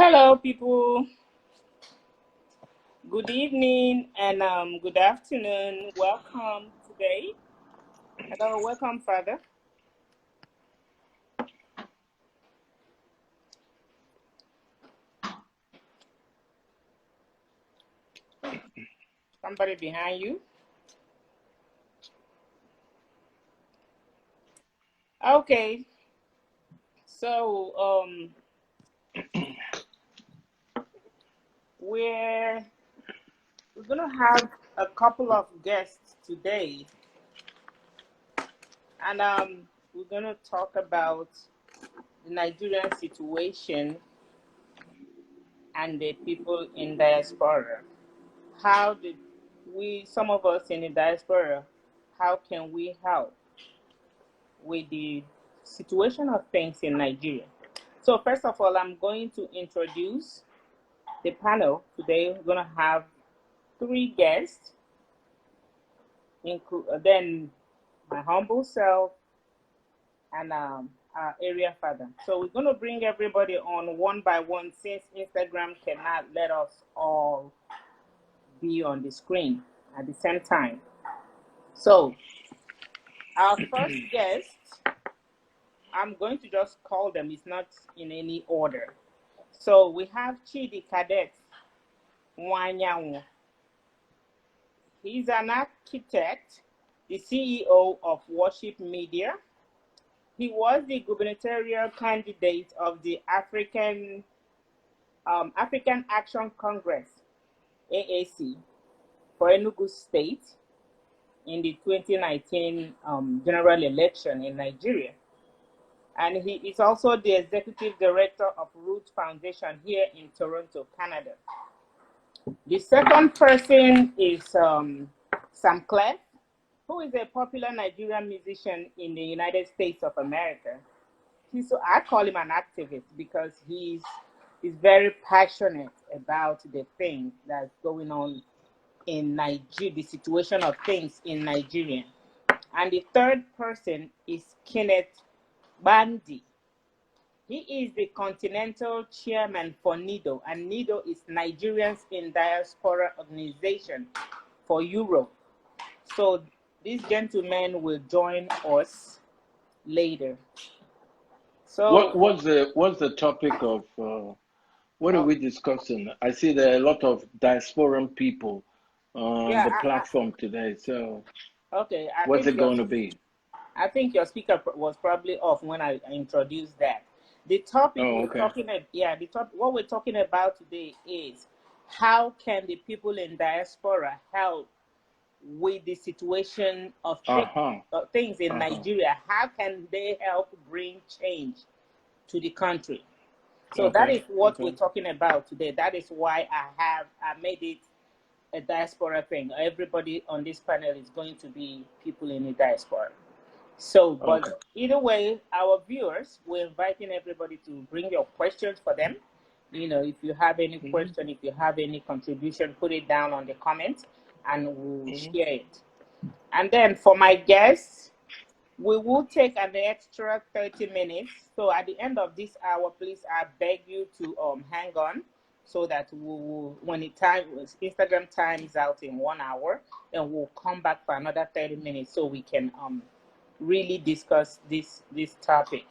Hello, people. Good evening and good afternoon. Welcome today. Hello, welcome, Father. Somebody behind you. Okay, so we're gonna have a couple of guests today, and we're gonna talk about the Nigerian situation and the people in diaspora. How did some of us in the diaspora, how can we help with the situation of things in Nigeria? So first of all, I'm going to introduce the panel. Today we're going to have three guests, then my humble self and our area father. So we're going to bring everybody on one by one since Instagram cannot let us all be on the screen at the same time. So our first guest, I'm going to just call them. It's not in any order. So we have Chidi Cadet Wanyanwu. He's an architect, the CEO of Worship Media. He was the gubernatorial candidate of the African Action Congress, AAC, for Enugu State in the 2019 general election in Nigeria. And he is also the executive director of Root Foundation here in Toronto, Canada. The second person is Samclef, who is a popular Nigerian musician in the United States of America. I call him an activist because he's very passionate about the thing that's going on in Nigeria, the situation of things in Nigeria. And the third person is Kenneth Bandi. He is the continental chairman for NIDO, and NIDO is Nigerians in Diaspora organization for Europe. So these gentlemen will join us later. So what's the topic of what are we discussing? I see there are a lot of diasporan people on the platform today. So okay, what's it going to be? I think your speaker was probably off when I introduced that. The topic what we're talking about today is how can the people in diaspora help with the situation of things in Nigeria? How can they help bring change to the country? So that is what we're talking about today. That is why I made it a diaspora thing. Everybody on this panel is going to be people in the diaspora. So, but either way, our viewers, we're inviting everybody to bring your questions for them. You know, if you have any question, if you have any contribution, put it down on the comments and we'll share it. And then for my guests, we will take an extra 30 minutes. So at the end of this hour, please, I beg you to hang on so that we will, when Instagram times out in 1 hour, then we'll come back for another 30 minutes so we can really discuss this topic,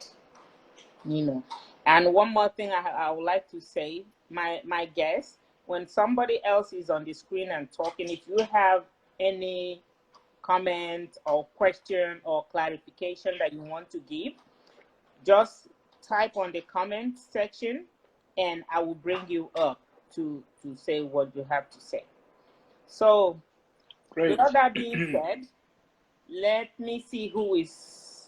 you know. And one more thing I would like to say, my guests, when somebody else is on the screen and talking, if you have any comment or question or clarification that you want to give, just type on the comment section and I will bring you up to say what you have to say. So with all that being said, let me see who is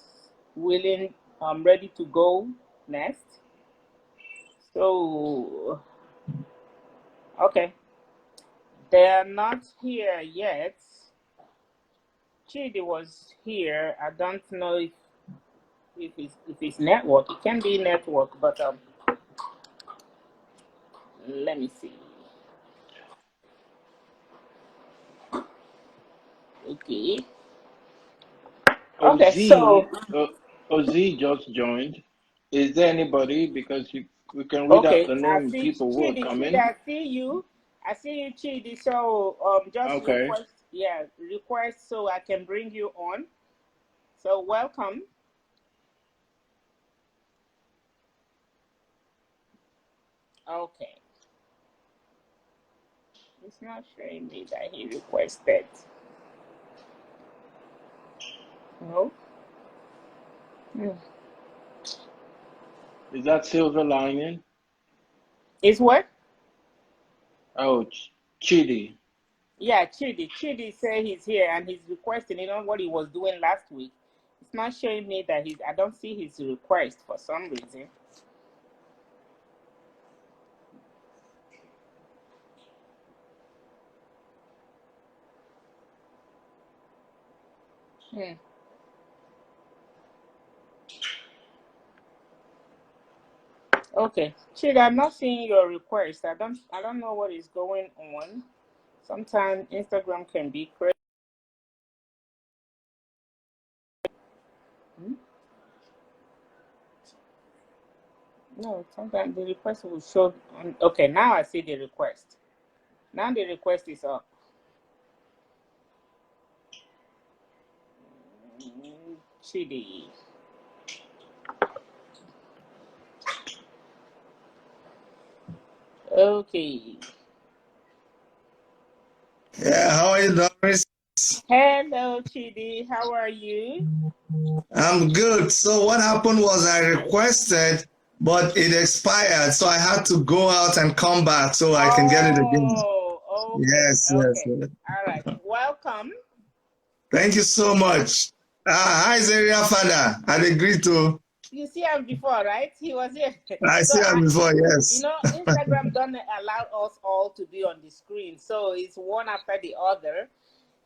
willing, ready to go next. So, okay. They're not here yet. Chidi was here. I don't know if it's network. It can be network, but let me see. Okay. Okay, so Oz just joined. Is there anybody? Because We can read out Okay, the I name. see People will Chidi. come Chidi, in. I see you. I see you, Chidi. So just Okay. request, yeah, request so I can bring you on. So welcome. Okay. It's not showing me that he requested. No. Is that Silver Lining? Is what? Oh, Chidi. Yeah, Chidi. Chidi said he's here and he's requesting. You know what he was doing last week. It's not showing me that he's. I don't see his request for some reason. Okay, Chidi, I'm not seeing your request. I don't know what is going on. Sometimes Instagram can be crazy. No, sometimes the request will show. Okay, now I see the request. Now the request is up. Chidi. Okay. Yeah, how are you, Doris? Hello, Chidi. How are you? I'm good. So what happened was I requested, but it expired, so I had to go out and come back so I can get it again. Oh, okay. Yes, yes. Okay. All right. Welcome. Thank you so much. Hi, Zeria Father. I'd agreed to. You see him before, right? He was here. I So see him before, yes. Instagram don't allow us all to be on the screen, so it's one after the other.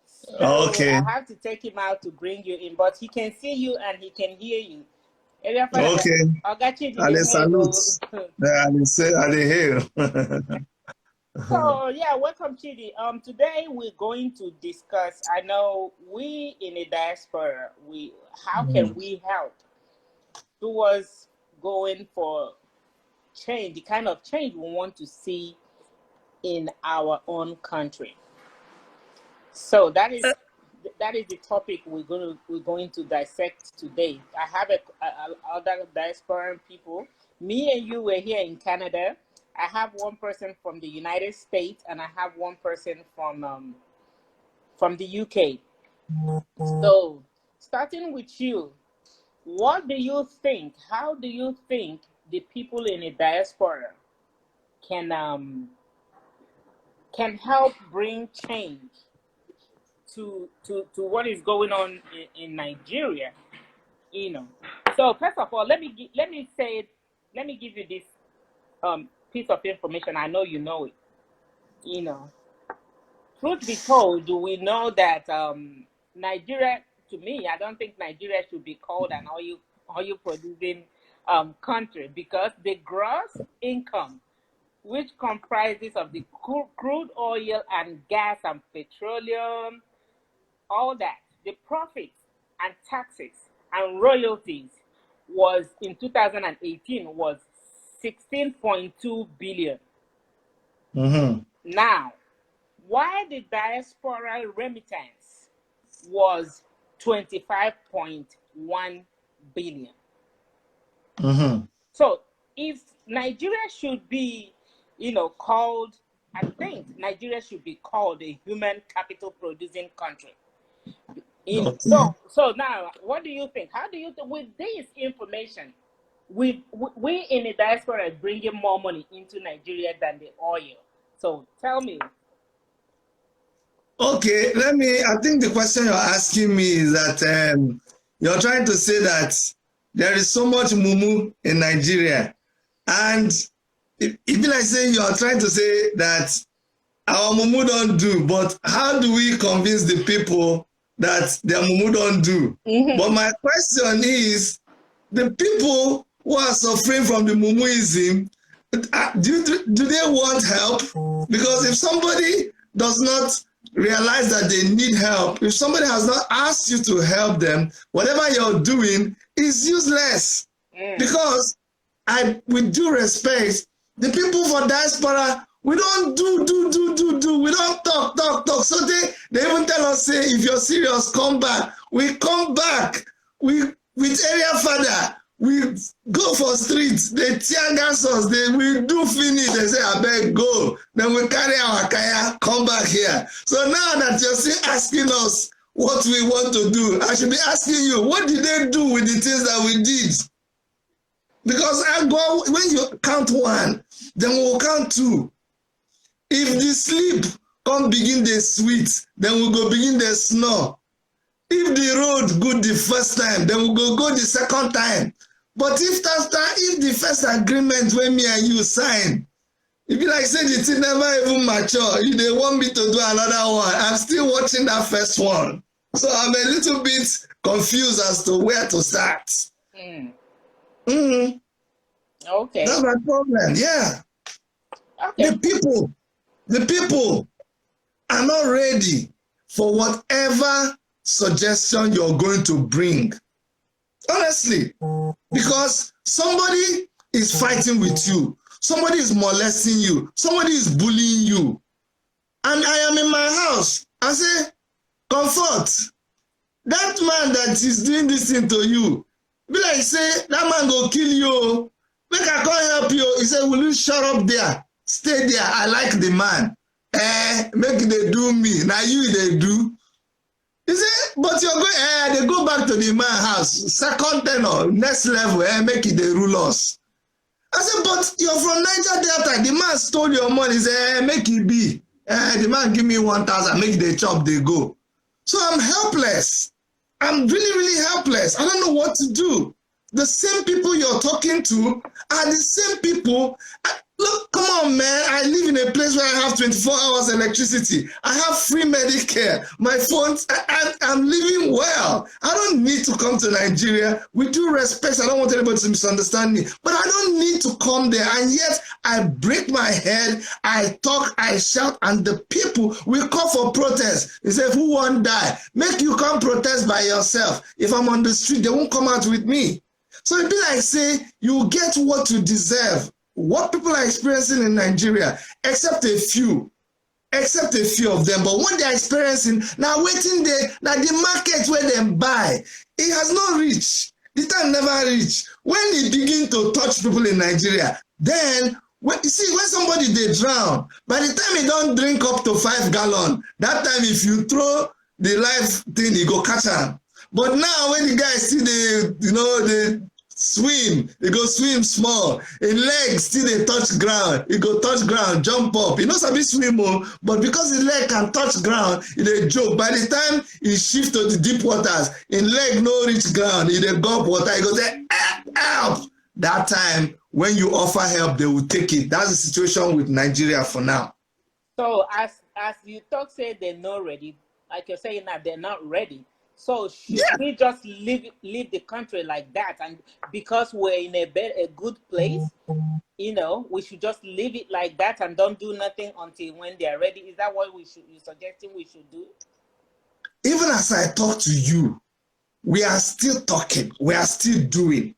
So Okay. I have to take him out to bring you in, but he can see you and he can hear you. Okay. And a salute. And a hail. So yeah, welcome, Chidi. Today we're going to discuss. I know we in the diaspora, how can we help towards going for change, the kind of change we want to see in our own country. So that is the topic we're going to dissect today. I have other diasporan people. Me and you were here in Canada. I have one person from the United States, and I have one person from the UK. So, starting with you, what do you think? How do you think the people in the diaspora can help bring change to what is going on in Nigeria? So first of all, let me give you this piece of information. I know you know it. Truth be told, we know that Nigeria, to me, I don't think Nigeria should be called an oil producing country, because the gross income, which comprises of the crude oil and gas and petroleum, all that, the profits and taxes and royalties was in 2018 was 16.2 billion. Now, why the diaspora remittance was 25.1 billion. So if Nigeria should be, called, I think Nigeria should be called a human capital producing country. So now, what do you think? How do you think with this information, we in the diaspora are bringing more money into Nigeria than the oil? So tell me. Okay, I think the question you're asking me is that you're trying to say that there is so much mumu in Nigeria. And even like saying you're trying to say that our mumu don't do, but how do we convince the people that their mumu don't do? But my question is, the people who are suffering from the mumuism, do they want help? Because if somebody does not realize that they need help, if somebody has not asked you to help them, whatever you're doing is useless. Because with due respect, the people for diaspora, we don't do. We don't talk. So they even tell us, say, if you're serious, come back. We come back. With area father, we go for streets. They tear gas us. We do finish. They say, I beg, go. Then we carry our kaya, come back here. So now that you're still asking us what we want to do, I should be asking you, what did they do with the things that we did? Because when you count one, then we'll count two. If the sleep come begin the sweet, then we'll go begin the snore. If the road good the first time, then we'll go the second time. But if the first agreement when me and you sign, if you like say the thing never even mature, you they want me to do another one, I'm still watching that first one. So I'm a little bit confused as to where to start. Okay. That's my problem. Yeah. Okay. The people are not ready for whatever suggestion you're going to bring. Honestly. Because somebody is fighting with you. Somebody is molesting you. Somebody is bullying you. And I am in my house. I say, comfort. That man that is doing this thing to you, be like, say, that man go kill you. Make I can't help you. He said, will you shut up there? Stay there. I like the man. Make they do me. Now you they do. He said, but you're going, they go back to the man house. Second tenor, next level, make it they rule us. I said, but you're from Niger Delta. The man stole your money. He said, make it be. The man give me 1,000, make the chop, they go. So I'm helpless. I'm really, really helpless. I don't know what to do. The same people you're talking to are the same people. Look, come on, man. I live in a place where I have 24 hours electricity. I have free Medicare. My phones, I'm living well. I don't need to come to Nigeria. With due respect, I don't want anybody to misunderstand me, but I don't need to come there. And yet, I break my head, I talk, I shout, and the people will call for protest. They say, who won't die? Make you come protest by yourself. If I'm on the street, they won't come out with me. So it'd be like, say, you get what you deserve. What people are experiencing in Nigeria, except a few of them. But what they're experiencing, now waiting there, now the market where they buy, it has not reached. The time never reached. When it begin to touch people in Nigeria, then, when somebody they drown, by the time you don't drink up to 5 gallons, that time if you throw the life thing, you go catch them. But now when the guys see they swim, they go swim small. In legs still they touch ground. He go touch ground, jump up. He knows how to swim, but because his leg can touch ground, he joke. By the time he shift to the deep waters, in leg no reach ground, he go up water. He go say, help. That time when you offer help, they will take it. That's the situation with Nigeria for now. So as you talk, say they're not ready. Like you're saying that they're not ready. So should we just leave the country like that? And because we're in a good place, we should just leave it like that and don't do nothing until when they're ready. Is that what you're suggesting we should do? Even as I talk to you, we are still talking. We are still doing.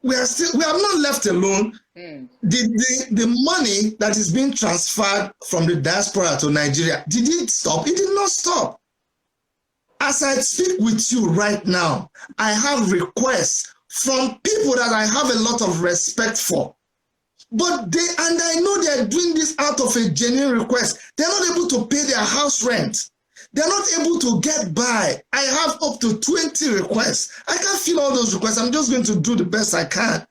We have not left alone. The money that is being transferred from the diaspora to Nigeria, did it stop? It did not stop. As I speak with you right now, I have requests from people that I have a lot of respect for. But I know they're doing this out of a genuine request. They're not able to pay their house rent. They're not able to get by. I have up to 20 requests. I can't fill all those requests. I'm just going to do the best I can.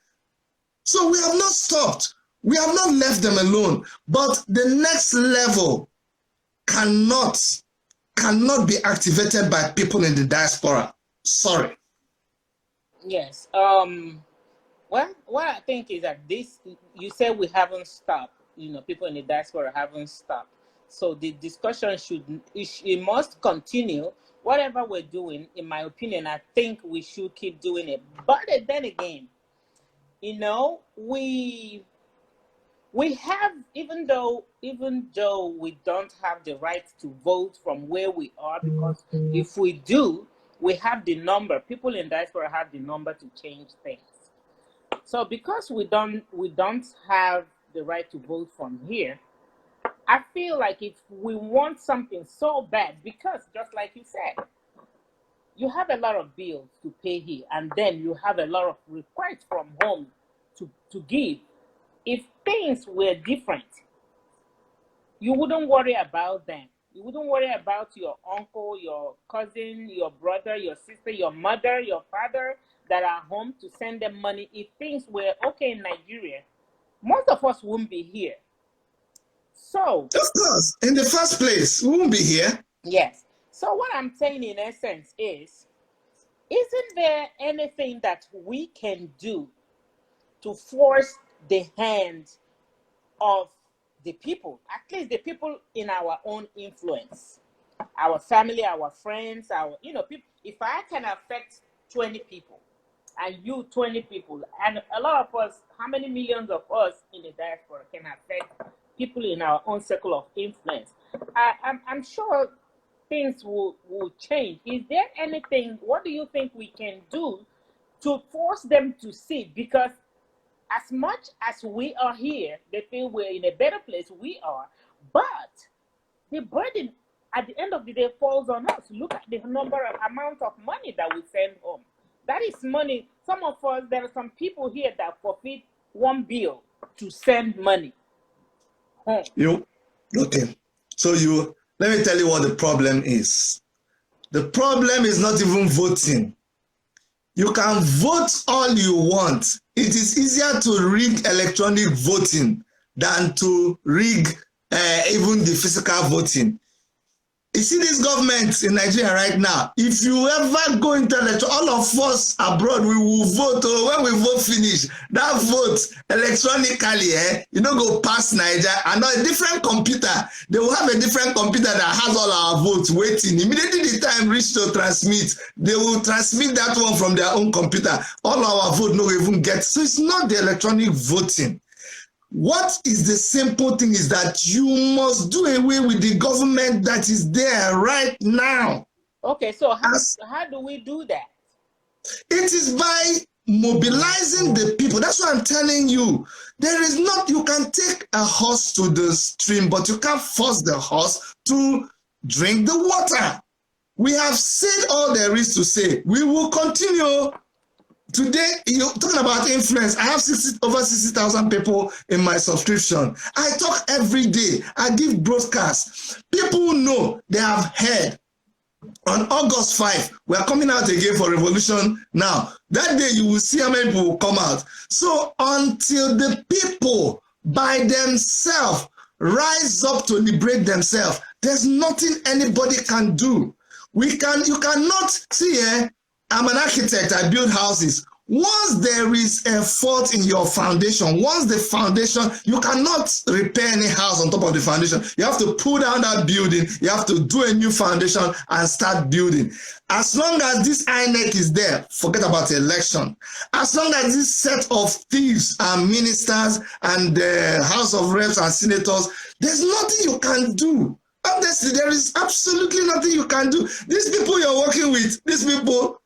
So we have not stopped. We have not left them alone. But the next level cannot be activated by people in the diaspora. Sorry. Yes. Well, what I think is that you say we haven't stopped. People in the diaspora haven't stopped. So the discussion it must continue. Whatever we're doing, in my opinion, I think we should keep doing it. But then again, we have, even though we don't have the right to vote from where we are, because if we do, we have the number. People in diaspora have the number to change things. So because we don't have the right to vote from here, I feel like if we want something so bad, because just like you said, you have a lot of bills to pay here, and then you have a lot of requests from home to give. If things were different, you wouldn't worry about them. You wouldn't worry about your uncle, your cousin, your brother, your sister, your mother, your father that are home to send them money. If things were okay in Nigeria, most of us wouldn't be here. So, of course, in the first place, we won't be here. Yes. So what I'm saying in essence is, isn't there anything that we can do to force the hand of the people, at least the people in our own influence, our family, our friends, our, people? If I can affect 20 people and you 20 people, and a lot of us, how many millions of us in the diaspora can affect people in our own circle of influence? I'm sure things will change. Is there anything, what do you think we can do to force them to see? Because as much as we are here, they feel we're in a better place, we are, but the burden at the end of the day falls on us. Look at the amount of money that we send home. That is money. Some of us, there are some people here that forfeit one bill to send money home. Okay. So let me tell you what the problem is. The problem is not even voting. You can vote all you want. It is easier to rig electronic voting than to rig even the physical voting. You see this government in Nigeria right now, if you ever go into all of us abroad, we will vote. When we vote finish, that vote electronically, go past Nigeria and on a different computer. They will have a different computer that has all our votes waiting. Immediately the time reach to transmit, they will transmit that one from their own computer. All our vote no even get. So it's not the electronic voting. What is the simple thing is that you must do away with the government that is there right now. Okay, so how do we do that? It is by mobilizing the people. That's what I'm telling you. You can take a horse to the stream, but you can't force the horse to drink the water. We have said all there is to say. We will continue. Today, you're talking about influence. I have over 60,000 people in my subscription. I talk every day. I give broadcasts. People know, they have heard. On August 5, we are coming out again for revolution now. That day, you will see how many people will come out. So until the people by themselves rise up to liberate themselves, there's nothing anybody can do. You cannot see, I'm an architect, I build houses. Once there is a fault in your foundation, once the foundation, you cannot repair any house on top of the foundation. You have to pull down that building, you have to do a new foundation and start building. As long as this INEC is there, forget about the election. As long as this set of thieves and ministers and the House of Reps and senators, there's nothing you can do. Honestly, there is absolutely nothing you can do. These people you're working with, these people,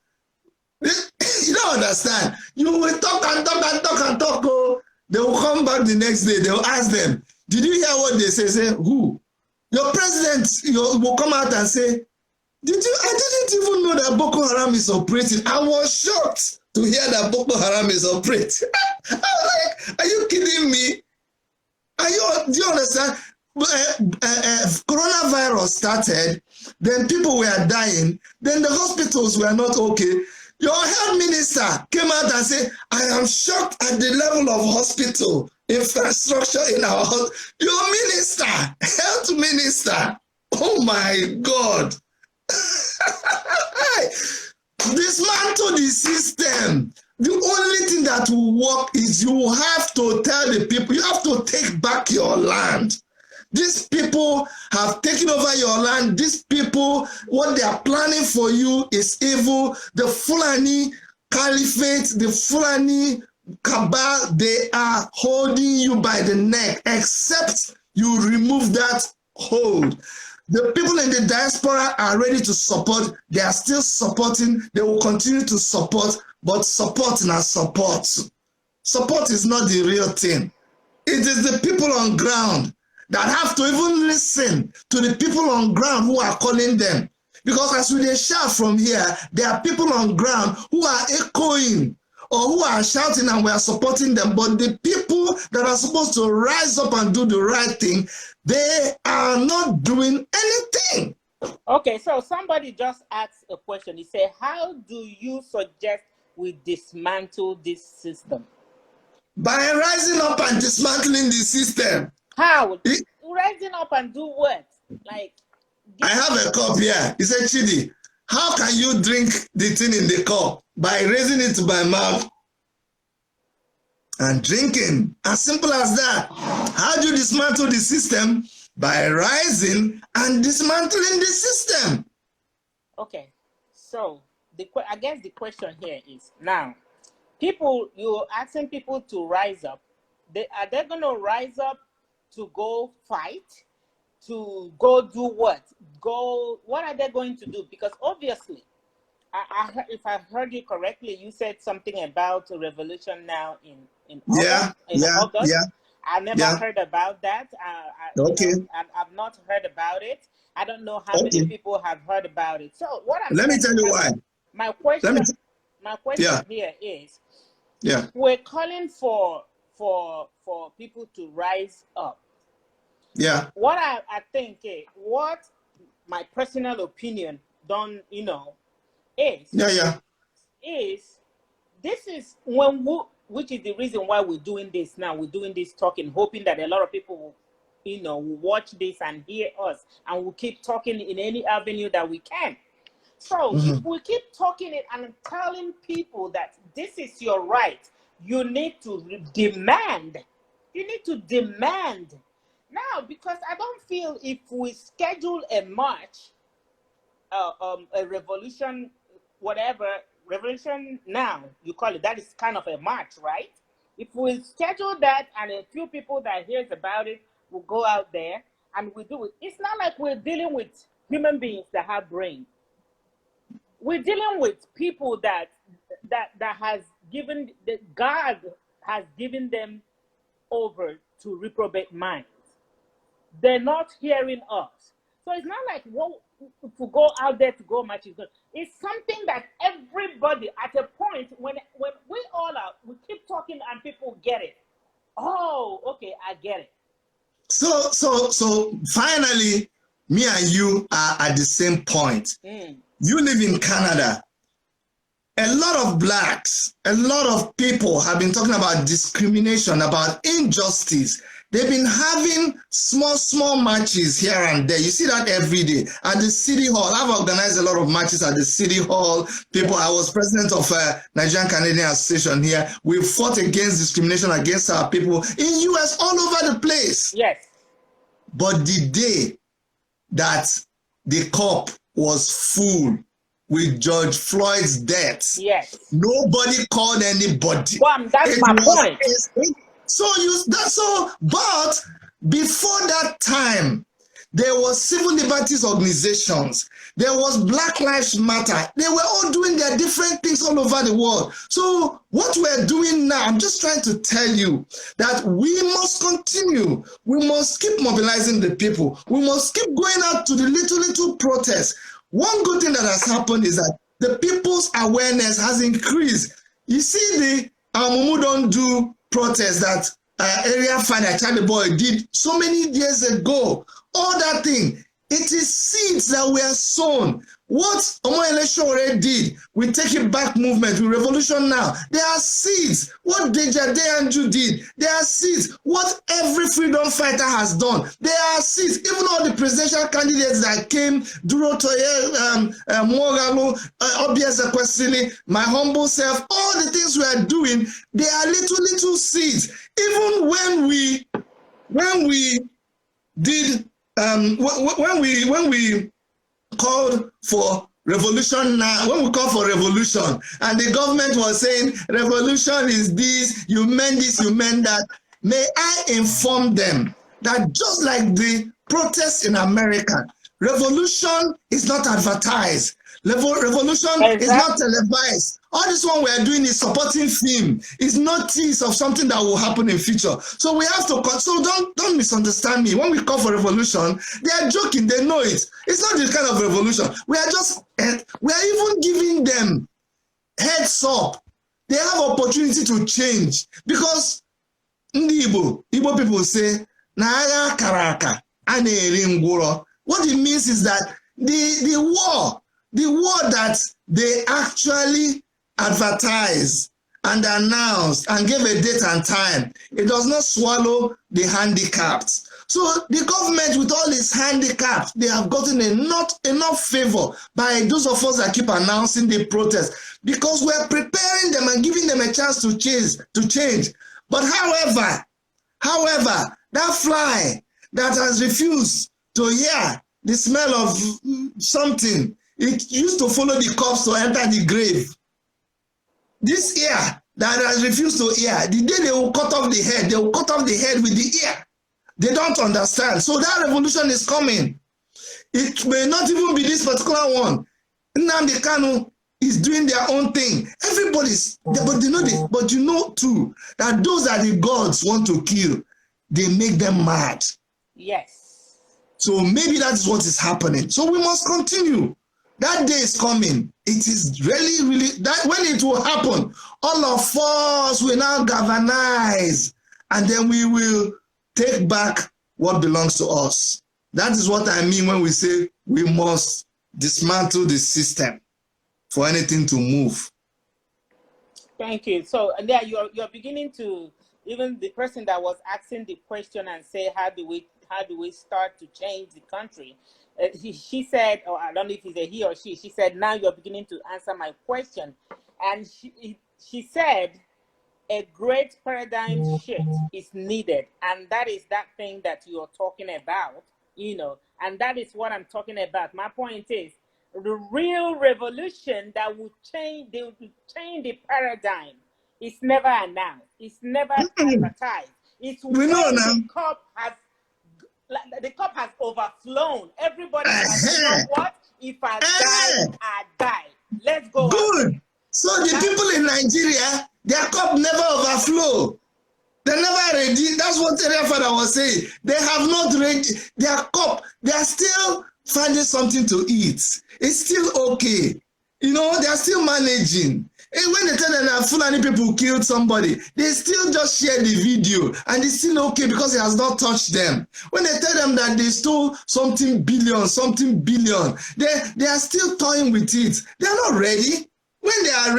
you don't understand. You will talk and talk and talk and talk. Oh, they will come back the next day. They will ask them, did you hear what they say? Say, who? Your president will come out and say, I didn't even know that Boko Haram is operating. I was shocked to hear that Boko Haram is operating. I was like, are you kidding me? Do you understand? Coronavirus started, then people were dying, then the hospitals were not okay. Your health minister came out and said, I am shocked at the level of hospital infrastructure in our hospital. Your minister, health minister, oh my God. Dismantle the system. The only thing that will work is you have to tell the people, you have to take back your land. These people have taken over your land. These people, what they are planning for you is evil. The Fulani Caliphate, the Fulani Cabal, they are holding you by the neck, except you remove that hold. The people in the diaspora are ready to support. They are still supporting. They will continue to support, but support and support. support is not the real thing. It is the people on ground that have to even listen to the people on ground who are calling them. Because as we shout from here, there are people on ground who are echoing or who are shouting and we are supporting them. But the people that are supposed to rise up and do the right thing, they are not doing anything. Okay, so somebody just asked a question. He said, how do you suggest we dismantle this system? By rising up and dismantling the system. How? Rising up and do what? Like, I have a cup here. He said, Chidi, how can you drink the thing in the cup? By raising it to my mouth and drinking. As simple as that. How do you dismantle the system? By rising and dismantling the system. Okay, so I guess the question here is, now, people, you're asking people to rise up. Are they going to rise up to go fight? To go do what? What are they going to do? Because obviously, if I heard you correctly, you said something about a revolution now in August. Yeah. I never heard about that. Okay. I've not heard about it. I don't know how many people have heard about it. So what I'm Let me tell you why. My question here is, we're calling for people to rise up. Yeah. What I think, what my personal opinion is this is which is the reason why we're doing this now. We're doing this talking, hoping that a lot of people will watch this and hear us, and we'll keep talking in any avenue that we can. So if we keep talking it and telling people that this is your right, you need to demand. You need to demand. Now, because I don't feel if we schedule a march, a revolution, whatever, revolution now, you call it, that is kind of a march, right? If we schedule that and a few people that hears about it will go out there and we do it, it's not like we're dealing with human beings that have brains. We're dealing with people that has given, that God has given them over to reprobate minds. They're not hearing us. So it's not like to go out there to go march. It's something that everybody at a point, when we all are, we keep talking and people get it. Oh, okay, I get it. So finally, me and you are at the same point. You live in Canada. A lot of blacks, a lot of people have been talking about discrimination, about injustice. They've been having small marches here and there. You see that every day at the city hall. I've organized a lot of marches at the city hall. I was president of Nigerian Canadian Association here. We fought against discrimination against our people in US, all over the place. Yes. But the day that the cup was full with George Floyd's death, yes, nobody called anybody. Well, that's my point. But before that time, there was civil liberties organizations. There was Black Lives Matter. They were all doing their different things all over the world. So what we're doing now, I'm just trying to tell you that we must continue. We must keep mobilizing the people. We must keep going out to the little protests. One good thing that has happened is that the people's awareness has increased. You see the Mumu Don't Do protest that area finder CharlyBoy did so many years ago. All that thing, it is seeds that were sown. What Mobilization did, we take it back movement, we revolution now. There are seeds. What Deja Deanju did, there are seeds. What every freedom fighter has done, there are seeds. Even all the presidential candidates that came, Duro Toye, Mogalo, Obieza Kwesili, my humble self, all the things we are doing, they are little seeds. Even when we did, when we called for revolution now, when we called for revolution, and the government was saying revolution is this, you meant this, you meant that, may I inform them that just like the protests in America, revolution is not advertised. Revolution is not televised. All this one we are doing is supporting film. It's notice of something that will happen in future. So we have to, so don't misunderstand me. When we call for revolution, they are joking, they know it. It's not this kind of revolution. We are just, we are even giving them heads up. They have opportunity to change. Because Igbo people say, "Naga karaka ane ngwuro." What it means is that the war that they actually advertised and announced and gave a date and time, it does not swallow the handicapped. So the government, with all its handicaps, they have gotten not enough favor by those of us that keep announcing the protest, because we're preparing them and giving them a chance to change. But however, that fly that has refused to hear the smell of something, it used to follow the corpse to enter the grave. This ear that has refused to hear, the day they will cut off the head, they will cut off the head with the ear. They don't understand. So that revolution is coming. It may not even be this particular one. Nnamdi Kanu is doing their own thing. Everybody's, but you know too, that those that the gods want to kill, they make them mad. Yes. So maybe that's what is happening. So we must continue. That day is coming. It is really, that when it will happen, all of us will now galvanize, and then we will take back what belongs to us. That is what I mean when we say we must dismantle the system for anything to move. Thank you. So yeah, you're beginning to, even the person that was asking the question and say, how do we start to change the country? She said, or I don't know if it's a he or she said, now you're beginning to answer my question. And she said, a great paradigm shift is needed. And that is that thing that you're talking about, and that is what I'm talking about. My point is, the real revolution that will change the paradigm is never announced. It's never advertised. It's when the cup has overflown. Everybody has, you know what? If I die, I die. Let's go. Good. So the people in Nigeria, their cup never overflow. They're never ready. That's what Area Father was saying. They have not ready their cup. They are still finding something to eat. It's still okay. They are still managing. And when they tell them that Fulani people killed somebody, they still just share the video and it's still okay because it has not touched them. When they tell them that they stole something billion, they are still toying with it. They are not ready. When they are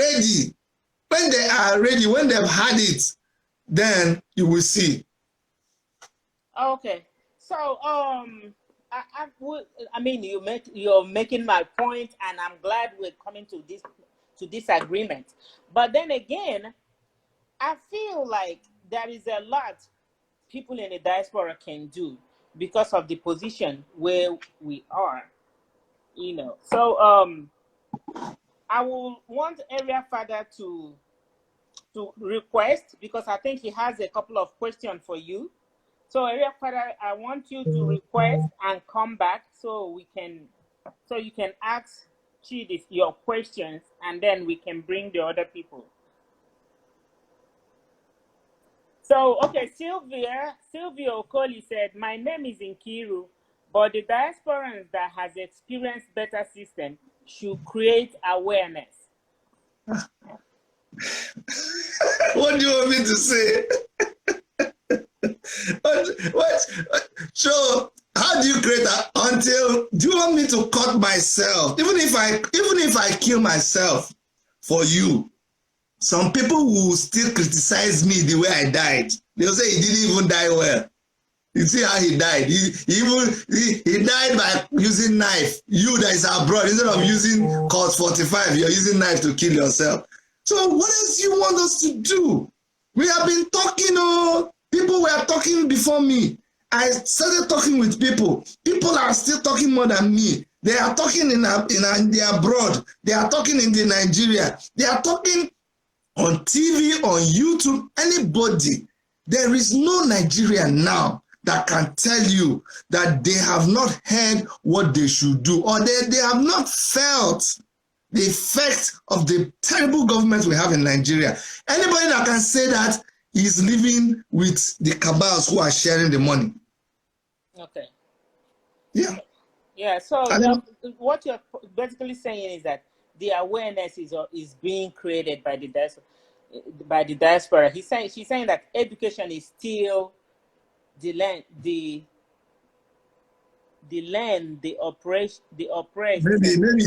ready, when they've had it, then you will see. Okay. So, you're making my point, and I'm glad we're coming to this agreement. But then again, I feel like there is a lot people in the diaspora can do because of the position where we are. So I will want Area Father to request, because I think he has a couple of questions for you. So Area Father, I want you to request and come back so you can ask Chidi your questions, and then we can bring the other people. So, okay, Sylvia Okoli said, my name is Nkiru, but the diasporans that has experienced better system should create awareness. What do you want me to say? What? So, how do you create that? Do you want me to cut myself? Even if I kill myself for you, some people will still criticize me the way I died. They'll say he didn't even die well. You see how he died. He died by using knife. You that is abroad, instead of using Cos 45, you're using knife to kill yourself. So what else do you want us to do? We have been talking, people were talking before me. I started talking with people. People are still talking more than me. They are talking in the abroad. They are talking in the Nigeria. They are talking on TV, on YouTube, anybody. There is no Nigerian now that can tell you that they have not heard what they should do, or they have not felt the effect of the terrible government we have in Nigeria. Anybody that can say that is living with the cabals who are sharing the money. Okay. Yeah. Yeah. So what you're basically saying is that the awareness is being created by the diaspora. She's saying that education is still the oppressed. Maybe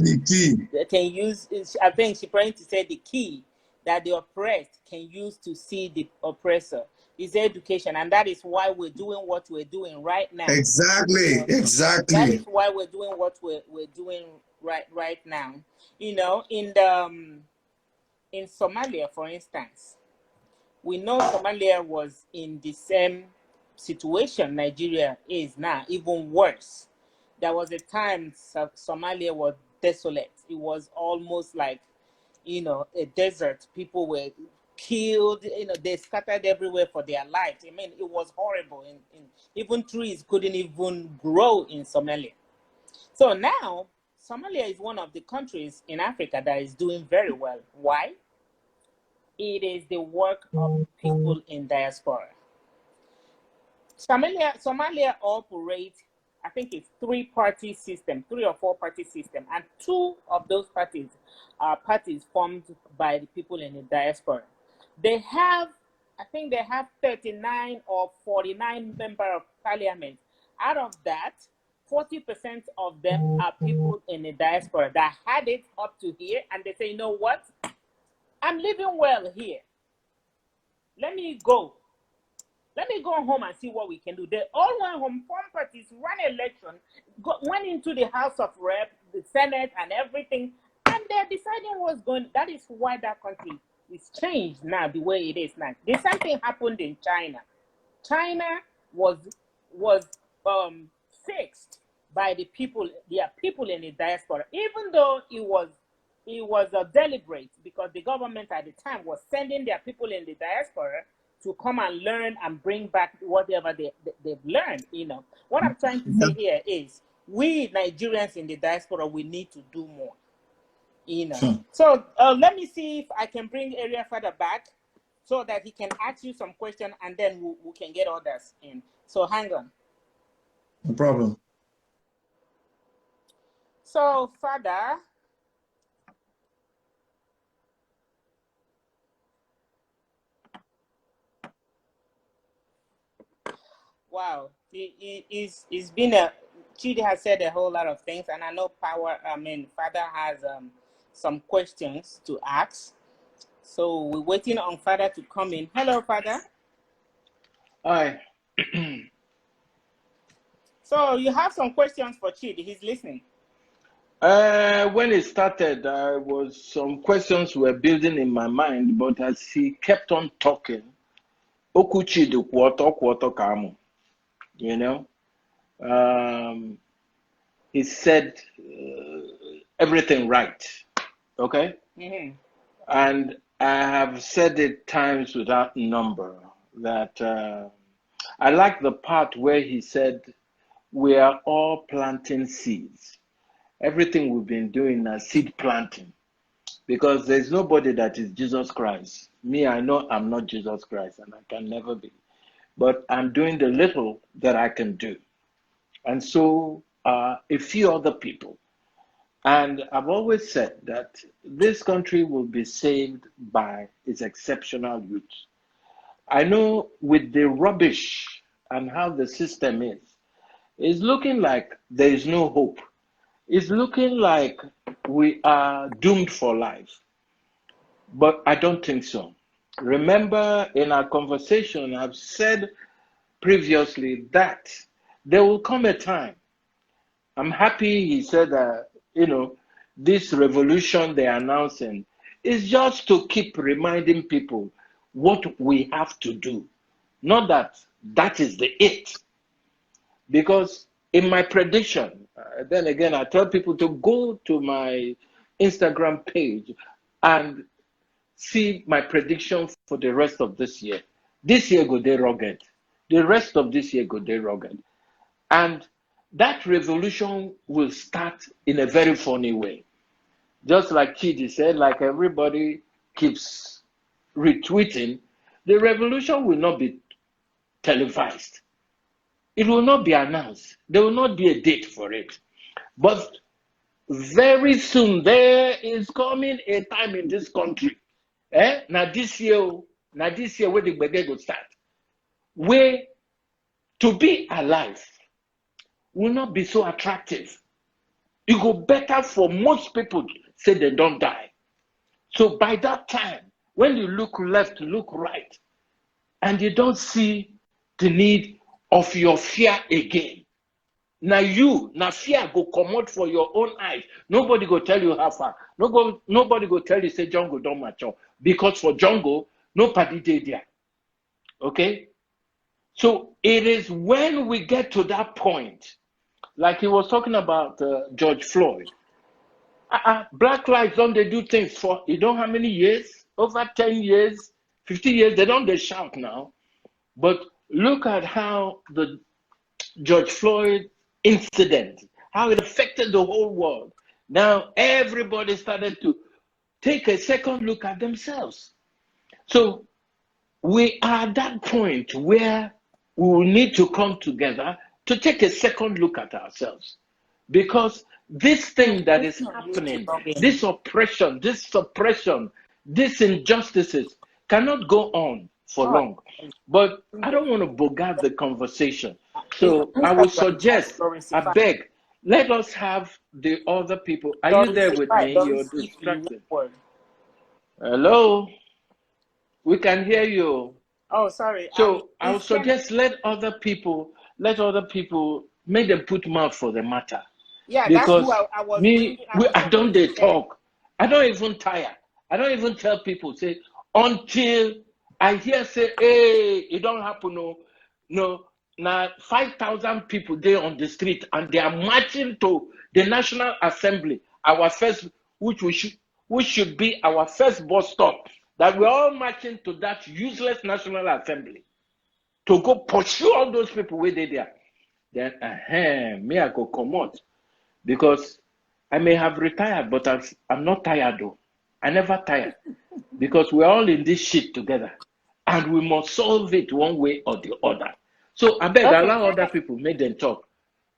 the key. Can use. I think she's trying to say the key that the oppressed can use to see the oppressor is education, and that is why we're doing what we're doing right now. Exactly. Exactly. That is why we're doing what we're doing right now. You know, in Somalia, for instance, we know Somalia was in the same situation Nigeria is now, even worse. There was a time Somalia was desolate. It was almost like, you know, a desert. People were killed, you know, they scattered everywhere for their lives. I mean, it was horrible. Even trees couldn't even grow in Somalia. So now, Somalia is one of the countries in Africa that is doing very well. Why? It is the work of people in diaspora. Somalia operates, I think it's 3-party system, 3 or 4-party system, and 2 of those parties are parties formed by the people in the diaspora. They have, I think they have 39 or 49 members of parliament. Out of that, 40% of them are people in the diaspora that had it up to here, and they say, you know what? I'm living well here. Let me go home and see what we can do. They all went home, formed parties, ran election, went into the House of Rep, the Senate, and everything, and they're deciding what's going. That is why that country is changed now the way it is now. The same thing happened in China. China was fixed by the people. There are people in the diaspora, even though it was deliberate, because the government at the time was sending their people in the diaspora to come and learn and bring back whatever they've learned. You know, what I'm trying to say here is we Nigerians in the diaspora, we need to do more. You know, so let me see if I can bring Area Father back so that he can ask you some questions, and then we can get others in. So hang on. No problem. So, Father, wow, it's been Chidi has said a whole lot of things, and I know Father has some questions to ask. So we're waiting on Father to come in. Hello, Father. Hi. So you have some questions for Chidi. He's listening. When it started, some questions were building in my mind, but as he kept on talking, Okuchidu quarter kamu, you know, he said everything right, okay? Mm-hmm. And I have said it times without number that I like the part where he said we are all planting seeds. Everything we've been doing is seed planting, because there's nobody that is Jesus Christ. Me, I know I'm not Jesus Christ, and I can never be. But I'm doing the little that I can do. And so a few other people. And I've always said that this country will be saved by its exceptional youth. I know with the rubbish and how the system is, it's looking like there is no hope. It's looking like we are doomed for life. But I don't think so. Remember, in our conversation, I've said previously that there will come a time. I'm happy he said that, you know, this revolution they're announcing is just to keep reminding people what we have to do. Not that that is the it. Because in my prediction, then again, I tell people to go to my Instagram page and see my prediction for the rest of this year. This year go they rugged. The rest of this year go they rugged. And that revolution will start in a very funny way. just like Chidi said, like everybody keeps retweeting, the revolution will not be televised. It will not be announced. There will not be a date for it. But very soon there is coming a time in this country. Now this year where the gbege go start. Where to be alive will not be so attractive. It go better for most people say they don't die. So by that time, when you look left, look right, and you don't see the need of your fear again. Now fear go come out for your own eyes. Nobody go tell you how far. Nobody go tell you say jungle don't mature. Because for jungle, nobody did there. Okay? So it is when we get to that point, like he was talking about George Floyd. Black lives don't they do things for you know how many years? Over 10 years, 50 years, they shout now. But look at how the George Floyd incident, how it affected the whole world. Now everybody started to take a second look at themselves. So we are at that point where we will need to come together to take a second look at ourselves. Because this thing that is happening, this oppression, this suppression, these injustices cannot go on for long. But I don't want to bogart the conversation. So I would suggest, I beg, let us have the other people. Are you there with me? You're distracted. Hello? We can hear you. Oh, sorry. So I would suggest let other people, make them put mouth for the matter. Yeah, because that's who I was I don't they talk. I don't even tire. I don't even tell people, say, until I hear say, hey, it don't happen, no. Now 5,000 people there on the street and they are marching to the National Assembly, our first, which should be our first bus stop, that we're all marching to that useless National Assembly to go pursue all those people where they there. Then, me, I go come out. Because I may have retired, but I'm not tired though. I never tired. Because we're all in this shit together. And we must solve it one way or the other. So I beg, allow other people, make them talk.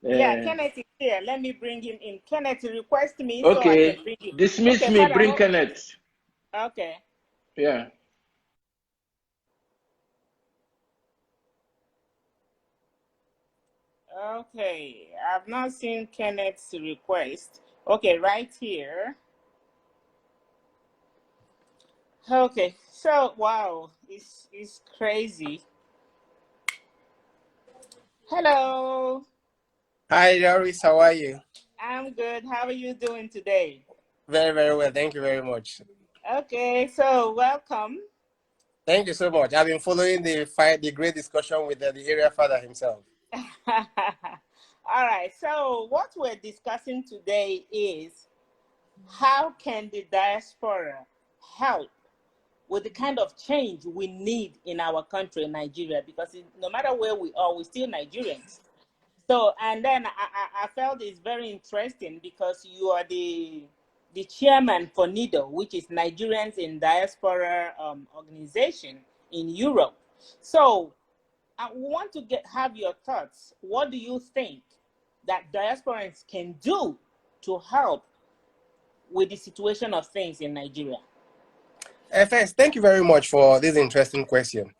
Yeah, Kenneth is here. Let me bring him in. Kenneth, request me okay. so I can bring him. Dismiss me, Father, bring Kenneth. Okay. Yeah. Okay, I've not seen Kenneth's request. Okay, right here. Okay, so wow, it's crazy. Hello. Hi, Doris. How are you? I'm good. How are you doing today? Very, very well. Thank you very much. Okay, so welcome. Thank you so much. I've been following the great discussion with the area father himself. All right, so what we're discussing today is how can the diaspora help with the kind of change we need in our country, Nigeria, because no matter where we are, we're still Nigerians. So, and then I felt it's very interesting because you are the chairman for NIDO, which is Nigerians in Diaspora organization in Europe. So I want to have your thoughts. What do you think that diasporans can do to help with the situation of things in Nigeria? First, thank you very much for this interesting question.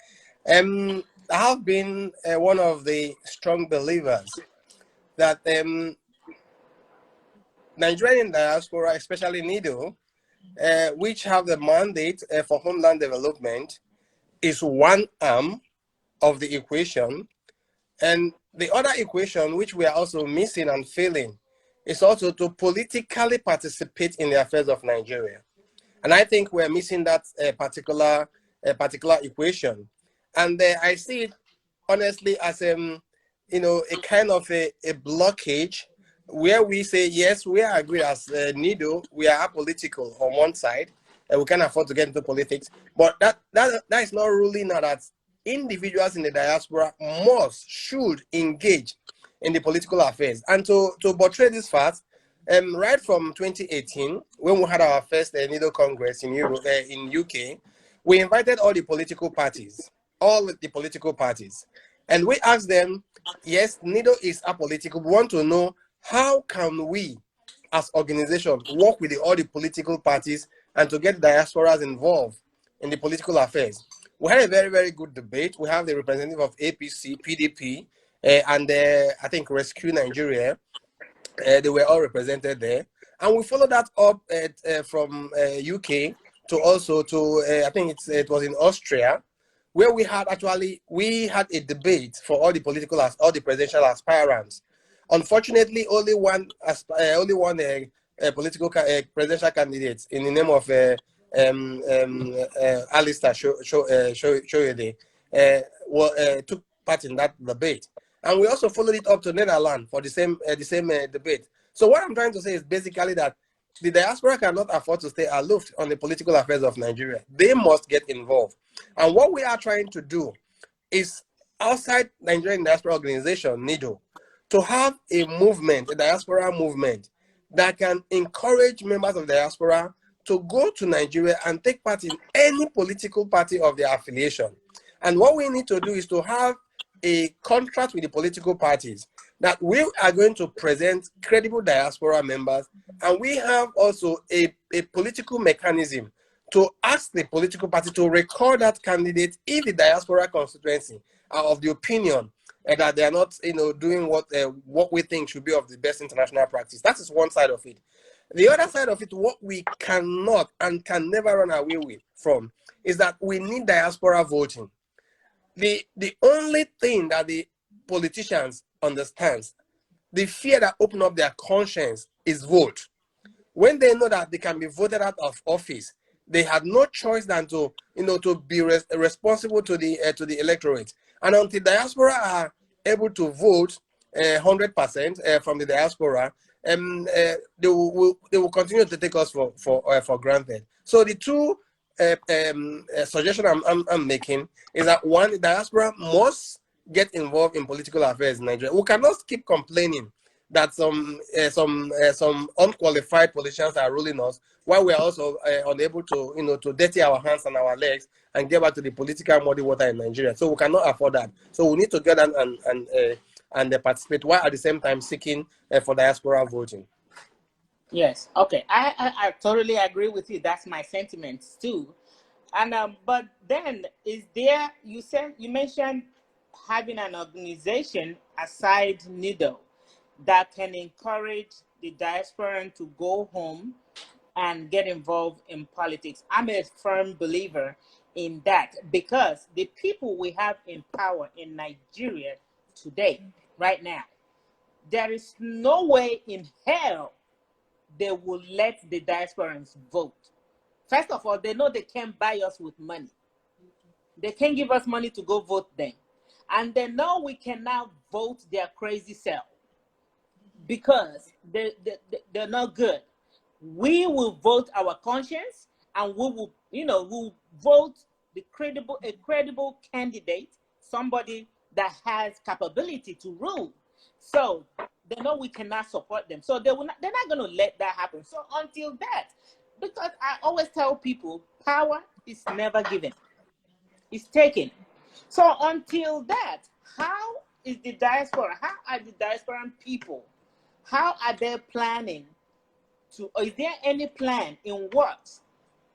I have been one of the strong believers that Nigerian diaspora, especially NIDO, which have the mandate for homeland development, is one arm of the equation. And the other equation, which we are also missing and failing, is also to politically participate in the affairs of Nigeria. And I think we're missing that particular equation. And I see it honestly as a kind of a blockage where we say, yes, we are agreed as NIDO, we are apolitical on one side, and we can afford to get into politics. But that is not ruling out that individuals in the diaspora should engage in the political affairs. And to portray this fact, Right from 2018, when we had our first NIDO Congress in Europe, in UK, we invited all the political parties, and we asked them, yes, NIDO is apolitical. We want to know how can we, as organization, work with all the political parties and to get diasporas involved in the political affairs. We had a very, very good debate. We have the representative of APC, PDP, and I think Rescue Nigeria. They were all represented there, and we followed that up from UK to also to I think it was in Austria, where we had a debate for all the presidential aspirants. Unfortunately, only one political presidential candidate in the name of Alistair Shoyede took part in that debate. And we also followed it up to Netherlands for the same debate. So what I'm trying to say is basically that the diaspora cannot afford to stay aloof on the political affairs of Nigeria. They must get involved. And what we are trying to do is, outside Nigerian Diaspora Organization, NIDO, to have a movement, a diaspora movement, that can encourage members of the diaspora to go to Nigeria and take part in any political party of their affiliation. And what we need to do is to have a contract with the political parties that we are going to present credible diaspora members, and we have also a political mechanism to ask the political party to record that candidate if the diaspora constituency are of the opinion that they are not, doing what we think should be of the best international practice. That is one side of it. The other side of it, what we cannot and can never run away from, is that we need diaspora voting. The only thing that the politicians understand, the fear that open up their conscience, is vote. When they know that they can be voted out of office, they had no choice than to be responsible to the electorate. And until diaspora are able to vote 100% from the diaspora, they will continue to take us for granted. So the two suggestion I'm making is that, one, the diaspora must get involved in political affairs in Nigeria. We cannot keep complaining that some unqualified politicians are ruling us, while we are also unable to to dirty our hands and our legs and get back to the political muddy water in Nigeria. So we cannot afford that. So we need to get and participate, while at the same time seeking for diaspora voting. Yes. Okay. I totally agree with you. That's my sentiments too. And but then, is there? You mentioned having an organization aside NIDO that can encourage the diasporan to go home and get involved in politics. I'm a firm believer in that, because the people we have in power in Nigeria today, right now, there is no way in hell they will let the diasporans vote. First of all, they know they can't buy us with money. They can't give us money to go vote them. And they know we can now vote their crazy self, because they're not good. We will vote our conscience, and we will, we'll vote a credible candidate, somebody that has capability to rule. So they know we cannot support them. So they're not going to let that happen. So until that, because I always tell people, power is never given. It's taken. So until that, how is the diaspora, how are the diasporan people, how are they planning to, or is there any plan in works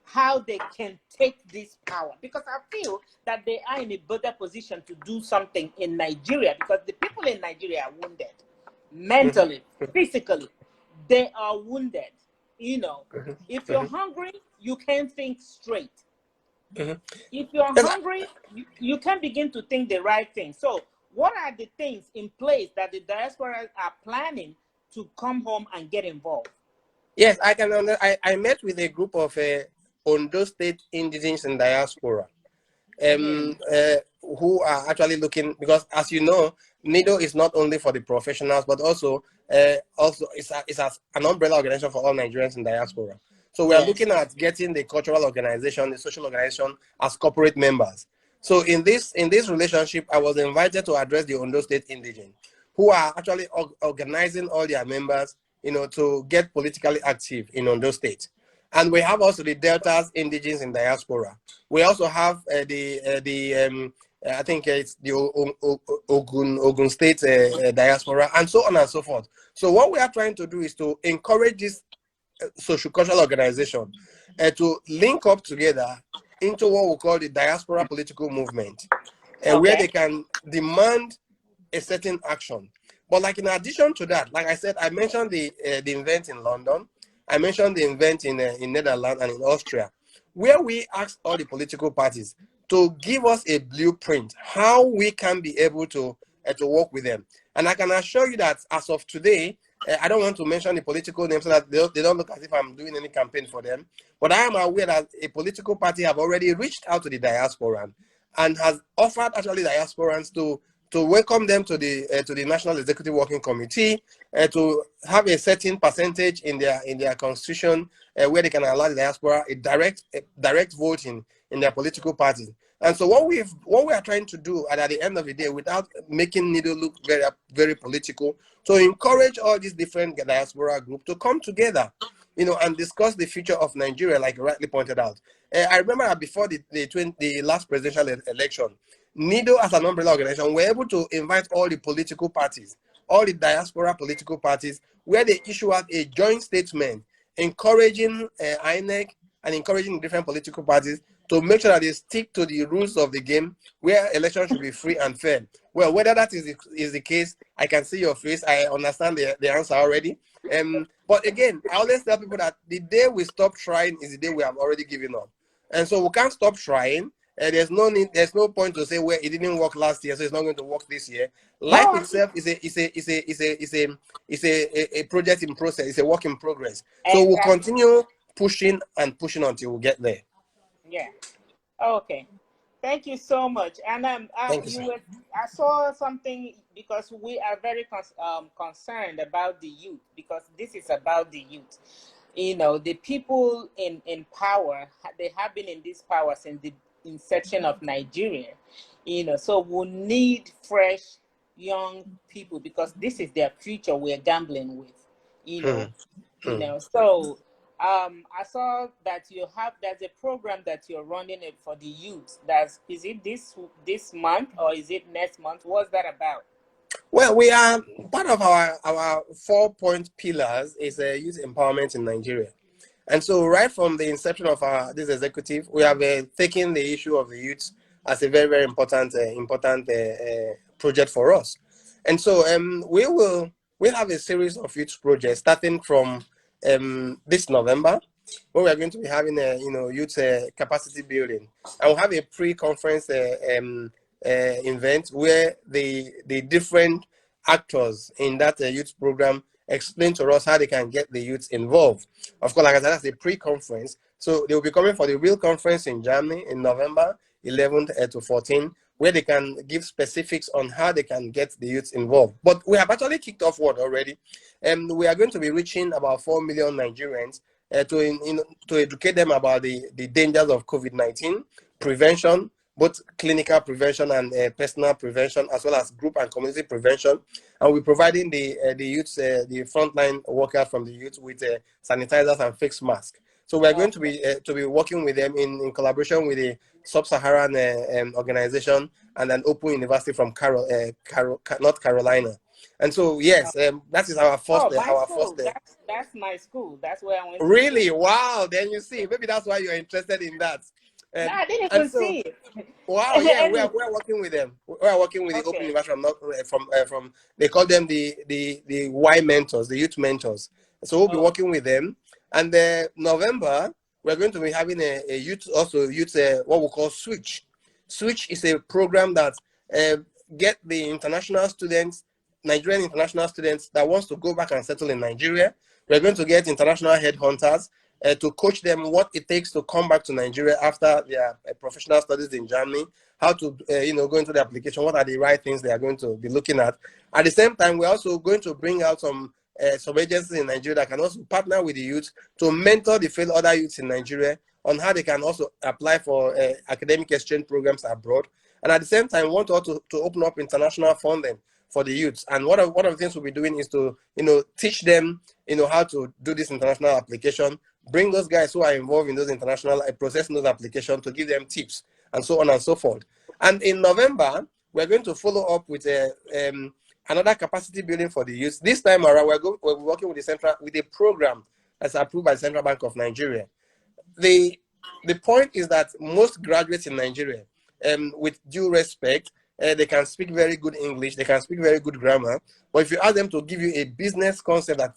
how they can take this power? Because I feel that they are in a better position to do something in Nigeria, because the people in Nigeria are wounded mentally, physically. They are wounded. If you're hungry, you can't think straight. If you're hungry, you can begin to think the right thing. So what are the things in place that the diaspora are planning to come home and get involved? Yes, I met with a group of Ondo State indigenes in diaspora, who are actually looking, because as you know, NIDO is not only for the professionals, but also it's an umbrella organization for all Nigerians in diaspora. So we are looking at getting the cultural organization, the social organization as corporate members. So in this relationship, I was invited to address the Ondo State indigene, who are actually organizing all their members to get politically active in Ondo State. And we have also the Delta's indigenes in diaspora. We also have I think it's the Ogun State diaspora, and so on and so forth. So what we are trying to do is to encourage this social cultural organization to link up together into what we call the diaspora political movement, where they can demand a certain action. But like in addition to that, like I said, I mentioned the event in London, I mentioned the event in Netherlands and in Austria, where we asked all the political parties to give us a blueprint how we can be able to work with them. And I can assure you that as of today, I don't want to mention the political names so that they don't look as if I'm doing any campaign for them, but I am aware that a political party have already reached out to the diaspora and has offered actually diasporans to welcome them to the National Executive Working Committee, to have a certain percentage in their constitution where they can allow the diaspora a direct voting in their political parties. And so what we are trying to do at the end of the day, without making NIDO look very, very political, to encourage all these different diaspora groups to come together, and discuss the future of Nigeria, like you rightly pointed out. I remember that before the last presidential election, NIDO as an umbrella organization were able to invite all the political parties, all the diaspora political parties, where they issue out a joint statement encouraging INEC and encouraging different political parties to make sure that they stick to the rules of the game, where elections should be free and fair. Well, whether that is the case, I can see your face. I understand the answer already. But again, I always tell people that the day we stop trying is the day we have already given up. And so we can't stop trying. There's no point to say, well, it didn't work last year, so it's not going to work this year. Life itself is a project in process. It's a work in progress. So we'll continue pushing and pushing until we get there. Yeah. Okay. Thank you so much. And I saw something, because we are very concerned about the youth, because this is about the youth. The people in power, they have been in this power since the inception of Nigeria. So we need fresh young people, because this is their future we're gambling with. So I saw that there's a program that you're running it for the youth. Is it this month or is it next month? What's that about? Well, we are part of our 4-point pillars is youth empowerment in Nigeria. And so right from the inception of this executive, we have taken the issue of the youth as a very, very important project for us. And so we'll have a series of youth projects starting from this November, where we are going to be having a youth capacity building, and we'll have a pre-conference event where the different actors in that youth program explain to us how they can get the youth involved. Of course, like I said, that's a pre-conference. So they will be coming for the real conference in Germany in November 11th to 14th, where they can give specifics on how they can get the youth involved. But we have actually kicked off work already, and we are going to be reaching about 4 million Nigerians to educate them about the dangers of COVID-19, prevention, both clinical prevention and personal prevention, as well as group and community prevention. And we're providing the youth, the frontline workers from the youth with sanitizers and face masks. So we're going to be working with them in collaboration with the Sub-Saharan organization and an open university from North Carolina. And so yes, that is our first. That's my school. That's where I went. Really? Wow! Then you see, maybe that's why you're interested in that. No, I didn't even see it. Wow! Yeah, we are working with them. We are working with the open university from they call them the Y mentors, the youth mentors. So we'll be working with them. And November, we're going to be having a youth what we call Switch. Switch is a program that get the international students, Nigerian international students that wants to go back and settle in Nigeria. We're going to get international headhunters to coach them what it takes to come back to Nigeria after their professional studies in Germany, how to go into the application, what are the right things they are going to be looking at. At the same time, we're also going to bring out some agencies in Nigeria that can also partner with the youth to mentor the fellow other youths in Nigeria on how they can also apply for academic exchange programs abroad. And at the same time, we want to open up international funding for the youths. And one of the things we'll be doing is to, teach them, how to do this international application, bring those guys who are involved in those international processing those applications to give them tips and so on and so forth. And in November, we're going to follow up with another capacity building for the youth. This time around, we're working with a program that's approved by the Central Bank of Nigeria. The point is that most graduates in Nigeria, with due respect, they can speak very good English, they can speak very good grammar, but if you ask them to give you a business concept that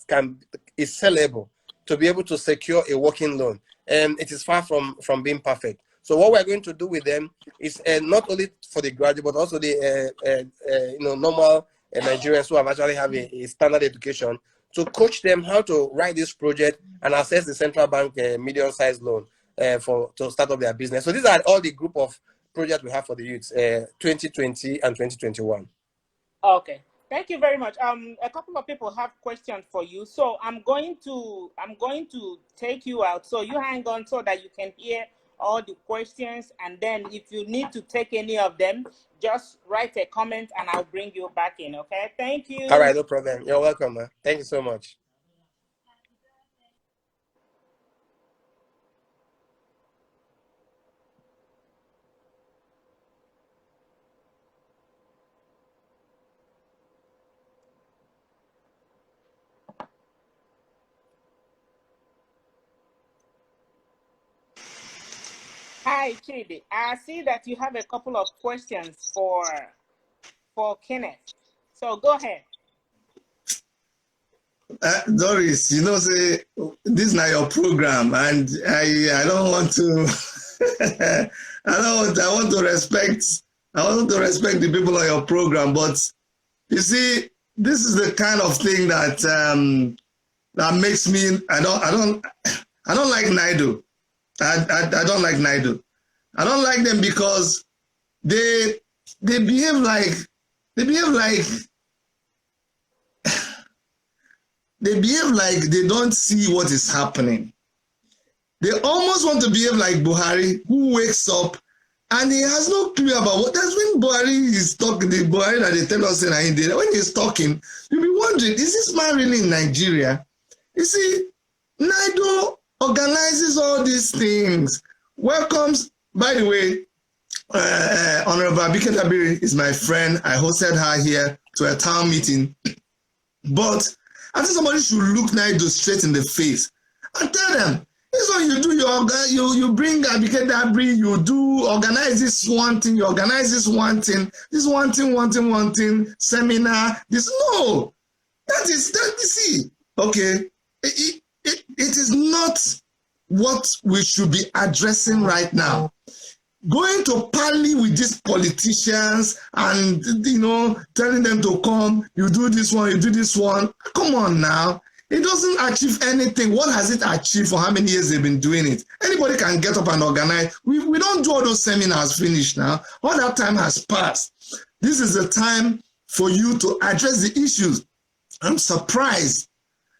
is sellable, to be able to secure a working loan, it is far from being perfect. So what we're going to do with them is not only for the graduate, but also the normal Nigerians who have actually have a standard education, to coach them how to write this project and access the central bank medium-sized loan to start up their business. So these are all the group of projects we have for the youths, 2020 and 2021. Okay, thank you very much. A couple of people have questions for you, so I'm going to take you out, so you hang on so that you can hear all the questions, and then if you need to take any of them, just write a comment and I'll bring you back in. Okay, thank you. All right, no problem. You're welcome, man. Thank you so much. Hi, Chidi. I see that you have a couple of questions for Kenneth. So go ahead. Doris, say this is not your program, and I don't want to. I want to respect the people on your program, but you see, this is the kind of thing that that makes me. I don't like NIDO. I don't like NIDO. I don't like them because they behave like they don't see what is happening. They almost want to behave like Buhari, who wakes up and he has no clue about what. That's when Buhari is talking, the Buhari that they tell us in India, when he's talking, you'll be wondering, is this man really in Nigeria? You see, NIDO organizes all these things. Welcomes, by the way, Honorable Abike Dabiri is my friend. I hosted her here to a town meeting. But I think somebody should look NIDO straight in the face and tell them, this is what you do. You bring Abike Dabiri, you do organize this one thing, you organize this one thing, seminar. No, that you see. Okay, it is not what we should be addressing right now. Going to parley with these politicians and, telling them to come, you do this one, you do this one. Come on now. It doesn't achieve anything. What has it achieved for how many years they've been doing it? Anybody can get up and organize. We don't do all those seminars finished now. All that time has passed. This is the time for you to address the issues. I'm surprised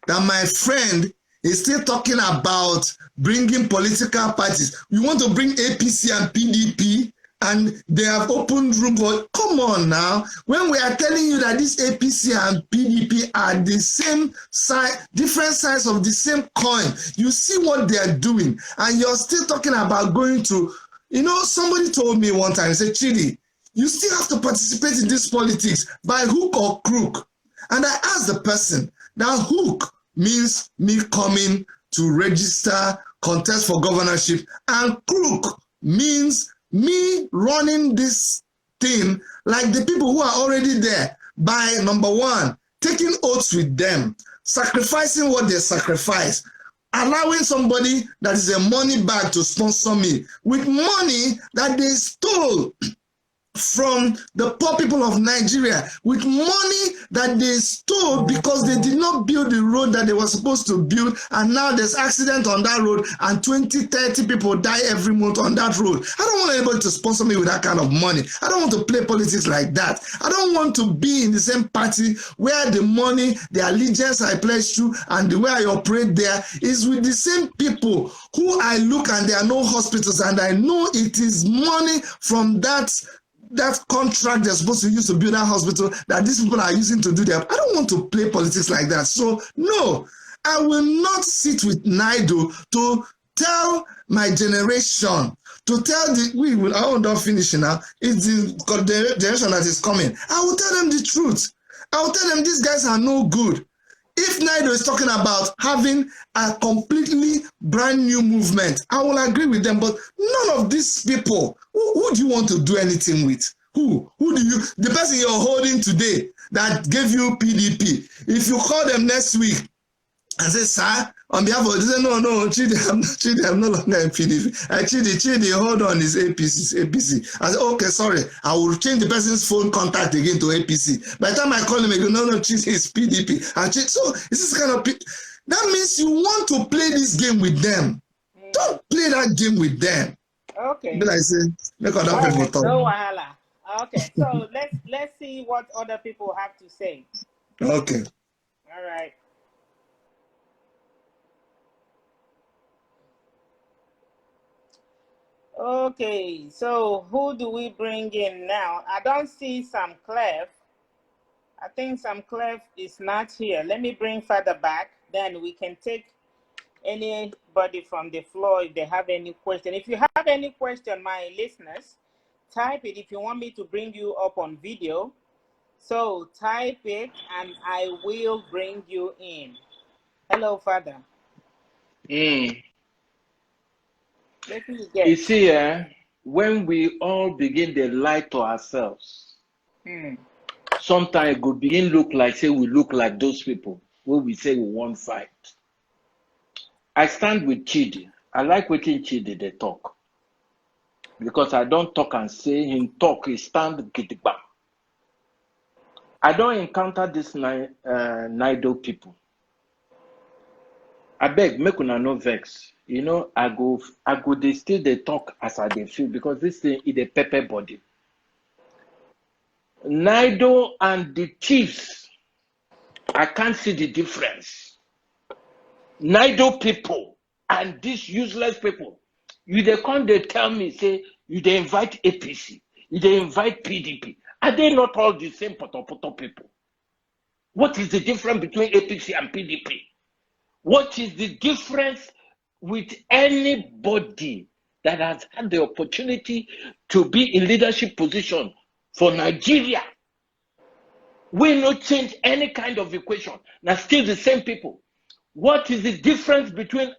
that my friend is still talking about bringing political parties. You want to bring APC and PDP, and they have opened room for. Come on now. When we are telling you that this APC and PDP are the same side, different sides of the same coin, you see what they are doing, and you're still talking about going to. Somebody told me one time, he said, Chidi, you still have to participate in this politics by hook or crook. And I asked the person, that hook means me coming to register, contest for governorship, and crook means me running this thing like the people who are already there by, number one, taking oaths with them, sacrificing what they sacrifice, allowing somebody that is a money bag to sponsor me with money that they stole from the poor people of Nigeria, with money that they stole because they did not build the road that they were supposed to build, and now there's accident on that road and 20-30 people die every month on that road. I don't want anybody to sponsor me with that kind of money. I don't want to play politics like that. I don't want to be in the same party where the money, the allegiance I pledge to, and the way I operate there is with the same people who I look and there are no hospitals, and I know it is money from that that contract they're supposed to use to build that hospital that these people are using to do their. I don't want to play politics like that. So no, I will not sit with NIDO to tell my generation, to tell the, I will not finish now, it's the generation that is coming. I will tell them the truth. I will tell them these guys are no good. If NIDO is talking about having a completely brand new movement, I will agree with them, but none of these people, who do you want to do anything with? Who do you, the person you're holding today that gave you PDP, if you call them next week and say, sir, on behalf of, they say, no, Chidi, I'm no longer in PDP. Chidi, hold on, it's APC. I say, okay, sorry, I will change the person's phone contact again to APC. By the time I call him again, no, Chidi is PDP. So this is kind of, that means you want to play this game with them. Don't play that game with them. Okay. But I say, make other people talk. No wahala. Okay, so let's see what other people have to say. Okay. All right. Okay, so who do we bring in now? I don't see Samclef. I think Samclef is not here. Let me bring Father back. Then we can take anybody from the floor if they have any question. If you have any question, my listeners, type it if you want me to bring you up on video. So type it and I will bring you in. Hello, Father. You see, when we all begin to lie to ourselves, sometimes it could begin look like, say, we look like those people where we say we won't fight. I stand with Chidi. I like watching Chidi they talk. Because I don't talk and say him talk, he stand gidigba. I don't encounter this NIDO people. I beg, make una no vex. You know, I go they still they talk as I they feel because this thing is a pepper body. NIDO and the chiefs, I can't see the difference. NIDO people and these useless people, you they come they tell me, say, you they invite APC, you they invite PDP. Are they not all the same poto people? What is the difference between APC and PDP? What is the difference with anybody that has had the opportunity to be in leadership position for Nigeria? We not change any kind of equation. Now still the same people. What is the difference between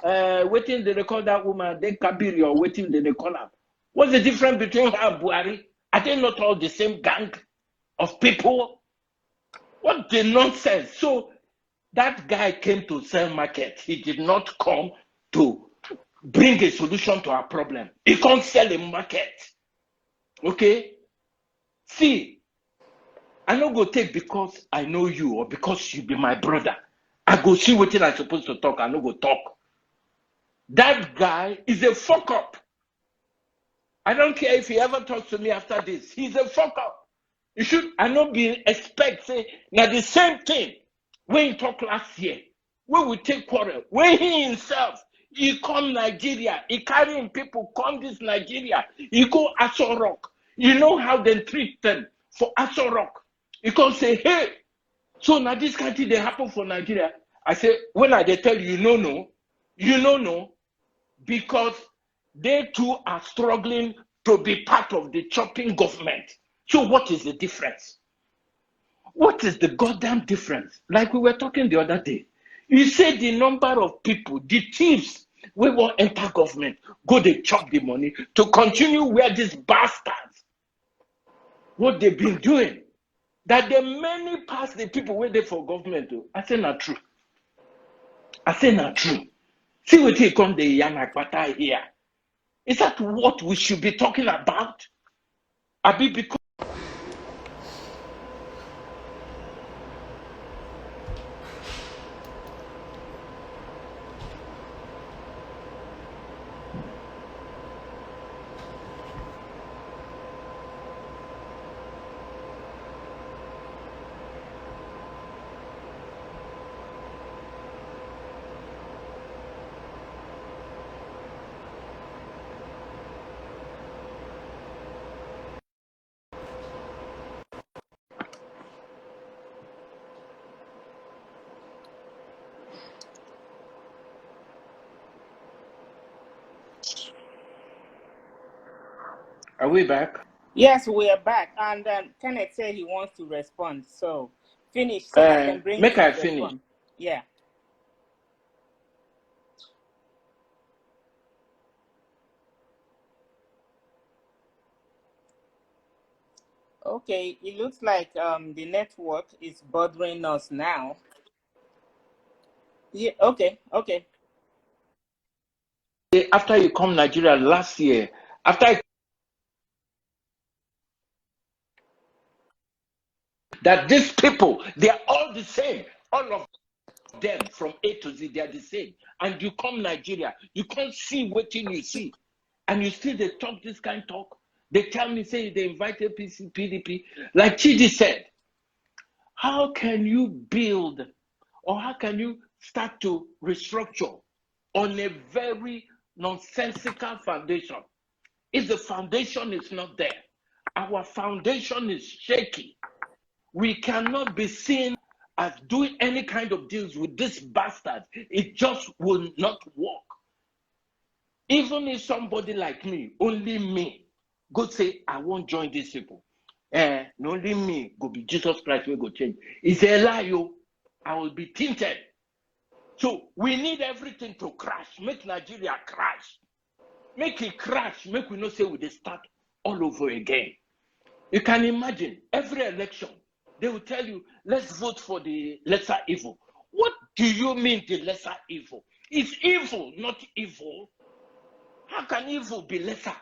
waiting they call that woman, then Kabiri, or waiting they call her? What's the difference between her and Buhari? Are they not all the same gang of people? What the nonsense? So that guy came to sell market. He did not come to bring a solution to our problem. He can't sell a market. Okay? See, I don't go take because I know you or because you be my brother. I go see what I'm supposed to talk. I don't go talk. That guy is a fuck up. I don't care if he ever talks to me after this. He's a fuck up. You should, I not be expect, say, now the same thing when he talked last year, when we take quarrel, when he himself, he come Nigeria, he carrying people, come this Nigeria, he go Aso Rock. You know how they treat them for Aso Rock. He come say, hey, so now this country they happen for Nigeria. I say, when I they tell you, you know, because they too are struggling to be part of the chopping government. So what is the difference? What is the goddamn difference? Like we were talking the other day. You say the number of people, the thieves, we will enter government, go they chop the money to continue where these bastards, what they've been doing. That the many past the people wait there for government. I say not true. I say not true. See what he come the Yanakbata here. Is that what we should be talking about? Abi because Are we back? Yes, we are back. And Kenneth said he wants to respond. So finish so I can bring make him I to finish. respond. Yeah. Okay, it looks like the network is bothering us now. Yeah, okay. After you come Nigeria last year, that these people, they are all the same. All of them from A to Z, they are the same. And you come Nigeria, you can't see what you see. And you still they talk this kind of talk. They tell me, say they invited PDP. Like Chidi said, how can you build or how can you start to restructure on a very nonsensical foundation if the foundation is not there? Our foundation is shaky. We cannot be seen as doing any kind of deals with this bastard. It just will not work. Even if somebody like me, only me, go say, I won't join these people. Only me go be Jesus Christ will go change. It's a lie, yo. I will be tinted. So we need everything to crash. Make Nigeria crash. Make it crash. Make we not say we start all over again. You can imagine every election, they will tell you, let's vote for the lesser evil. What do you mean the lesser evil? It's evil, not evil. How can evil be lesser?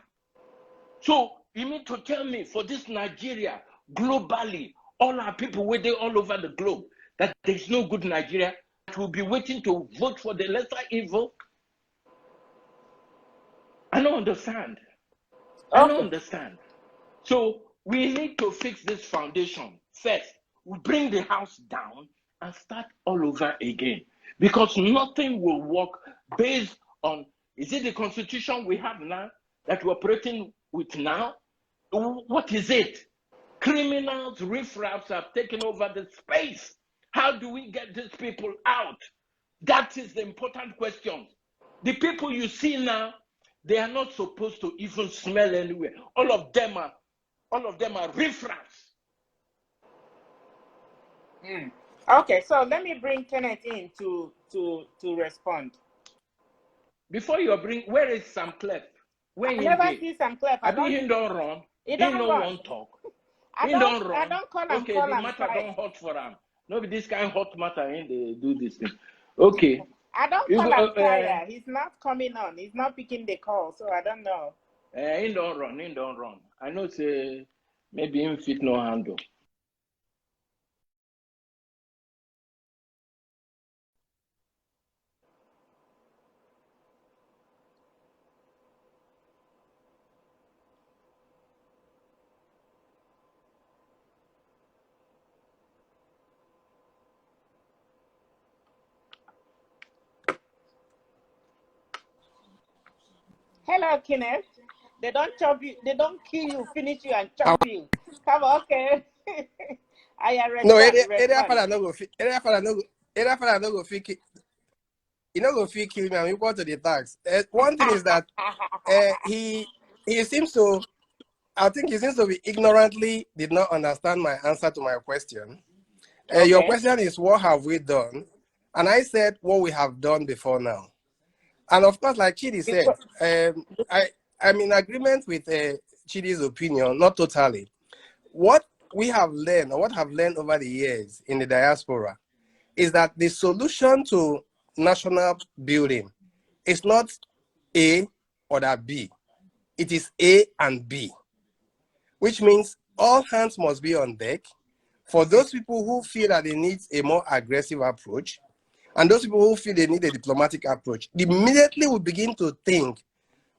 So you mean to tell me for this Nigeria, globally, all our people waiting all over the globe, that there's no good Nigeria, that will be waiting to vote for the lesser evil? I don't understand. I don't understand. So we need to fix this foundation first. We bring the house down and start all over again, because nothing will work based on, is it the constitution we have now that we're operating with now? What is it? Criminals, riffraffs have taken over the space. How do we get these people out? That is the important question. The people you see now, they are not supposed to even smell anywhere. All of them are riffraffs. Okay, so let me bring Kenneth in to respond. Before you bring, where is Samclef? I never see Samclef. I think he don't run. He don't want talk. He don't run. I don't call him. Okay, the matter don't hot for him. Nobody this kind of hot matter and they do this thing. Okay. I don't call him fire. He's not coming on. He's not picking the call, so I don't know. He don't run. I know say maybe him fit no handle. Hello, Kenneth. They don't chop you. They don't kill you, finish you, and chop you. Come on, okay. I respond. No, area father no go. Area father no go fit. You know go fit kill me. I'm equal to the tax. One thing is that he seems to. I think he seems to be ignorantly did not understand my answer to my question. Okay. Your question is, what have we done? And I said what we have done before now. And of course, like Chidi said, I'm in agreement with Chidi's opinion, not totally. What we have learned, or what have learned over the years in the diaspora, is that the solution to national building is not A or that B. It is A and B, which means all hands must be on deck for those people who feel that they need a more aggressive approach, and those people who feel they need a diplomatic approach. Immediately we begin to think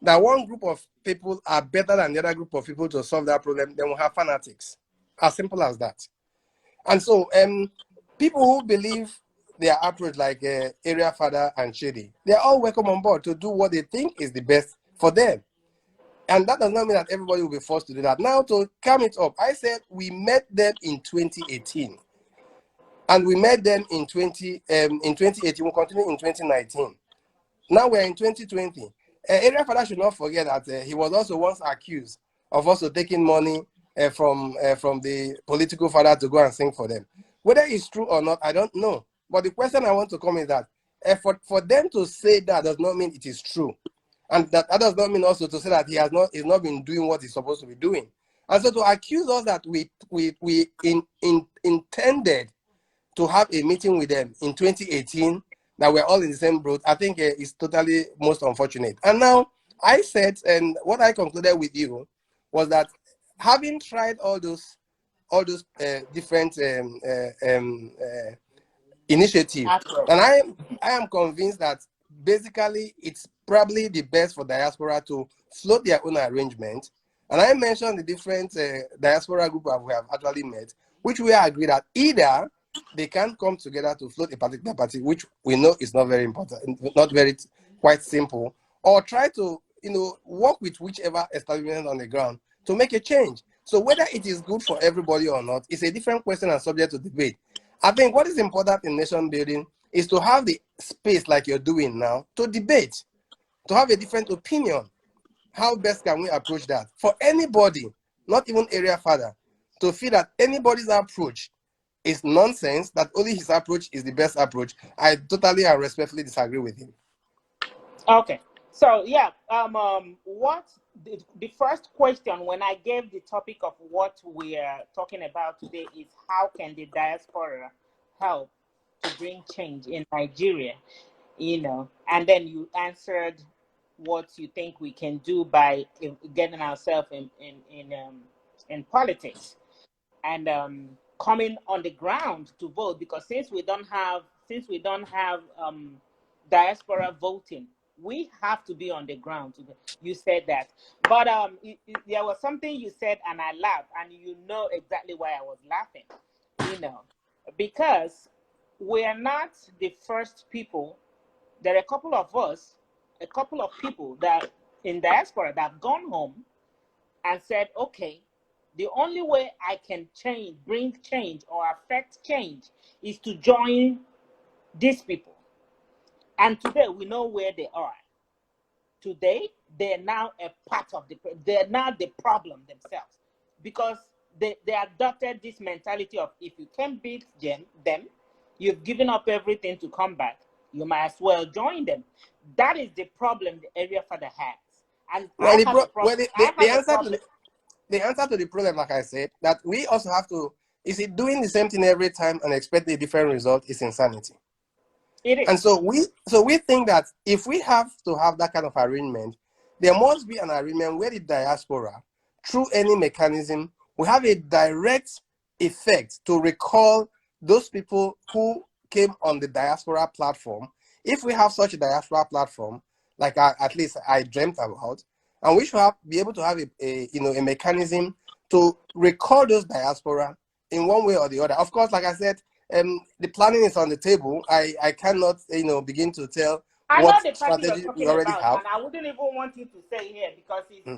that one group of people are better than the other group of people to solve that problem, then we'll have fanatics. As simple as that. And so people who believe their approach, like Area Father and Chidi, they're all welcome on board to do what they think is the best for them. And that does not mean that everybody will be forced to do that. Now, to come it up, I said we met them in 2018. And we met them in 2018. We'll continue in 2019. Now we're in 2020. Area Father should not forget that he was also once accused of also taking money from the political father to go and sing for them. Whether it's true or not, I don't know. But the question I want to come is that for them to say that does not mean it is true. And that does not mean also to say that he's not been doing what he's supposed to be doing. And so to accuse us that we intended to have a meeting with them in 2018, that we're all in the same boat, I think is totally most unfortunate. And now I said, and what I concluded with you was that having tried all those different initiatives, and I am convinced that basically it's probably the best for diaspora to float their own arrangement. And I mentioned the different diaspora group that we have actually met, which we agree that either they can come together to float a particular party, which we know is not very important, not very quite simple, or try to work with whichever establishment on the ground to make a change. So whether it is good for everybody or not is a different question and subject to debate. I think what is important in nation building is to have the space like you're doing now to debate, to have a different opinion. How best can we approach that? For anybody, not even area father, to feel that anybody's approach is nonsense, that only his approach is the best approach, I totally and respectfully disagree with him. Okay. So yeah, what the first question when I gave the topic of what we are talking about today is how can the diaspora help to bring change in Nigeria, and then you answered what you think we can do by getting ourselves in politics and coming on the ground to vote, because since we don't have diaspora voting, we have to be on the ground. You said that, but there was something you said and I laughed, and you know exactly why I was laughing, because we are not the first people. There are a couple of people that in diaspora that have gone home and said, okay, the only way I can bring change or affect change is to join these people. And today we know where they are. Today, they're now they're now the problem themselves, because they adopted this mentality of if you can't beat them, you've given up everything to come back, you might as well join them. That is the problem the area father has. And the answer to the problem, like I said, that we also have to, is it doing the same thing every time and expect a different result is insanity. It is. And so we think that if we have to have that kind of arrangement, there must be an arrangement where the diaspora, through any mechanism, will have a direct effect to recall those people who came on the diaspora platform. If we have such a diaspora platform, like at least I dreamt about, and we should be able to have a mechanism to recall those diaspora in one way or the other. Of course, like I said, the planning is on the table. I cannot, begin to tell what strategy we already have. And I wouldn't even want you to say here because it's,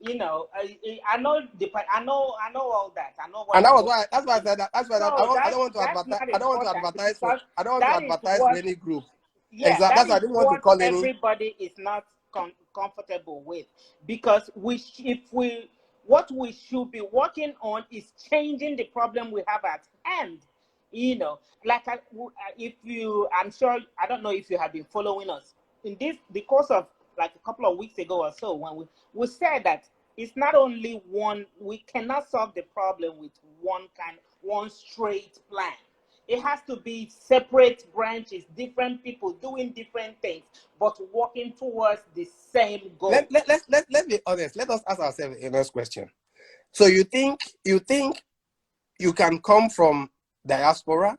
I know all that. I know what. And that's why I said that. That's why I don't want to advertise. I don't want to advertise for any group. Yeah, exactly. That's why I didn't want to call everybody is not comfortable with, because what we should be working on is changing the problem we have at hand. Like I'm sure, I don't know if you have been following us in the course of like a couple of weeks ago or so, when we said that it's not only we cannot solve the problem with one straight plan. It has to be separate branches, different people doing different things, but working towards the same goal. Let's be honest. Let us ask ourselves a next question. So you think you can come from diaspora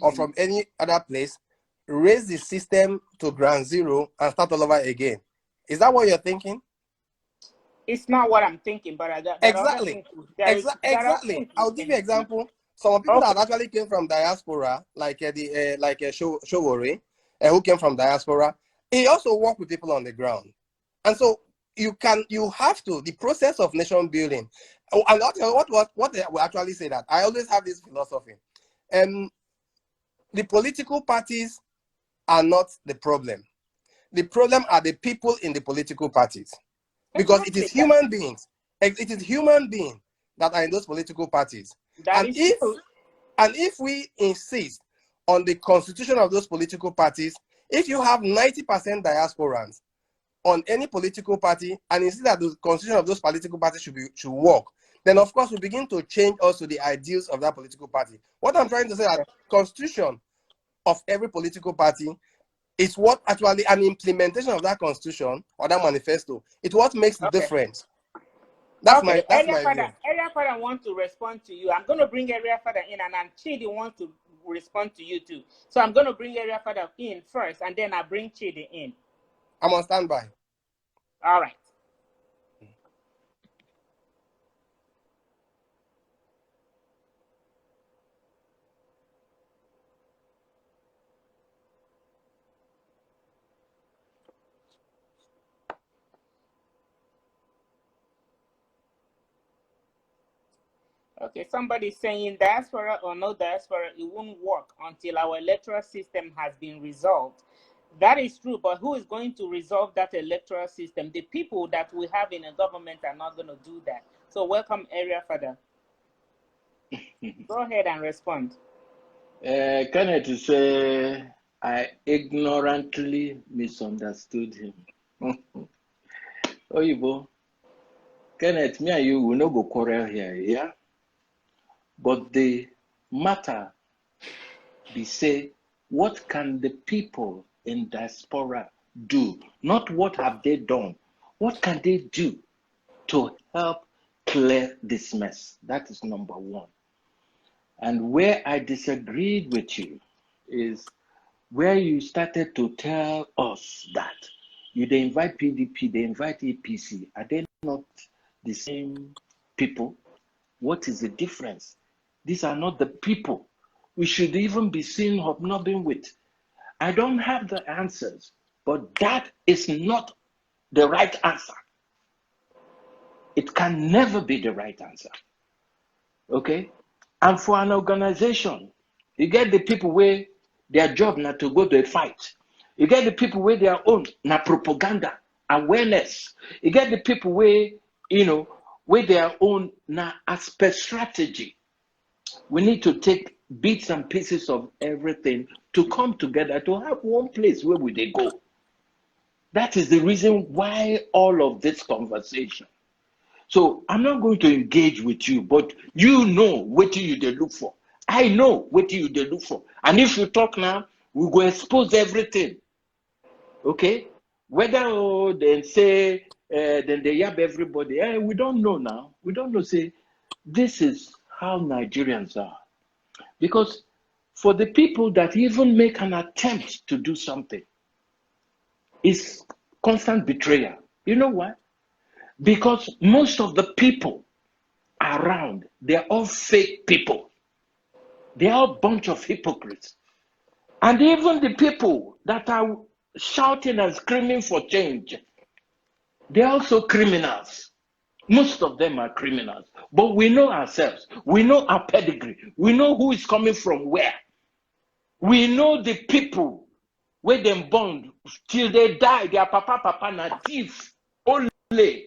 or from any other place, raise the system to ground zero and start all over again? Is that what you're thinking? It's not what I'm thinking, but exactly. I'll give you an example. Some people that actually came from diaspora, like Showore, who came from diaspora, he also worked with people on the ground. And so you have to, the process of nation building, and what they will actually say that, I always have this philosophy. The political parties are not the problem. The problem are the people in the political parties. Because it is human beings. It is human beings that are in those political parties. And if we insist on the constitution of those political parties, if you have 90% diasporans on any political party and insist that the constitution of those political parties should work, then of course we begin to change also the ideals of that political party. What I'm trying to say is that the constitution of every political party is what actually an implementation of that constitution or that manifesto. It's what makes the difference. That's my view. Area Father wants to respond to you. I'm going to bring Area Father in, and Chidi wants to respond to you too. So I'm going to bring Area Father in first, and then I bring Chidi in. I'm on standby. All right. Okay, somebody's saying diaspora or no diaspora, it won't work until our electoral system has been resolved. That is true, but who is going to resolve that electoral system? The people that we have in the government are not going to do that. So welcome, Area Father. Go ahead and respond. Kenneth say I ignorantly misunderstood him. Oyibo, Kenneth, me and you will not go quarrel here, yeah? But the matter be say, what can the people in diaspora do? Not what have they done. What can they do to help clear this mess? That is number one. And where I disagreed with you is where you started to tell us that they invite PDP, they invite APC. Are they not the same people? What is the difference? These are not the people we should even be seen hobnobbing with. I don't have the answers, but that is not the right answer. It can never be the right answer. Okay? And for an organization, you get the people where their job not to go to a fight. You get the people where their own na propaganda, awareness. You get the people where, where their own na aspect strategy. We need to take bits and pieces of everything to come together to have one place where would they go. That is the reason why all of this conversation. So I'm not going to engage with you, but you know what you they look for. I know what you they look for. And if you talk now, we go expose everything. Okay? Whether they say, then they yab everybody, we don't know now. We don't know. Say, this is how Nigerians are. Because for the people that even make an attempt to do something, it's constant betrayal. You know why? Because most of the people around, they're all fake people. They're all a bunch of hypocrites. And even the people that are shouting and screaming for change, they're also criminals. Most of them are criminals. But we know ourselves. We know our pedigree. We know who is coming from where. We know the people where they born till they die. Their papa na thief only.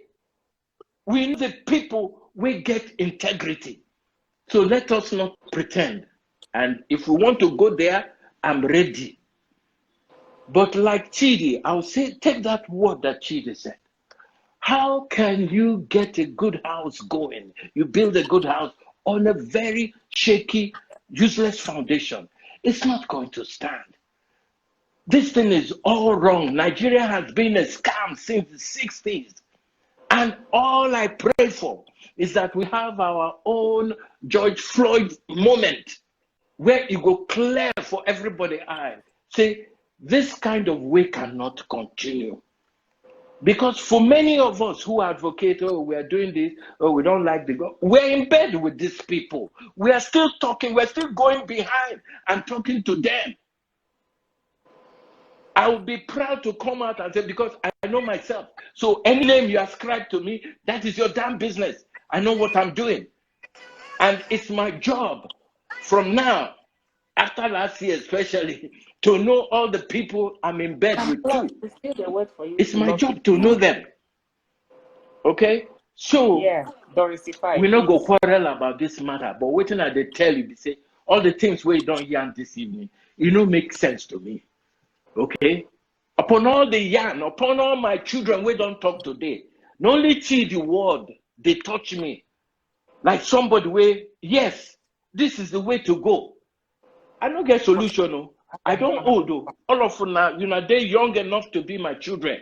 We know the people where get integrity. So let us not pretend. And if we want to go there, I'm ready. But like Chidi, I'll say, take that word that Chidi said. How can you get a good house going? You build a good house on a very shaky, useless foundation. It's not going to stand. This thing is all wrong. Nigeria has been a scam since the 60s. And all I pray for is that we have our own George Floyd moment where it go clear for everybody. Say, this kind of way cannot continue. Because for many of us who advocate, we are doing this, we don't like the government, we're in bed with these people. We are still talking, we're still going behind and talking to them. I will be proud to come out and say, because I know myself. So any name you ascribe to me, that is your damn business. I know what I'm doing. And it's my job from now, after last year especially, to know all the people I'm in bed with too. It's my job to know them. Okay? So yeah, Doris, we no go quarrel about this matter, but waiting at they tell you, they say all the things we don't yarn this evening, it no make sense to me. Okay? Upon all the yarn, upon all my children we don't talk today, not only Chidi word, they touch me. Like somebody way, yes, this is the way to go. I don't get solution. No. I don't old though. All of you now, they're young enough to be my children.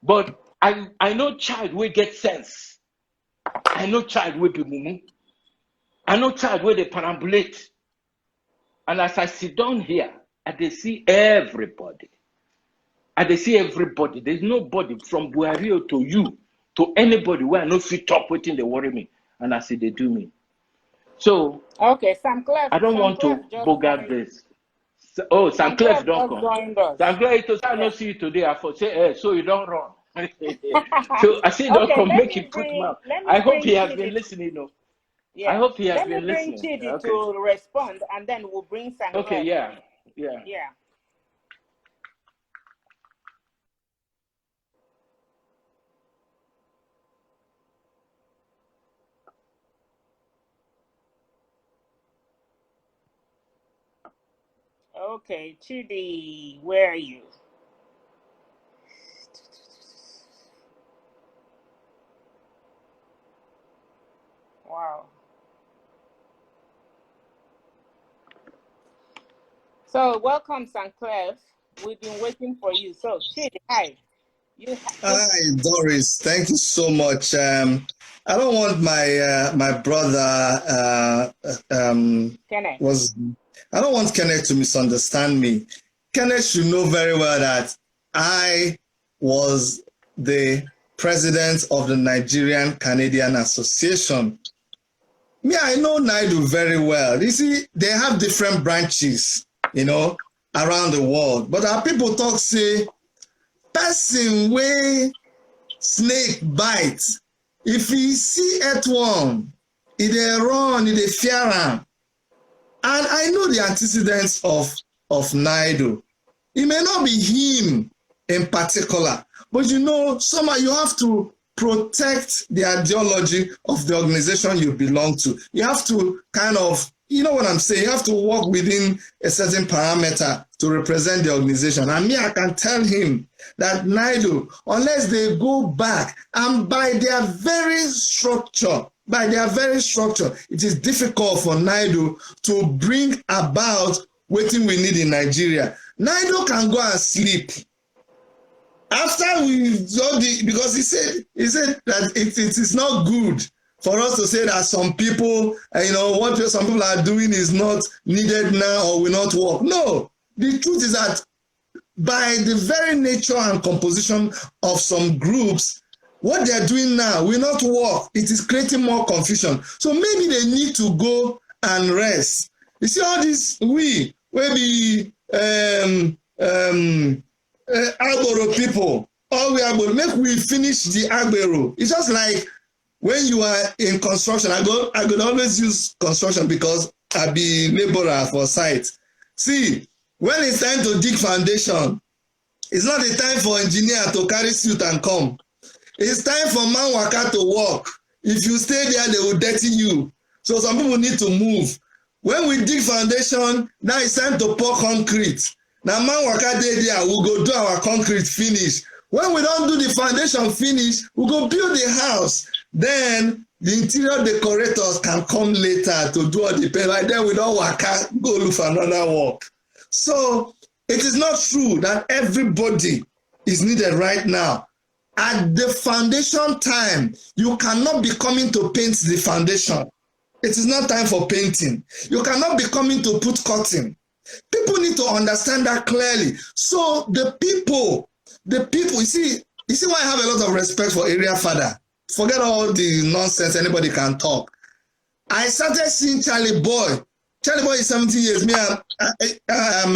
But I know child will get sense. I know child will be mumu. I know child will they perambulate. And as I sit down here, I see everybody. There's nobody from Buario to you, to anybody where I know fit talk waiting they worry me. And I see they do me. So okay, Samclef. I don't want to bogart this. Oh, Samclef don't come. Samclef, I don't see you today. I thought say, hey, so you don't run. So I see don't come make it put mouth. I hope he has been listening. No. Yeah. I hope he has been listening. Let me bring Chidi to respond, and then we'll bring Samclef. Okay, yeah. Okay, Chidi, where are you? Wow. So welcome, Samclef. We've been waiting for you. So Chidi, hi. Hi, Doris. Thank you so much. I don't want my brother Kenneth. I don't want Kenneth to misunderstand me. Kenneth should know very well that I was the president of the Nigerian Canadian Association. Me, I know NIDO very well. You see, they have different branches, around the world. But our people talk, say, person wey snake bite, if he see earthworm, he dey run, he dey fear am. And I know the antecedents of NIDO. It may not be him in particular, but somehow you have to protect the ideology of the organization you belong to. You have to kind of, you know what I'm saying? You have to work within a certain parameter to represent the organization. And me, I can tell him that NIDO, unless they go back and by their very structure, it is difficult for NIDO to bring about what we need in Nigeria. NIDO can go and sleep. After we do because he said that it is not good for us to say that some people, what some people are doing is not needed now or will not work. No, the truth is that by the very nature and composition of some groups, what they are doing now will not work. It is creating more confusion. So maybe they need to go and rest. You see all this, we be Agboro people, all we Agboro, make we finish the Agboro. It's just like when you are in construction, I could always use construction because I be laborer for site. See, when it's time to dig foundation, it's not the time for engineer to carry suit and come. It's time for man waka to work. If you stay there, they will dirty you. So some people need to move. When we dig foundation, now it's time to pour concrete. Now man waka dey there, we go do our concrete finish. When we don't do the foundation finish, we go build the house. Then the interior decorators can come later to do all the paint. Like then we don't waka, go look for another work. So it is not true that everybody is needed right now. At the foundation time, you cannot be coming to paint the foundation. It is not time for painting. You cannot be coming to put curtain. People need to understand that clearly. So the people, you see why I have a lot of respect for area father. Forget all the nonsense anybody can talk. I started seeing CharlyBoy. CharlyBoy is 70 years. Me, I'm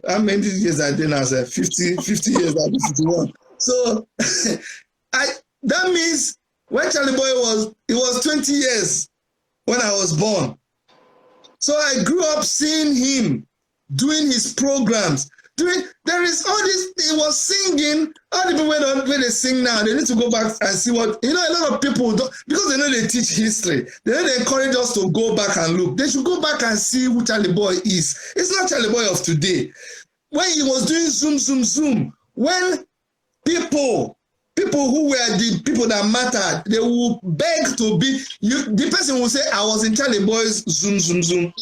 how many years I did now? 50 years, I'll be 51. So that means when CharlyBoy was 20 years when I was born. So I grew up seeing him doing his programs. There is all this, he was singing, all the people when they sing now, they need to go back and see what, a lot of people, don't, because they know they teach history, they encourage us to go back and look. They should go back and see who CharlyBoy is. It's not CharlyBoy of today. When he was doing Zoom, when people who were the people that mattered, they will beg to be, the person will say, I was in CharlyBoy's Zoom.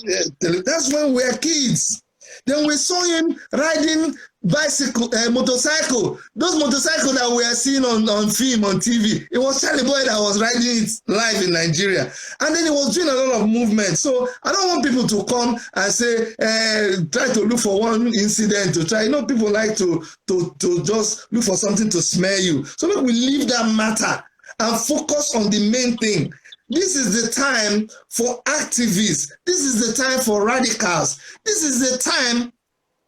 That's when we were kids. Then we saw him riding motorcycle. Those motorcycles that we are seeing on film, on TV, it was CharlyBoy that was riding it live in Nigeria. And then he was doing a lot of movement. So I don't want people to come and say, try to look for one incident to try. People like to just look for something to smear you. So look, we leave that matter and focus on the main thing. This is the time for activists. This is the time for radicals. This is the time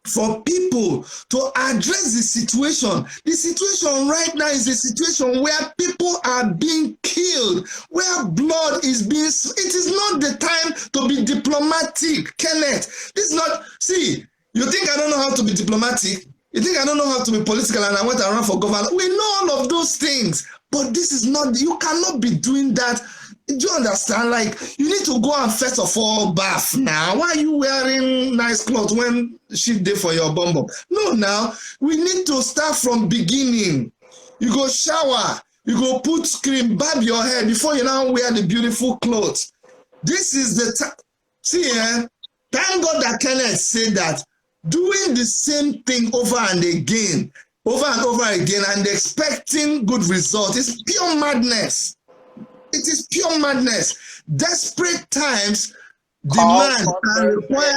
for people to address the situation. The situation right now is a situation where people are being killed, where blood is being... It is not the time to be diplomatic, Kenneth. This is not... See, you think I don't know how to be diplomatic? You think I don't know how to be political and I went around for governor? We know all of those things, but this is not... You cannot be doing that. Do you understand? Like, you need to go and first of all bath now. Why are you wearing nice clothes when shit day for your bum? No, now we need to start from beginning. You go shower, you go put cream, barb your hair before you now wear the beautiful clothes. This is the time. See, thank God that Kenneth said that doing the same thing over and over again, and expecting good results is pure madness. It is pure madness. Desperate times demand and require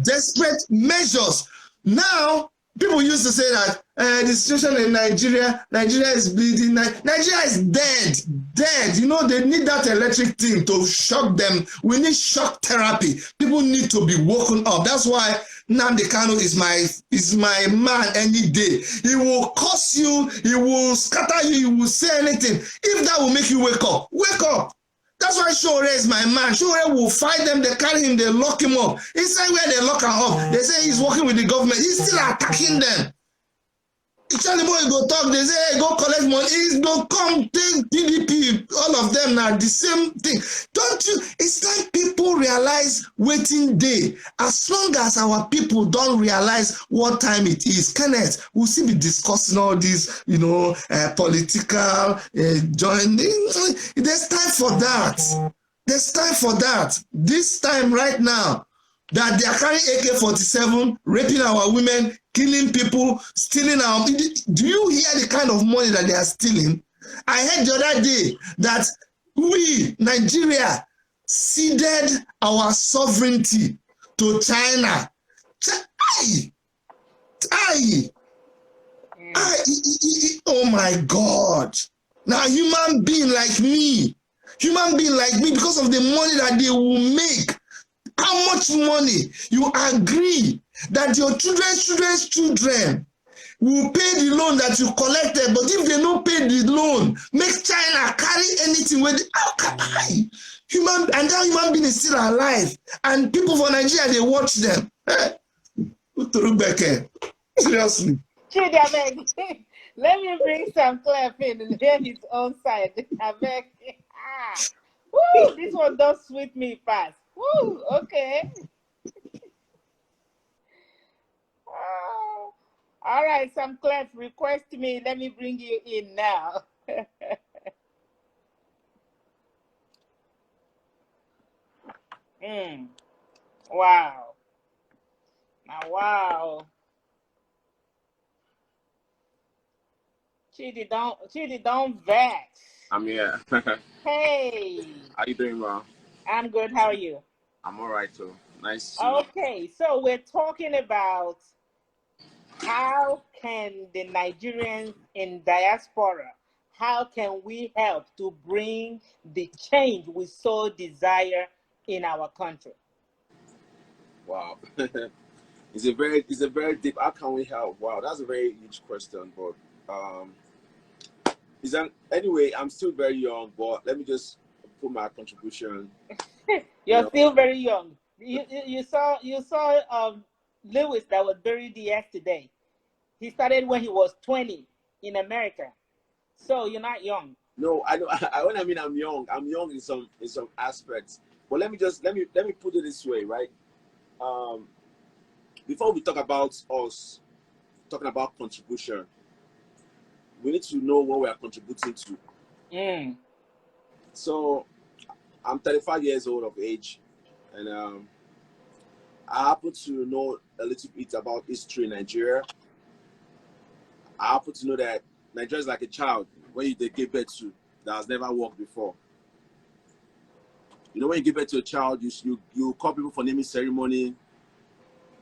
desperate measures. Now, people used to say that the situation in Nigeria is bleeding. Nigeria is dead. They need that electric thing to shock them. We need shock therapy. People need to be woken up. That's why Nnamdi Kanu is my man any day. He will curse you, he will scatter you, he will say anything. If that will make you wake up, wake up. That's why Shore is my man. Shore will fight them, they carry him, they lock him up. Inside where they lock him up, they say he's working with the government. He's still attacking them. CharlyBoy go talk, they say, hey, go collect money. He's go come, take PDP, all of them now, the same thing. Don't you? It's time people realize waiting day. As long as our people don't realize what time it is, Kenneth, we'll still be discussing all these, political joining. There's time for that. There's time for that. This time right now, that they are carrying AK-47, raping our women, killing people, stealing our... Do you hear the kind of money that they are stealing? I heard the other day that we, Nigeria, ceded our sovereignty to China. Oh my God. Now, human being like me, because of the money that they will make, how much money you agree that your children's children will pay the loan that you collected, but if they don't pay the loan, make China carry anything with it. How can I? That human being is still alive, and people from Nigeria, they watch them. Seriously. Chidi, let me bring Samclef in and hear his own side. Woo, this one does sweet me fast. Woo, okay. All right, Samclef, request me. Let me bring you in now. Wow. Now, wow. Chidi, don't vex. I'm here. Hey. How you doing, bro? I'm good. How are you? I'm all right, too. Nice to see you. Okay, so we're talking about how can the Nigerians in diaspora, how can we help to bring the change we so desire in our country? Wow. It's a very deep, how can we help? Wow, that's a very huge question, but anyway, I'm still very young, but let me just put my contribution. You're still very young. You saw Lewis that was buried yesterday, he started when he was 20 in America. So you're not young. No, I know. When I mean I'm young in some aspects. But let me put it this way, right? Before we talk about us talking about contribution, we need to know what we are contributing to. So I'm 35 years old of age, and I happen to know a little bit about history in Nigeria. I happen to know that Nigeria is like a child when they give birth to that has never walked before. You know, when you give birth to a child, you call people for naming ceremony.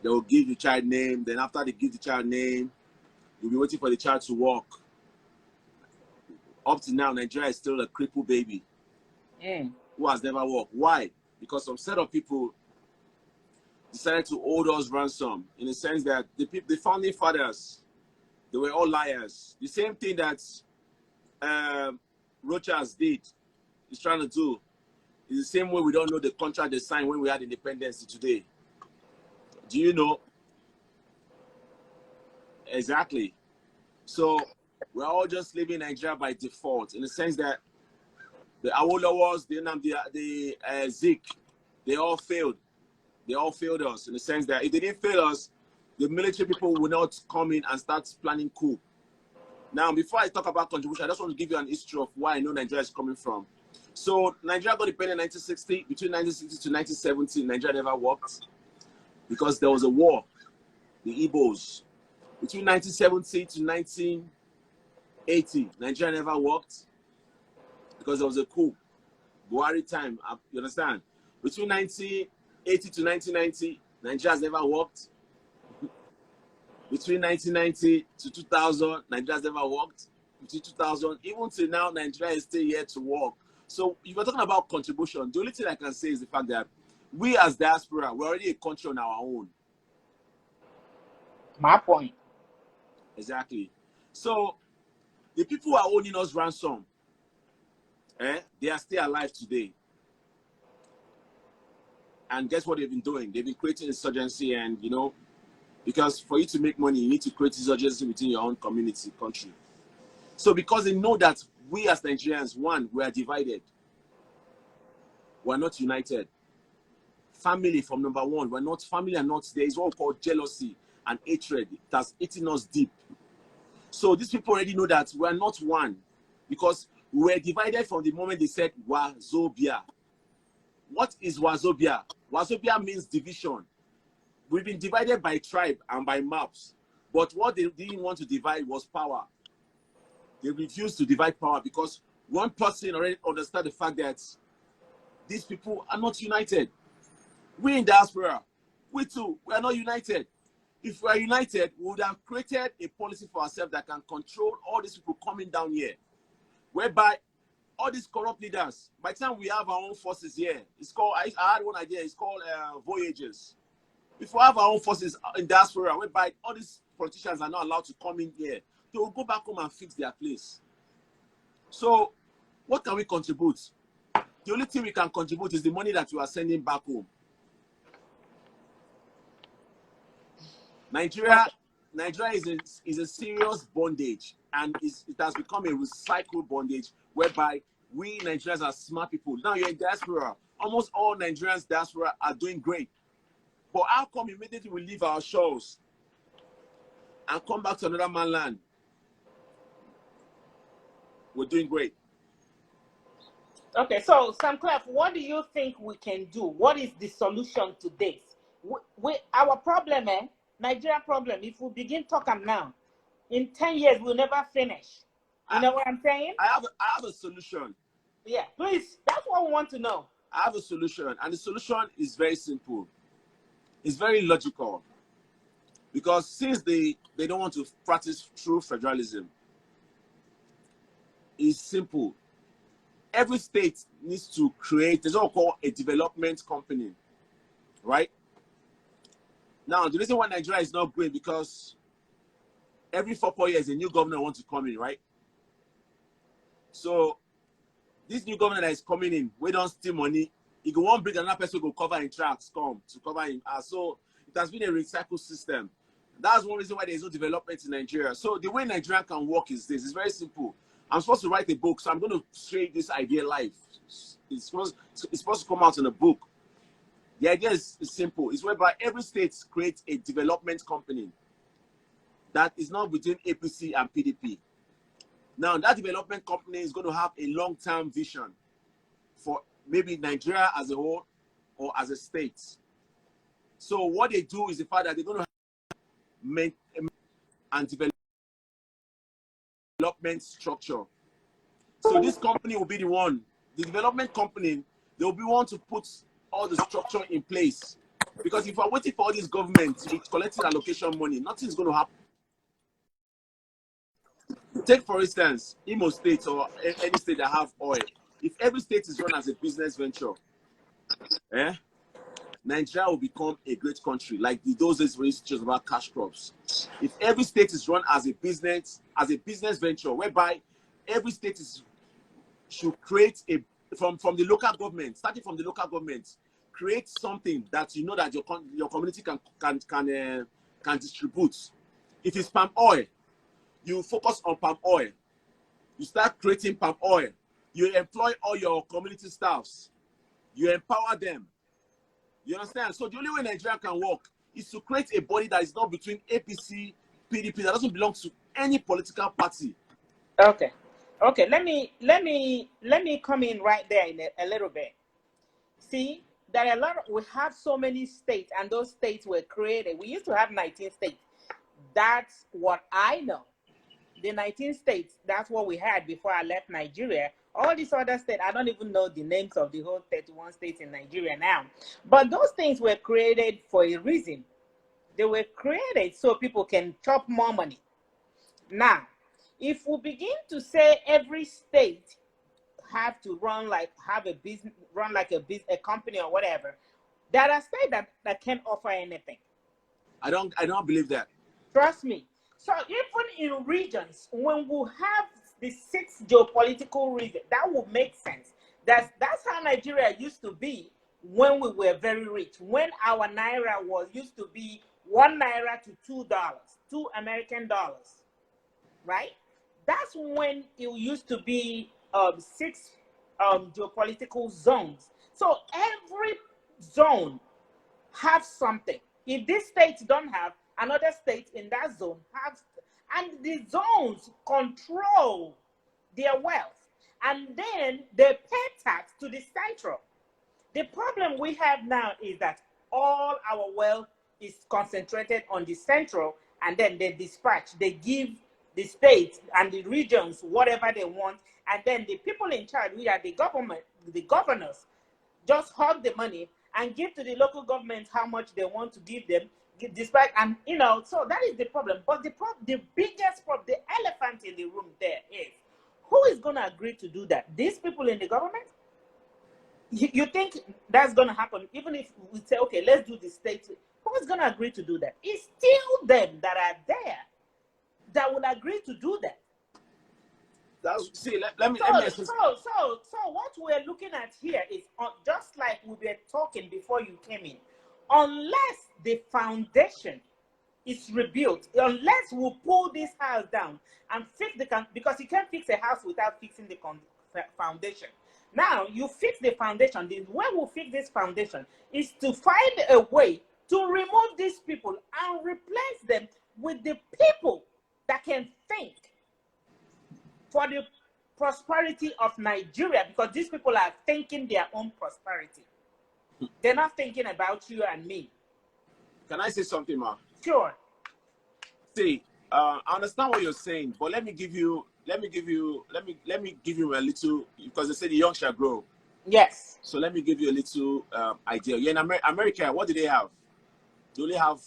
They will give the child name. Then after they give the child name, you'll be waiting for the child to walk. Up to now, Nigeria is still a crippled baby who has never walked. Why? Because some set of people decided to hold us ransom, in the sense that the founding fathers, they were all liars. The same thing that Rochas did, is trying to do. It's the same way we don't know the contract they signed when we had independence today. Do you know? Exactly. So we're all just living in Nigeria by default, in the sense that the Awolowos, the Zik, they all failed. They all failed us, in the sense that if they didn't fail us, the military people will not come in and start planning coup. Now, before I talk about contribution, I just want to give you an history of where I know Nigeria is coming from. So Nigeria got independent in 1960. Between 1960 to 1970, Nigeria never worked because there was a war, the Igbos. Between 1970 to 1980, Nigeria never worked because there was a coup. Buhari time, you understand? Between 1980 to 1990, Nigeria has never worked. Between 1990 to 2000, Nigeria has never worked. Between 2000, even till now, Nigeria is still here to work. So if you're talking about contribution, the only thing I can say is the fact that we as diaspora, we're already a country on our own. My point. Exactly. So the people who are owning us ransom, they are still alive today. And guess what they've been doing? They've been creating insurgency, and you know, because for you to make money, you need to create insurgency within your own community, country. So because they know that we as Nigerians, one, we are divided. We're not united. Family from number one, we're not family, and not, there is what we call jealousy and hatred that's eating us deep. So these people already know that we're not one, because we were divided from the moment they said Wazobia. What is Wazobia? Wazobia means division. We've been divided by tribe and by maps, but what they didn't want to divide was power. They refused to divide power because one person already understood the fact that these people are not united. We in diaspora, we too, we are not united. If we are united, we would have created a policy for ourselves that can control all these people coming down here, whereby all these corrupt leaders, by the time we have our own forces here, it's called, I had one idea, it's called voyages. If we have our own forces in diaspora, whereby all these politicians are not allowed to come in here, they will go back home and fix their place. So what can we contribute? The only thing we can contribute is the money that we are sending back home. Nigeria is a serious bondage, and it has become a recycled bondage, whereby we Nigerians are smart people. Now you're in diaspora. Almost all Nigerians diaspora are doing great. But how come immediately we leave our shores and come back to another man's land? We're doing great. Okay, so Samclef, what do you think we can do? What is the solution to this? Our problem, Nigerian problem, if we begin talking now, in 10 years, we'll never finish. You know what I'm saying? I have a solution. Yeah, please. That's what we want to know. I have a solution, and the solution is very simple. It's very logical. Because since they don't want to practice true federalism, it's simple. Every state needs to create, there's what we call a development company, right? Now, the reason why Nigeria is not great, because every 4 years, a new governor wants to come in, right? So this new governor that is coming in, we don't steal money. He go one bring another person go cover in tracks, come to cover him. So There's been a recycle system. That's one reason why there's no development in Nigeria. So the way Nigeria can work is this. It's very simple. I'm supposed to write a book, so I'm going to share this idea live. It's supposed to come out in a book. The idea is simple. It's whereby every state creates a development company that is not between APC and PDP. Now, that development company is going to have a long-term vision for maybe Nigeria as a whole or as a state. So what they do is the fact that they're going to make and development structure. So this company will be the one, the development company, they will be one to put all the structure in place. Because if we're waiting for all these governments to be collecting allocation money, nothing's going to happen. Take, for instance, Imo State or any state that have oil. If every state is run as a business venture, Nigeria will become a great country, like those days were just about cash crops. If every state is run as a business venture, whereby every state should create from the local government, starting from the local government, create something that you know that your community can distribute. If it's palm oil, you focus on palm oil. You start creating palm oil. You employ all your community staffs. You empower them. You understand? So the only way Nigeria can work is to create a body that is not between APC, PDP, that doesn't belong to any political party. Okay. Okay, let me come in right there in a little bit. See, there are we have so many states, and those states were created. We used to have 19 states. That's what I know. The 19 states, that's what we had before I left Nigeria. All these other states, I don't even know the names of the whole 31 states in Nigeria now. But those things were created for a reason. They were created so people can chop more money. Now, if we begin to say every state have to run like a company or whatever, there are states that can't offer anything. I don't believe that. Trust me. So even in regions, when we have the 6 geopolitical regions, that would make sense. That's how Nigeria used to be when we were very rich. When our naira used to be 1 naira to $2, $2 American dollars, right? That's when it used to be 6 geopolitical zones. So every zone has something. If these states don't have, another state in that zone has, and the zones control their wealth, and then they pay tax to the central. The problem we have now is that all our wealth is concentrated on the central, and then they give the states and the regions whatever they want, and then the people in charge, we are the government, the governors, just hog the money and give to the local governments how much they want to give them, despite, and so that is the problem. But the biggest problem, the elephant in the room there is, who is going to agree to do that? These people in the government? You think that's going to happen? Even if we say, okay, let's do the state, who is going to agree to do that? It's still them that are there that will agree to do that. Let me. So what we're looking at here is, just like we were talking before you came in, unless the foundation is rebuilt, unless we pull this house down and fix because you can't fix a house without fixing the foundation. Now you fix the foundation. The way we fix this foundation is to find a way to remove these people and replace them with the people that can think for the prosperity of Nigeria, because these people are thinking their own prosperity. They're not thinking about you and me. Can I say something, Ma? Sure. See, I understand what you're saying, but let me give you a little, because they say the young shall grow. Yes. So let me give you a little idea. Yeah, in America, what do they have? They only have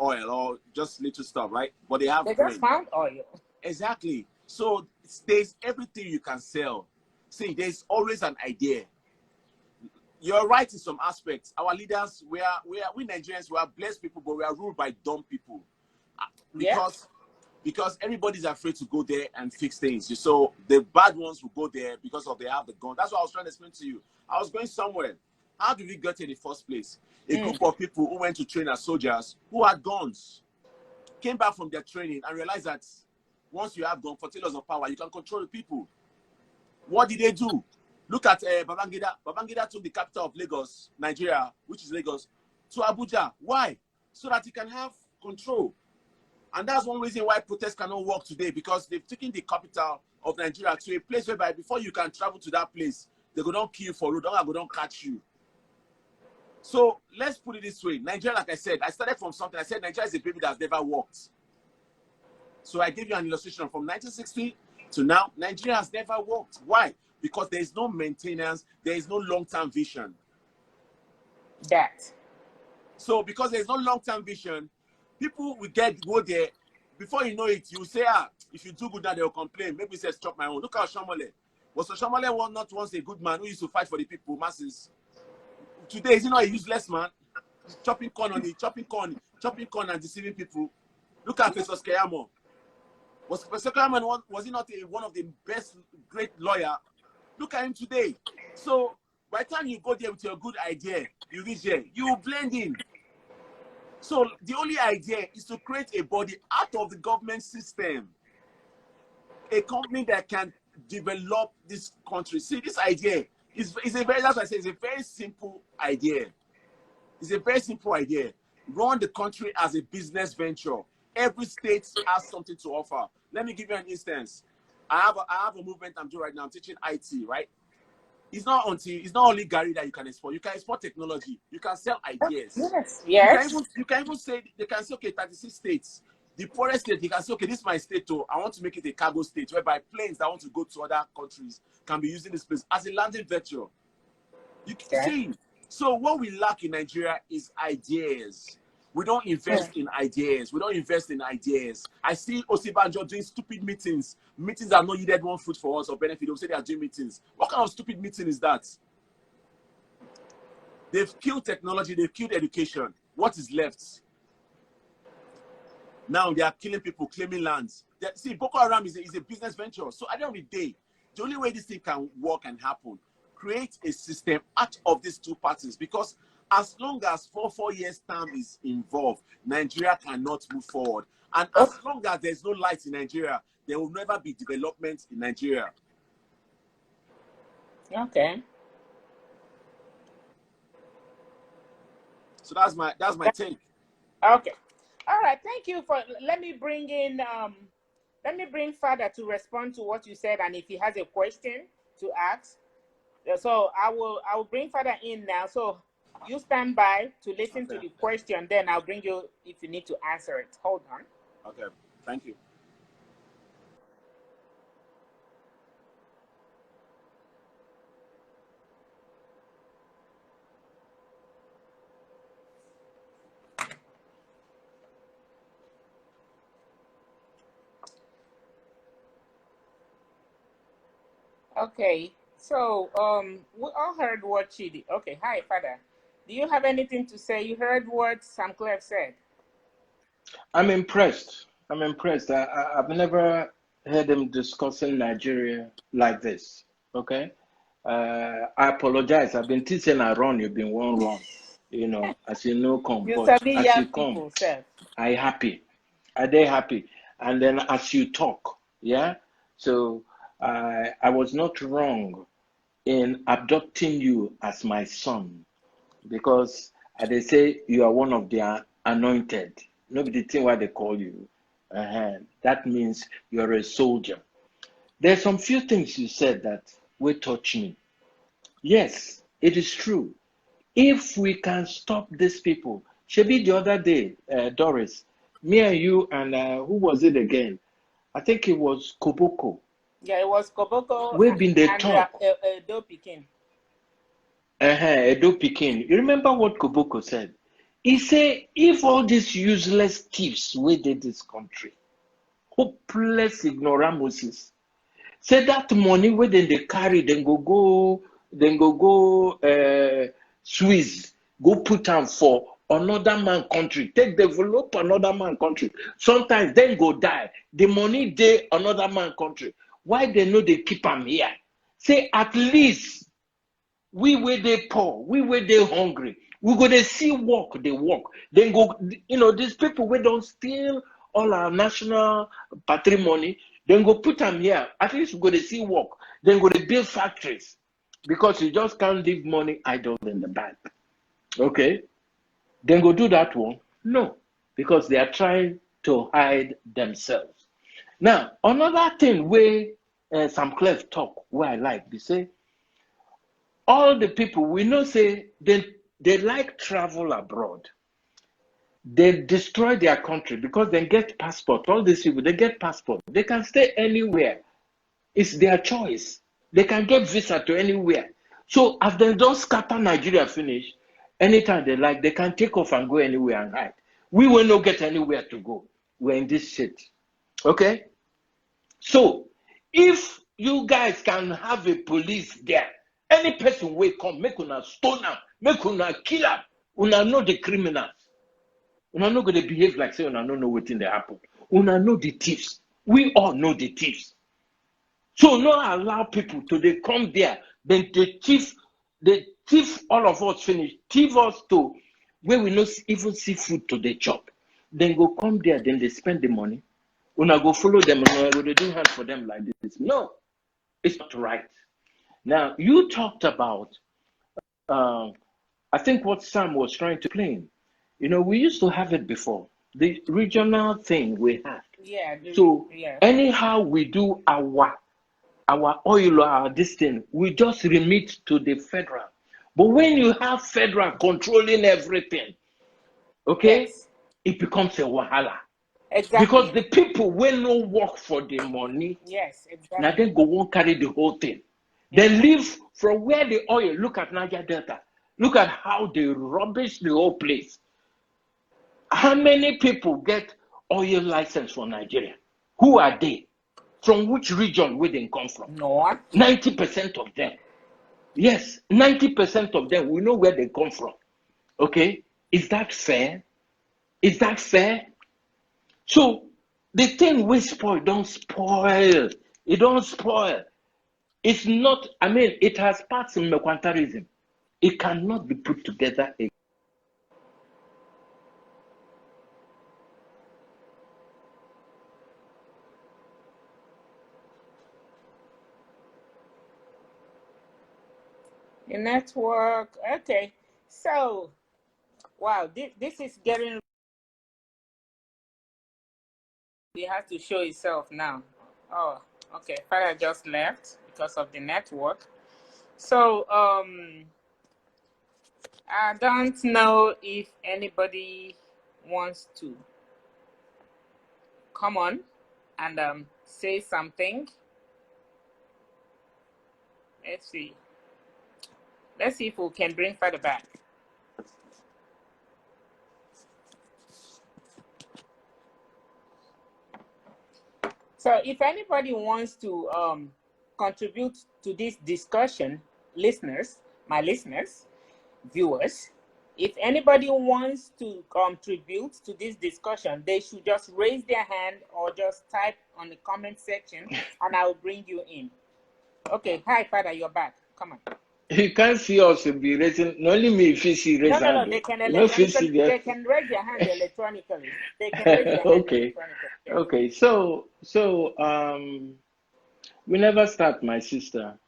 oil or just little stuff, right? But they just found oil. Exactly. So there's everything you can sell. See, there's always an idea. You're right in some aspects. Our leaders, we Nigerians, we are blessed people, but we are ruled by dumb people. Because everybody's afraid to go there and fix things. So the bad ones will go there because they have the gun. That's what I was trying to explain to you. I was going somewhere. How did we get in the first place? A group of people who went to train as soldiers who had guns came back from their training and realized that once you have guns for tailors of power, you can control the people. What did they do? Look at Babangida. Babangida took the capital of Lagos, Nigeria, which is Lagos, to Abuja. Why? So that he can have control. And that's one reason why protests cannot work today, because they've taken the capital of Nigeria to a place whereby before you can travel to that place, they go down kill you for road, they don't catch you. So let's put it this way. Nigeria, like I said, I started from something. I said Nigeria is a baby that's never worked. So I gave you an illustration from 1960 to now. Nigeria has never worked. Why? Because there is no maintenance, there is no long-term vision. So because there is no long-term vision, people will go there. Before you know it, you say, if you do good now, they'll complain. Maybe say, stop my own. Look at Shomole. Was Shomole not once a good man who used to fight for the people, masses? Today, is he not a useless man? Chopping corn and deceiving people. Look at Professor Keyamo. Was Professor Keyamo, was he not one of the best, great lawyer? Look at him today. So by the time you go there with your good idea, you reach there, you blend in. So the only idea is to create a body out of the government system, a company that can develop this country. See, this idea is a very, that's why I say it's a very simple idea. It's a very simple idea. Run the country as a business venture. Every state has something to offer. Let me give you an instance. I have a movement I'm doing right now. I'm teaching IT, right? It's not only Gary that you can export. You can export technology. You can sell ideas. Yes. You can even say, they can say, okay, 36 states. The poorest state, they can say, okay, this is my state too. I want to make it a cargo state, whereby planes that want to go to other countries can be using this place as a landing venture. You can see. So what we lack in Nigeria is ideas. We don't invest in ideas. We don't invest in ideas. I see Osibanjo doing stupid meetings. Meetings that not yielded one food for us or benefit. They'll say they are doing meetings. What kind of stupid meeting is that? They've killed technology. They've killed education. What is left? Now they are killing people, claiming lands. See, Boko Haram is a business venture. So at the end of the day, the only way this thing can work and happen, create a system out of these two parties, because as long as 4 years term is involved, Nigeria cannot move forward. And as long as there's no light in Nigeria, there will never be development in Nigeria. Okay. So that's my take. Okay. All right. Thank you for. Let me bring Father to respond to what you said, and if he has a question to ask. So I will bring Father in now. So you stand by to listen to the question, then I'll bring you if you need to answer it. Hold on. Okay, thank you. Okay. So we all heard what Chidi. Okay, hi Father. Do you have anything to say? You heard what Samclef said. I'm impressed. I've never heard them discussing Nigeria like this. Okay, I apologize. I've been teaching around. You've been one wrong. You know, as you know, come. You But sabi as young you come, people, sir. I happy. They happy. And then as you talk, yeah. So I was not wrong in adopting you as my son, because they say you are one of their anointed. Nobody think why they call you. That means you're a soldier. There's some few things you said that will touch me. Yes, it is true. If we can stop these people, Shebi the other day, Doris, me and you and who was it again? I think it was Koboko. Yeah, it was Koboko. We've been the talk. Edo Pikin. Edo Pikin. You remember what Koboko said? He said, if all these useless thieves within this country, hopeless ignoramuses, say that money where they carry, then go Swiss, go put them for another man country, take develop another man country. Sometimes then go die. The money they another man country. Why they know they keep them here? Say at least We were they poor, we were they hungry. We go to see work, they work. Then go, these people we don't steal all our national patrimony, then go put them here. At least we go to see work. Then go to build factories. Because you just can't leave money idle in the bank. Okay? Then go do that one? No. Because they are trying to hide themselves. Now, another thing where Samclef talk, where I like, they say, all the people we know say they like travel abroad. They destroy their country because they get passport. All these people, they get passport. They can stay anywhere. It's their choice. They can get visa to anywhere. So after they don't scatter Nigeria finish, anytime they like, they can take off and go anywhere and hide. We will not get anywhere to go. We're in this shit. Okay? So if you guys can have a police there, any person will come, make una stone am, make una kill am, una know the criminals. Una not going to behave like say una no know wetin dey happen. Una know the thieves. We all know the thieves. So not allow people to they come there, then they thief all of us finish, thief us to where we not even see food to the chop. Then go come there, then they spend the money. Una go follow them, una go do hand for them like this. No, it's not right. Now you talked about, I think what Sam was trying to explain. We used to have it before. The regional thing we had. Yeah. So anyhow we do our oil, our this thing, we just remit to the federal. But when you have federal controlling everything, okay, yes, it becomes a wahala. exactly. Because the people will not work for the money. Yes, exactly. Now then go won't carry the whole thing. Then leave from where the oil. Look at Niger Delta. Look at how they rubbish the whole place. How many people get oil license for Nigeria? Who are they? From which region will they come from? No. 90% of them. Yes, 90% of them, we know where they come from. Okay? Is that fair? Is that fair? So, the thing we spoil, don't spoil. It don't spoil. It's not, it has parts of mercantilism. It cannot be put together again. The network. Okay. So, wow, this is getting. It has to show itself now. Oh, okay. Father just left because of the network. So, I don't know if anybody wants to come on and say something. Let's see. Let's see if we can bring Father back. So if anybody wants to contribute to this discussion, my listeners, viewers, if anybody wants to contribute to this discussion, they should just raise their hand or just type on the comment section and I will bring you in. Okay, hi Father, you're back. Come on. You can't see us be raising. Only me if you see raise No. hand. They can They can raise their hand electronically. They can raise their hand okay. electronically. Yes. Okay. So we never start, my sister.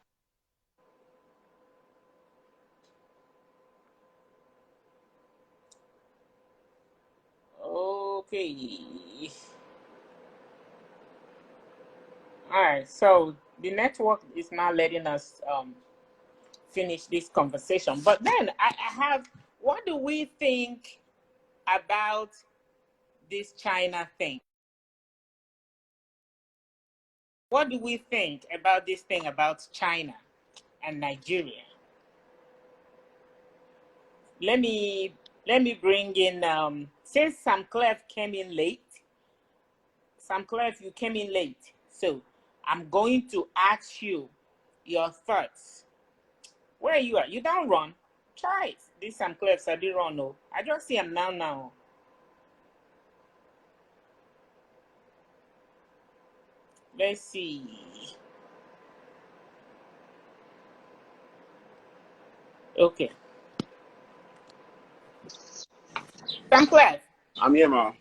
Okay. All right. So the network is now letting us finish this conversation. But then I have, what do we think about this China thing? What do we think about this thing about China and Nigeria? Let me bring in since Samclef came in late. Samclef, you came in late. So I'm going to ask you your thoughts. Where you are? You don't run. Try it. This Samclef, I did run. No, I just see him now. Let's see. Okay. Samclef. I'm here, ma.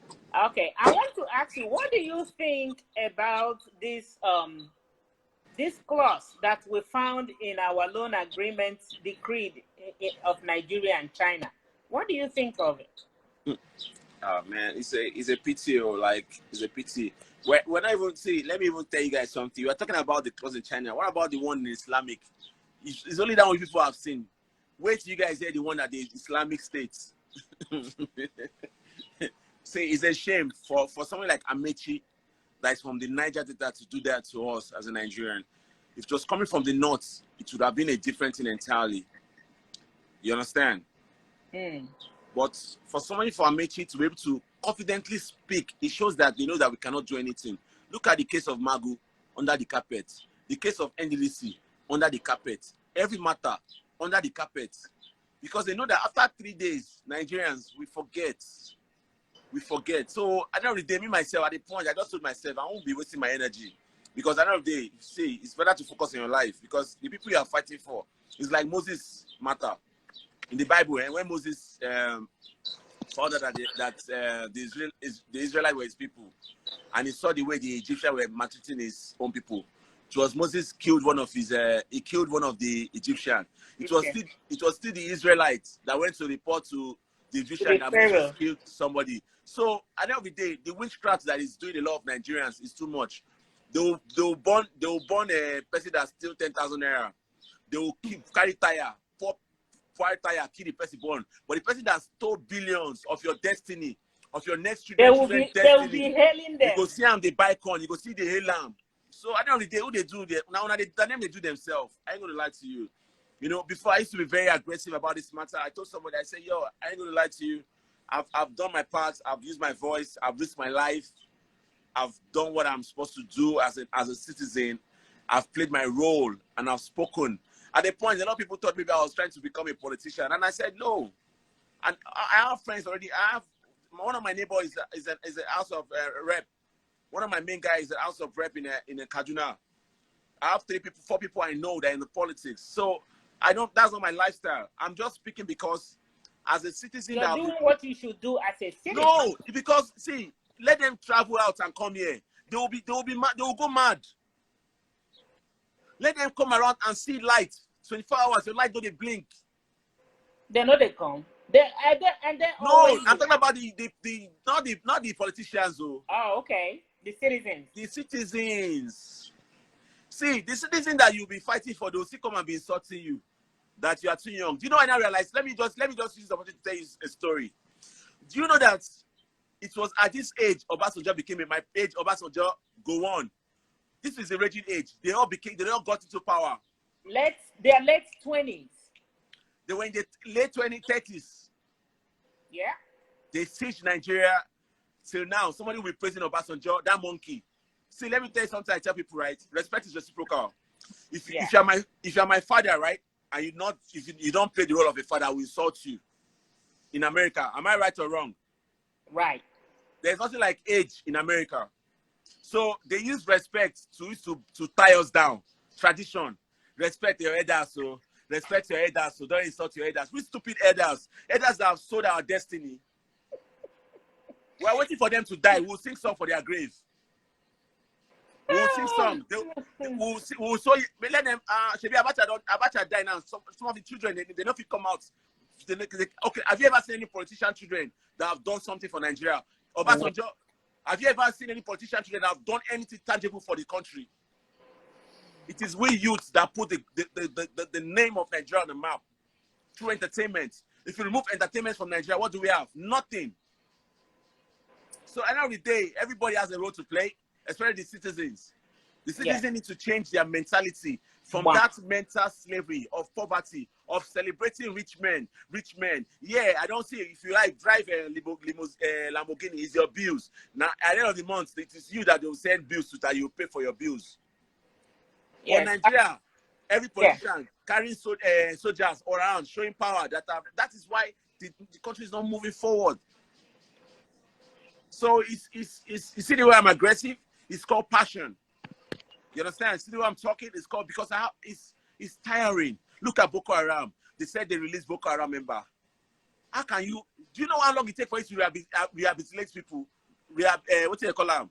Okay, I want to ask you, what do you think about this this clause that we found in our loan agreement decreed of Nigeria and China? What do you think of it? Oh man, it's a pity, like it's a pity. When I even see, let me even tell you guys something. We are talking about the clause in China. What about the one in Islamic? It's only that one people have seen. Wait till you guys hear the one at the Islamic states. Say it's a shame for someone like Amechi, that's from the Niger Delta, to do that to us as a Nigerian. If it was coming from the north, it would have been a different thing entirely. You understand? But for somebody, for Amechi to be able to confidently speak, it shows that they know that we cannot do anything. Look at the case of Magu, under the carpet. The case of NDLC, under the carpet. Every matter, under the carpet. Because they know that after 3 days, Nigerians, we forget. We forget. So at the end of the day, me myself, at the point, I just told myself, I won't be wasting my energy. Because at the end of the day, see, it's better to focus on your life. Because the people you are fighting for, it's like Moses' matter. In the Bible, and when Moses found out that the Israelites were his people, and he saw the way the Egyptians were maltreating his own people, it was Moses killed one of his. He killed one of the Egyptians. It was still the Israelites that went to report to the Egyptian that Moses killed somebody. So at the end of the day, the witchcraft that is doing a lot of Nigerians is too much. They'll burn a person that steals 10,000 naira. They will carry tire, tire, kill the person born. But the person that stole billions of your destiny, of your next children's destiny, they will be hailing them. You go see them, they buy corn, you go see the hail lamb. So at the end of the day, who they do, they do themselves. I ain't gonna lie to you. You know, before I used to be very aggressive about this matter. I told somebody, I said, yo, I ain't gonna lie to you. I've done my part, I've used my voice, I've risked my life, I've done what I'm supposed to do as a citizen. I've played my role and I've spoken. At the point, a lot of people thought maybe I was trying to become a politician, and I said no. And I have friends already. I have one of my neighbors is a house of rep. One of my main guys is a house of rep in a Kaduna. I have 4 people I know that are in the politics. So I don't. That's not my lifestyle. I'm just speaking because as a citizen, you're doing what you should do as a citizen. No, because see, let them travel out and come here. They will mad. They will go mad. Let them come around and see light. 24 hours, the light don't they blink. They know they come. No, I'm talking about not the politicians though. Oh, okay. The citizens. The citizens. See, the citizen that you'll be fighting for, they'll still come and be insulting you. That you are too young. Do you know when I realized? Let me just use the opportunity to tell you a story. Do you know that it was at this age Obasanjo became my age? Obasanjo go on. This is a raging age. They all got into power. Their late 20s. They were in the late 30s. Yeah. They sieged Nigeria till now. Somebody will be praising Obasanjo, that monkey. See, let me tell you something I tell people, right? Respect is reciprocal. If you're my father, right, and you don't play the role of a father, I will insult you. In America, am I right or wrong? Right. There's nothing like age in America. So they use respect to tie us down. Tradition. Respect your elders, so respect your elders, so don't insult your elders. We stupid elders. Elders that have sold our destiny. We're waiting for them to die. We'll sing song for their grave. We'll sing song. We'll show you. Let them. Shebi Abacha die now. Some of the children they don't come out. Okay. Have you ever seen any politician children that have done something for Nigeria? Obasanjo. Have you ever seen any politician children that have done anything tangible for the country? It is we youths that put the name of Nigeria on the map through entertainment. If you remove entertainment from Nigeria, what do we have? Nothing. So at the end of the day, everybody has a role to play, especially the citizens. The citizens need to change their mentality from that mental slavery of poverty, of celebrating rich men. Yeah, I don't see if you like drive a Lamborghini, it's your bills. Now at the end of the month, it is you that will send bills to that you pay for your bills. For Nigeria, every politician carrying soldiers around, showing power. That is why the country is not moving forward. So you see the way I'm aggressive? It's called passion. You understand? See the way I'm talking? It's called because it's tiring. Look at Boko Haram. they said they released Boko Haram member. How can you? Do you know how long it takes for you to rehabilitate people? What do you call them?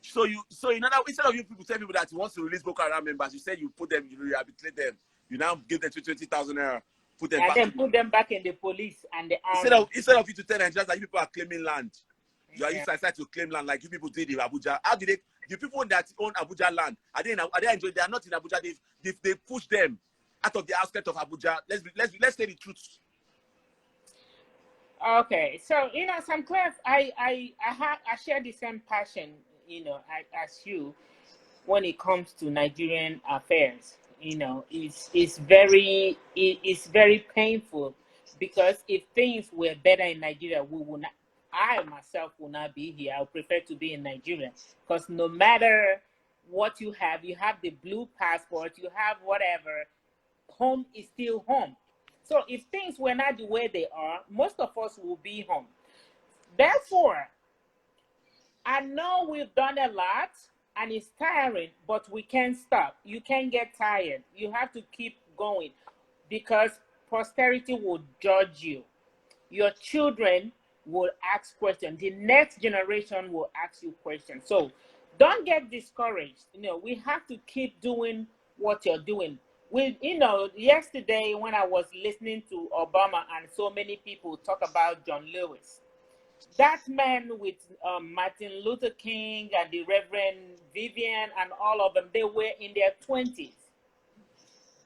So instead of you people tell people that you want to release Boko Haram members, you said you put them, you rehabilitate them. You now give them 20,000 naira, put them and back. then put them back in the police and the army. Instead of you to tell Nigerians that you people are claiming land, you are decided to claim land like you people did in Abuja. How did they? The people that own Abuja land, are they enjoying? They are not in Abuja. They push them out of the outskirts of Abuja. Let's say the truth. Okay, so Samclef, I share the same passion, as you, when it comes to Nigerian affairs. It's very painful, because if things were better in Nigeria, we would not. I myself will not be here. I would prefer to be in Nigeria, because no matter what you have the blue passport, you have whatever, home is still home. So if things were not the way they are, most of us will be home. Therefore, I know we've done a lot and it's tiring, but we can't stop. You can't get tired. You have to keep going, because posterity will judge you. Your children will ask questions. The next generation will ask you questions. So don't get discouraged. We have to keep doing what you're doing. Yesterday when I was listening to Obama and so many people talk about John Lewis, that man with Martin Luther King and the Reverend Vivian and all of them, they were in their 20s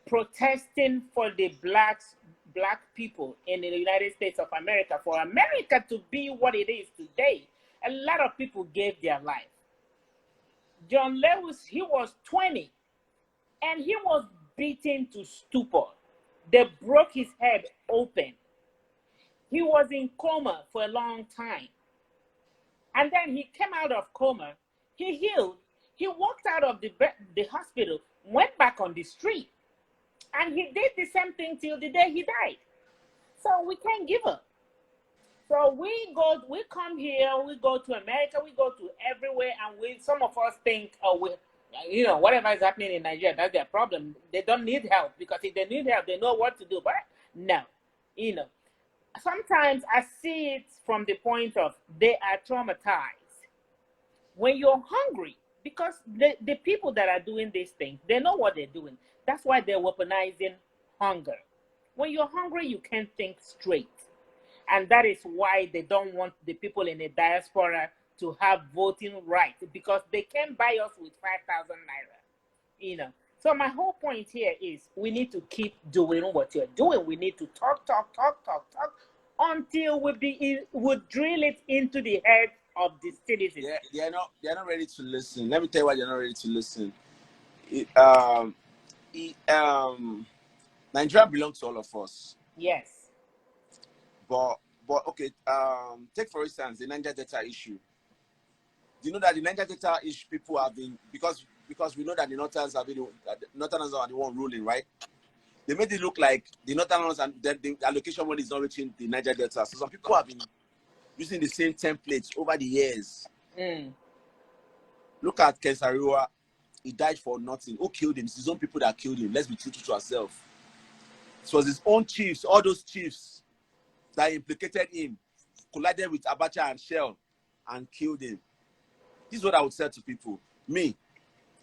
protesting for the black people in the United States of America, for America to be what it is today. A lot of people gave their life. John Lewis, he was 20 and he was beaten to stupor. They broke his head open. He was in coma for a long time. And then he came out of coma. He healed. He walked out of the hospital, went back on the street. And he did the same thing till the day he died. So we can't give up. So we come here, we go to America, we go to everywhere, and some of us think, whatever is happening in Nigeria, that's their problem. They don't need help, because if they need help, they know what to do. But no, sometimes I see it from the point of they are traumatized. When you're hungry, because the people that are doing these things, they know what they're doing. That's why they're weaponizing hunger. When you're hungry, you can't think straight. And that is why they don't want the people in the diaspora to have voting rights, because they can buy us with 5,000 naira. So my whole point here is we need to keep doing what you're doing. We need to talk until we drill it into the head of the citizens. They're not ready to listen. Let me tell you why they're not ready to listen. Nigeria belongs to all of us. Yes. But okay, take for instance the Niger Delta issue. Do you know that the Niger Delta issue people have been, because we know that the Northerners are the one ruling, right? They made it look like the Northerners and the allocation money is not reaching the Niger Delta. So some people have been using the same templates over the years. Look at Kensariwa. He died for nothing. Who killed him? It's his own people that killed him. Let's be true to ourselves. It was his own chiefs, all those chiefs that implicated him, collided with Abacha and Shell and killed him. This is what I would say to people. Me,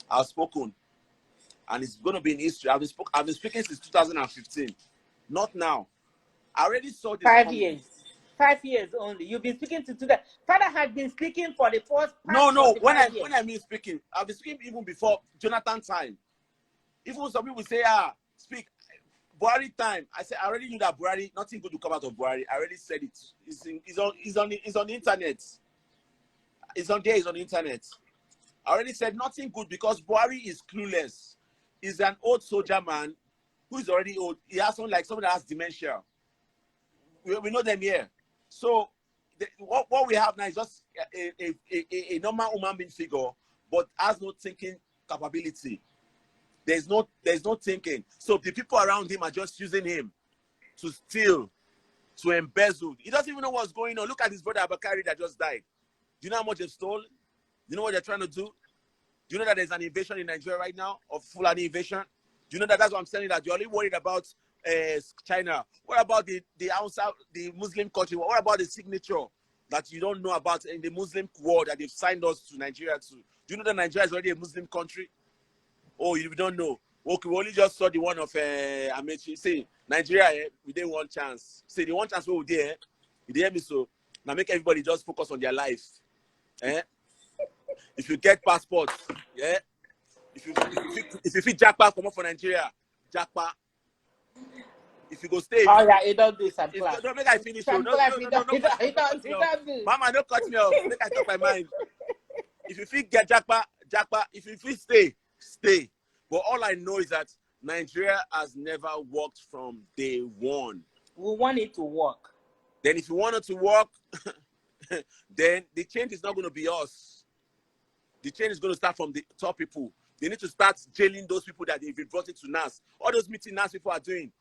I've spoken, and it's going to be in history. I've been speaking since 2015. Not now. I already saw this. 5 years. 5 years only. You've been speaking to that. Father has been speaking for the first. No. When I mean speaking, I've been speaking even before Jonathan time. Even some people say, speak. Buhari time. I said I already knew that Buhari, nothing good will come out of Buhari. I already said it. It's on the internet. It's on the internet. I already said nothing good because Buhari is clueless. He's an old soldier man who is already old. He has someone that has dementia. We know them here. So what we have now is just a normal human being figure, but has no thinking capability. There's no thinking. So the people around him are just using him to steal, to embezzle. He doesn't even know what's going on. Look at his brother Abakari that just died. Do you know how much they've stolen? Do you know what they're trying to do? Do you know that there's an invasion in Nigeria right now, of Fulani invasion? Do you know that that's what I'm saying, that you're only worried about China? What about the outside, the Muslim country? What about the signature that you don't know about in the Muslim world that they've signed us to Nigeria to? Do you know that Nigeria is already a Muslim country? Oh, you don't know? Okay, we only just saw the one of Amechi. Say Nigeria, we didn't want chance. Say the one chance we were there. You hear me? So now make everybody just focus on their life. If you get passports, yeah. If you fit jackpot, come up for Nigeria, jackpot. If you go stay, oh yeah, it don't do Samclef. Don't make I finish. No, do. Mama, don't cut me off. Make I talk my mind. If you fit get jackpot. If you fit stay. But all I know is that Nigeria has never worked from day one. We want it to work. Then if you want it to work, then the change is not going to be us. The change is going to start from the top people. They need to start jailing those people that they've brought into NAS. All those meetings NAS people are doing.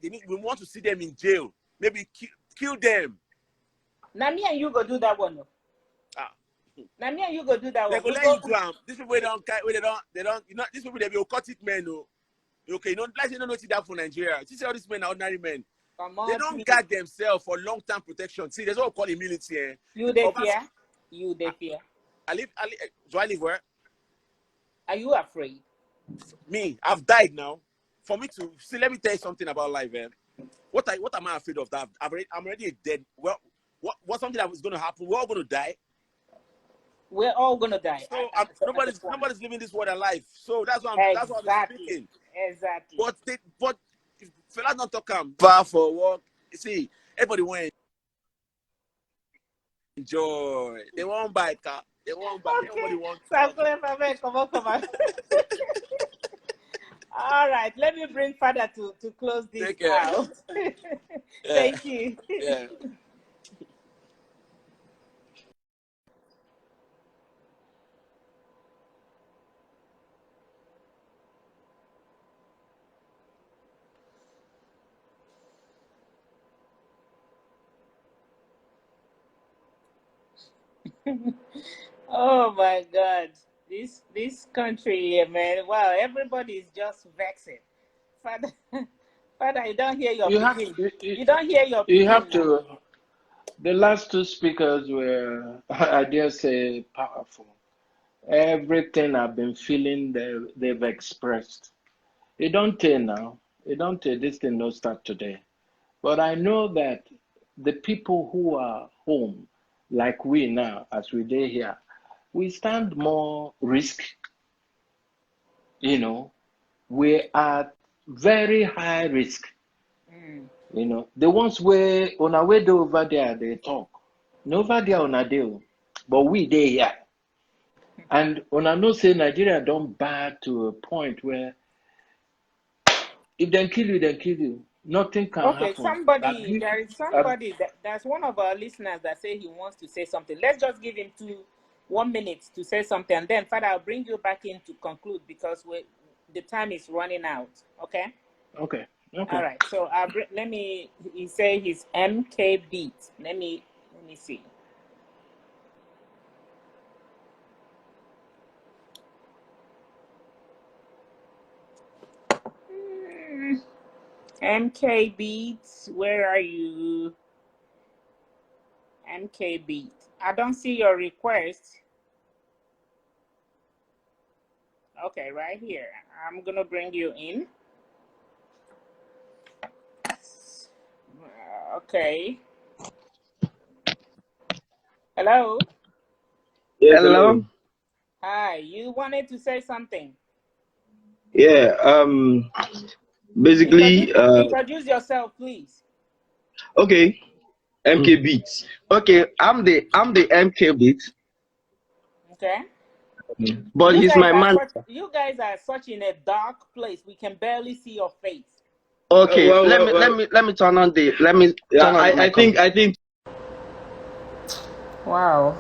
We want to see them in jail. Maybe kill them. Now me and you go do that one. Now me and you go do that one. They go let you do them. These people they don't. You know, these people they be occultic men. No. Okay, you know, like you don't know that for Nigeria. You see all these men are ordinary men. They don't guard themselves for long-term protection. See, there's what we call immunity. You they fear? You they fear? Do I live where? Are you afraid? Me, I've died now. For me to see, let me tell you something about life. What am I afraid of? That I'm already dead. Well, what's something that was going to happen? We're all going to die. We're all going to die. So nobody's living this world alive. So that's what I'm speaking. Exactly. But if fellas not talk far for work, you see, everybody want to enjoy. They won't buy a car. They won't buy. Okay. Everybody wants. Come on. All right, let me bring Father to close this out. Thank you. Yeah. Oh my God, this country, man. Wow, everybody is just vexing. Father, you don't hear your. You don't hear your. You have to. The last two speakers were, I dare say, powerful. Everything I've been feeling, they've expressed. It don't take now. It don't take. This thing don't start today. But I know that the people who are home, like we now, as we do here, we stand more risk. You know, we are very high risk. You know, the ones where on our way over there, they talk. No over there on a deal, but we there here. And on a no say Nigeria don't bad to a point where if they kill you, they kill you. Nothing can happen. There is somebody that's one of our listeners that say he wants to say something. Let's just give him 1 minute to say something, and then Father, I'll bring you back in to conclude because the time is running out. Okay. Okay. All right. So he say his MK beat. Let me see. MK Beats, where are you? MK Beat. I don't see your request. Okay, right here. I'm gonna bring you in. Okay. Hello. Yes, hello. Hi. You wanted to say something? Yeah. Basically. Introduce yourself, please. Okay. MK Beats. Okay, I'm the MK Beats. Okay. But he's my man. You guys are such in a dark place. We can barely see your face. Okay, let me turn on the I think. Wow.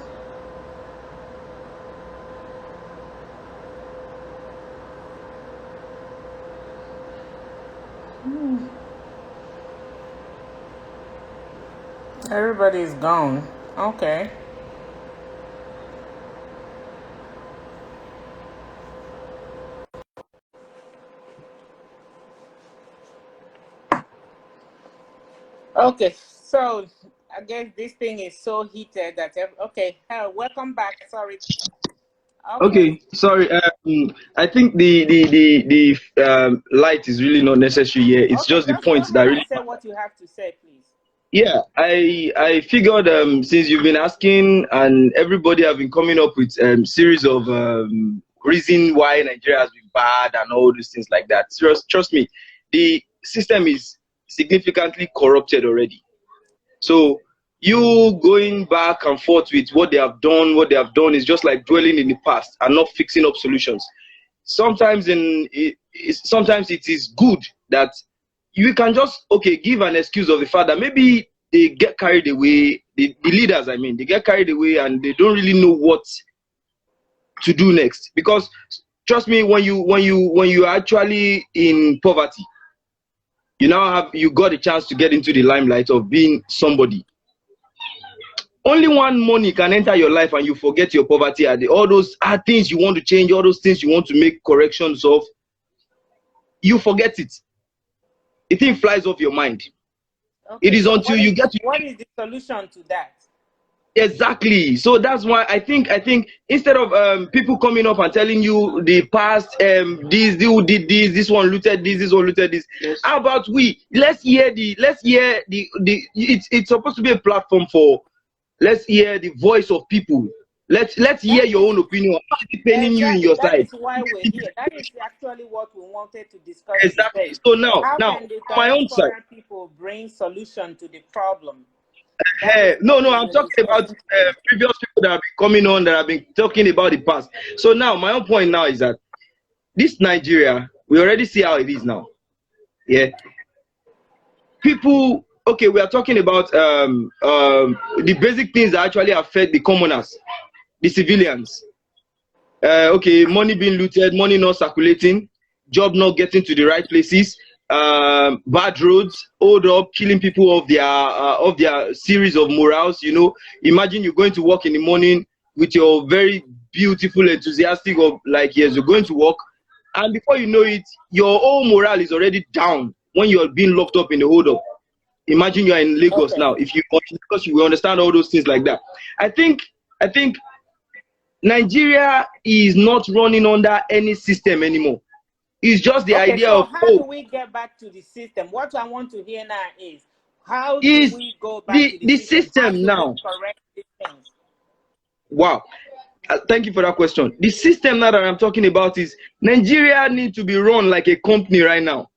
Everybody's gone. Okay. Okay, so I guess this thing is so heated that okay, welcome back. Sorry. Okay. Okay, sorry. I think the light is really not necessary here. It's Okay, just the just go points that ahead and really. say what you have to say, please. Yeah, I figured since you've been asking and everybody have been coming up with series of reason why Nigeria has been bad and all these things like that. Trust me, the system is significantly corrupted already. So you going back and forth with what they have done is just like dwelling in the past and not fixing up solutions. Sometimes sometimes it is good that you can just give an excuse of the fact that maybe they get carried away, the leaders, I mean, they get carried away and they don't really know what to do next. Because trust me, when you are actually in poverty, you got a chance to get into the limelight of being somebody. Only one money can enter your life and you forget your poverty, all those things you want to change, all those things you want to make corrections of, you forget it. The thing flies off your mind. Okay, it is so until you get to what is the solution to that? Exactly. So that's why I think instead of people coming up and telling you the past, this who did this one looted this one looted this. Yes. How about let's hear it's supposed to be a platform for, let's hear the voice of people. Let's hear your own opinion. How is it paining you in your side? That is why we're here. That is actually what we wanted to discuss exactly today. So now can the my own side, people bring solution to the problem? No, I'm talking about previous people that have been coming on, that have been talking about the past. So now my own point now is that this Nigeria, we already see how it is now. Yeah, people. Okay, we are talking about the basic things that actually affect the commoners, the civilians. Okay, money being looted, money not circulating, job not getting to the right places, bad roads, hold up, killing people of their series of morals. Imagine you're going to work in the morning with your very beautiful, enthusiastic of like, yes, you're going to work, and before you know it, your whole morale is already down when you're being locked up in the hold up. Imagine you're in Lagos now. If you because you will understand all those things like that. I think Nigeria is not running under any system anymore. It's just the idea of how do we get back to the system? What I want to hear now is how do we go back to the system now? Correct these things? Wow. Thank you for that question. The system now that I'm talking about is Nigeria needs to be run like a company right now.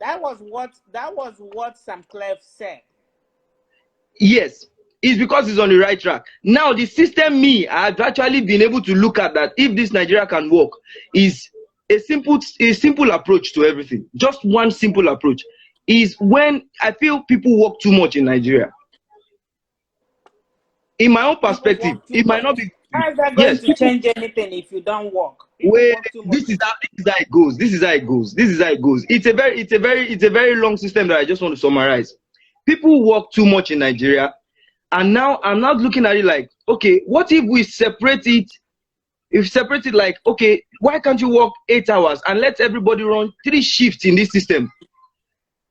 That was what Samclef said. Yes, it's because it's on the right track. Now the system, I've actually been able to look at that. If this Nigeria can work, is a simple approach to everything. Just one simple approach is when I feel people work too much in Nigeria. In my own perspective, it might not be. How is that going to change anything if you don't work? This is how it goes. It's a very long system that I just want to summarize. People work too much in Nigeria, and now I'm not looking at it like, okay, what if we separate it? If separate it like, okay, why can't you work 8 hours and let everybody run 3 shifts in this system?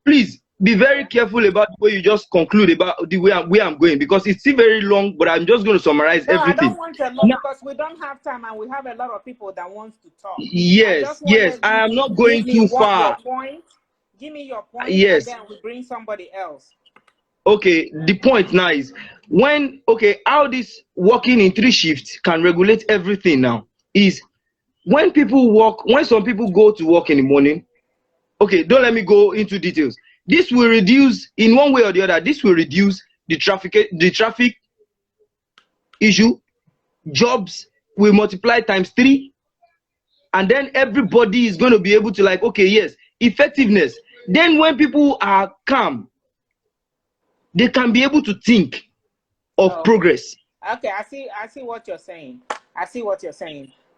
Please be very careful about the way you just conclude about the way I'm going, because it's still very long, but I'm just going to summarize everything. I don't want a lot because we don't have time and we have a lot of people that wants to talk. Yes, I am not going too far. Give me your point, yes, and then we bring somebody else. Okay, the point now is how this working in 3 shifts can regulate everything now is when some people go to work in the morning. Okay, don't let me go into details. This will reduce, in one way or the other, this will reduce the traffic issue. Jobs will multiply ×3, and then everybody is going to be able to like, okay, yes, effectiveness. Then when people are calm, they can be able to think of progress. Okay, I see what you're saying.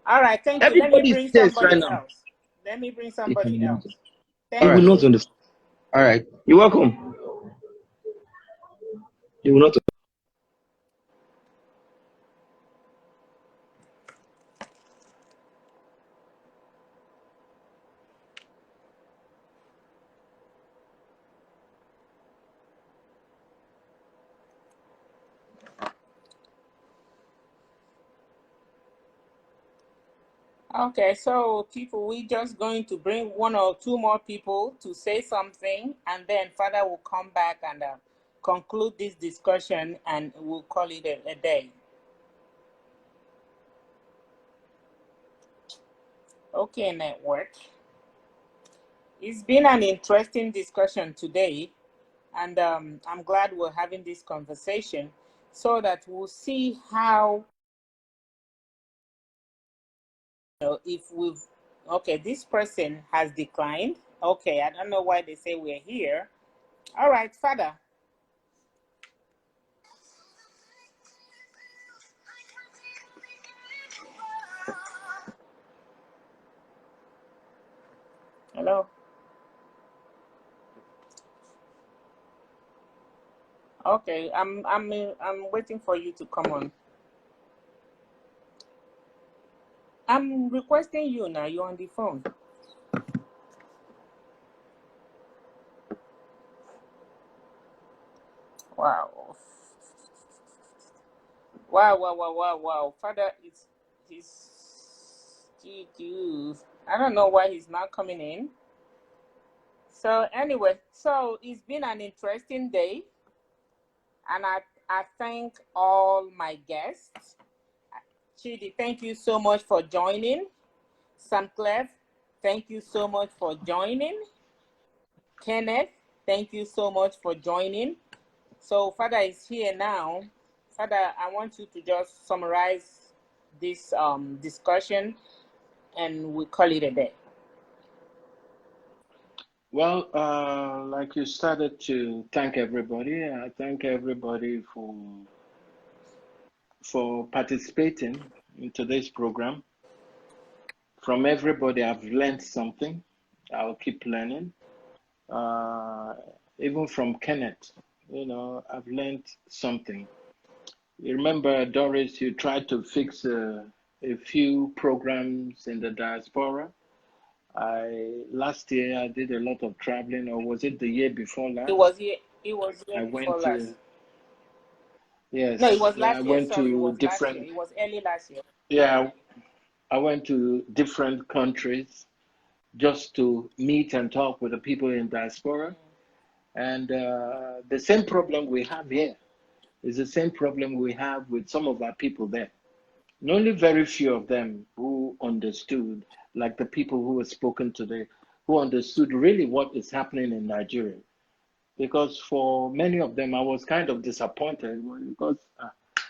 All right, thank you. Everybody let me bring somebody else. Let me bring somebody else. You will not understand. All right. You're welcome. You will not. Okay, so people, we're just going to bring one or two more people to say something, and then Father will come back and conclude this discussion, and we'll call it a day. Okay, network. It's been an interesting discussion today, and I'm glad we're having this conversation so that we'll see how, if we've, okay, this person has declined. Okay, I don't know why they say we're here. All right, Father. Hello. Okay, I'm waiting for you to come on. I'm requesting you now. You're on the phone. Wow. Wow. Father, he's I don't know why he's not coming in. So anyway, so it's been an interesting day, and I thank all my guests. Chidi, thank you so much for joining. Samclef, thank you so much for joining. Kenneth, thank you so much for joining. So Father is here now. Father, I want you to just summarize this discussion, and we call it a day. Well, like you started to thank everybody. I thank everybody for participating in today's program. From everybody, I've learned something. I'll keep learning. Even from Kenneth, I've learned something. You remember, Doris, you tried to fix a few programs in the diaspora. Last year I did a lot of traveling, or was it the year before last? It was year I before went last. Yes. No, it was last I year. went Sorry, to it was different. last year. It was early last year. Yeah, I went to different countries just to meet and talk with the people in diaspora. And the same problem we have here is the same problem we have with some of our people there. And only very few of them who understood, like the people who were spoken today, who understood really what is happening in Nigeria. Because for many of them, I was kind of disappointed because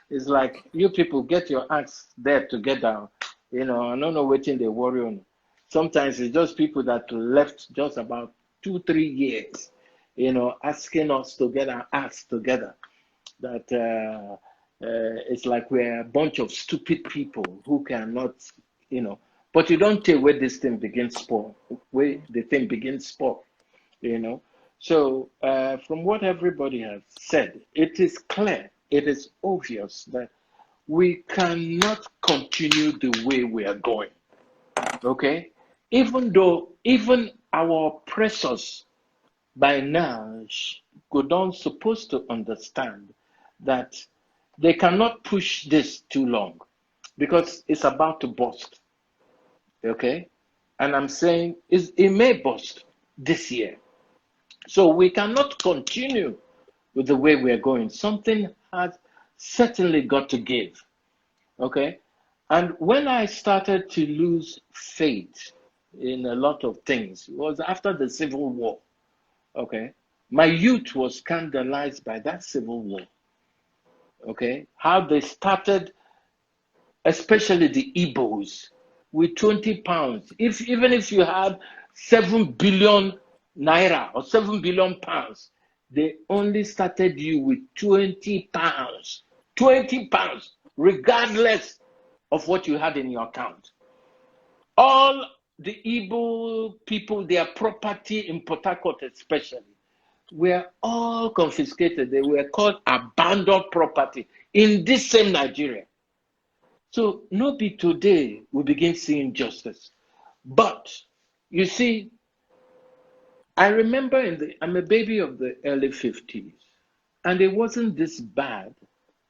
it's like, you people get your acts there together. I don't know what they worry on. Sometimes it's just people that left just about 2-3 years, asking us to get our acts together. That it's like we're a bunch of stupid people who cannot, but you don't tell where this thing begins sport, where the thing begins sport, So from what everybody has said, it is clear, it is obvious that we cannot continue the way we are going, okay? Even though, even our oppressors by now don't supposed to understand that they cannot push this too long because it's about to burst, okay? And I'm saying it may burst this year. So we cannot continue with the way we're going. Something has certainly got to give, okay? And when I started to lose faith in a lot of things, it was after the Civil War, okay? My youth was scandalized by that Civil War, okay? How they started, especially the Igbos, with 20 pounds. Even if you had 7 billion naira or 7 billion pounds, they only started you with 20 pounds. 20 pounds, regardless of what you had in your account. All the Igbo people, their property in Port Harcourt especially, were all confiscated. They were called abandoned property in this same Nigeria. So not be today we begin seeing justice. But you see, I remember I'm a baby of the early 50s, and it wasn't this bad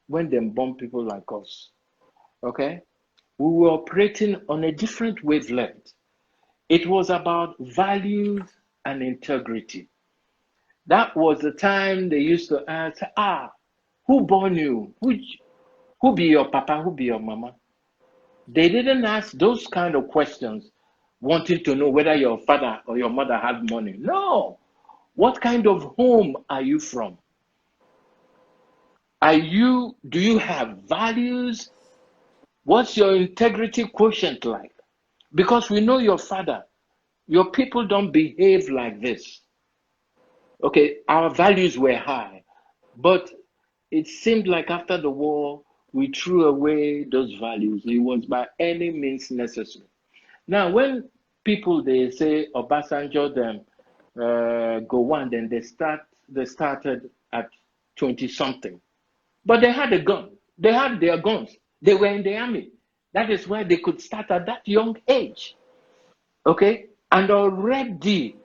when they bombed people like us. Okay? we were operating on a different wavelength. It was about values and integrity. That was the time they used to ask, who born you? Who be your papa? Who be your mama? They didn't ask those kind of questions wanting to know whether your father or your mother had money. No. What kind of home are you from? Do you have values? What's your integrity quotient like? Because we know your father. Your people don't behave like this. Okay, our values were high, but it seemed like after the war, we threw away those values. It was by any means necessary. Now, when people, they say Obasanjo them go on, then they started at 20-something. But they had a gun. They had their guns. They were in the army. That is why they could start at that young age. Okay? And already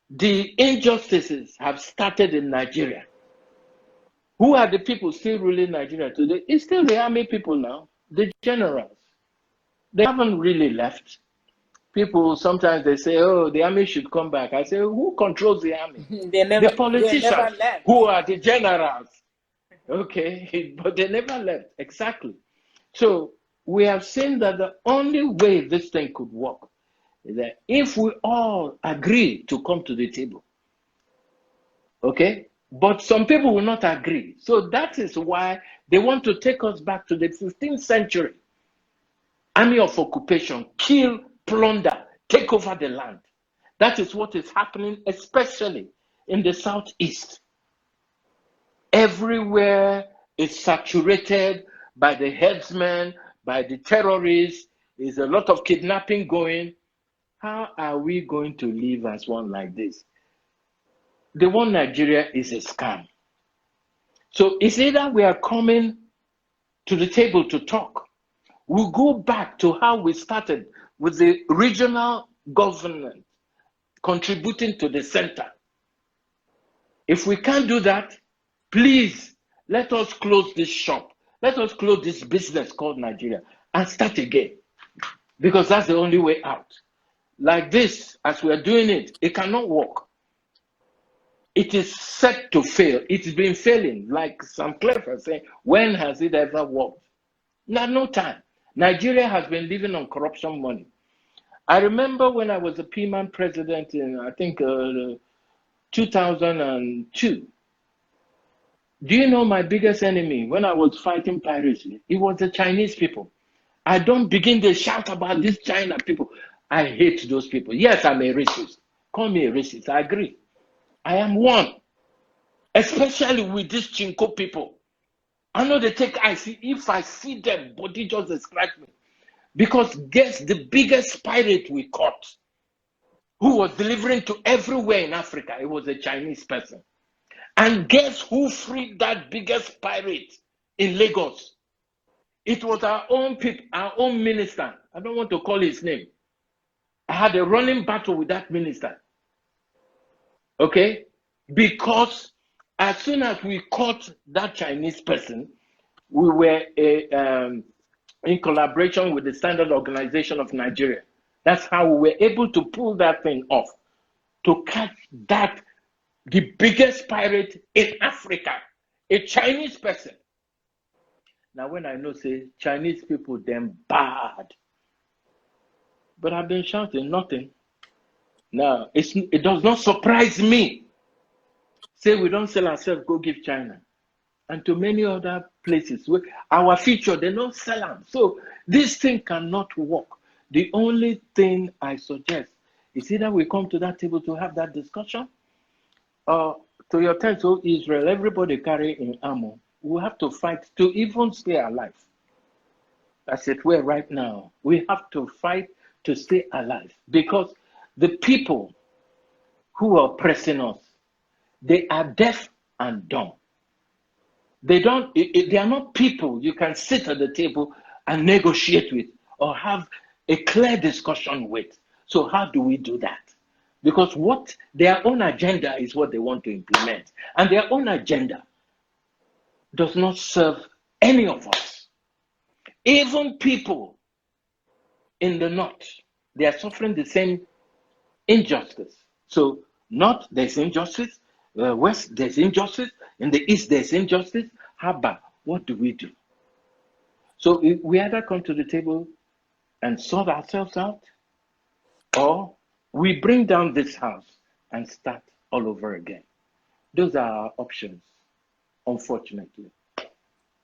the injustices have started in Nigeria. Who are the people still ruling Nigeria today? It's still the army people now, the generals. They haven't really left. People, sometimes they say, oh, the army should come back. I say, who controls the army? The politicians, who are the generals. Okay, but they never left, exactly. So we have seen that the only way this thing could work is that if we all agree to come to the table. Okay? But some people will not agree. So that is why they want to take us back to the 15th century. Army of occupation, kill, plunder, take over the land. That is what is happening, especially in the southeast. Everywhere is saturated by the headsmen, by the terrorists. There's a lot of kidnapping going. How are we going to live as one like this? The one Nigeria is a scam. So it's either we are coming to the table to talk. We'll go back to how we started with the regional government contributing to the center. If we can't do that, please let us close this shop. Let us close this business called Nigeria and start again. Because that's the only way out. Like this, as we are doing it, it cannot work. It is set to fail. It's been failing. Like Samclef was saying, when has it ever worked? No time. Nigeria has been living on corruption money. I remember when I was a PMAN president in, I think, 2002. Do you know my biggest enemy when I was fighting piracy? It was the Chinese people. I don't begin to shout about these China people. I hate those people. Yes, I'm a racist. Call me a racist. I agree. I am one. Especially with these Chinko people. I know they take, if I see them, body just scratch me. Because guess the biggest pirate we caught, who was delivering to everywhere in Africa, it was a Chinese person. And guess who freed that biggest pirate in Lagos? It was our own people, our own minister. I don't want to call his name. I had a running battle with that minister. Okay? Because as soon as we caught that Chinese person, we were in collaboration with the Standard Organization of Nigeria. That's how we were able to pull that thing off, to catch that, the biggest pirate in Africa, a Chinese person. Now, when I know, say, Chinese people, them bad. But I've been shouting nothing. Now, it does not surprise me. Say we don't sell ourselves, go give China. And to many other places, where our future, they don't sell them. So this thing cannot work. The only thing I suggest is either we come to that table to have that discussion, or to your tent, so Israel, everybody carry in armor. We have to fight to even stay alive. That's it. We're right now. We have to fight to stay alive, because the people who are oppressing us, they are deaf and dumb. They are not people you can sit at the table and negotiate with or have a clear discussion with. So how do we do that? Because what their own agenda is what they want to implement. And their own agenda does not serve any of us. Even people in the north, they are suffering the same injustice. So, north, there's injustice. West, there's injustice. In the east, there's injustice. How about what do we do? So, we either come to the table and sort ourselves out, or we bring down this house and start all over again. Those are our options, unfortunately.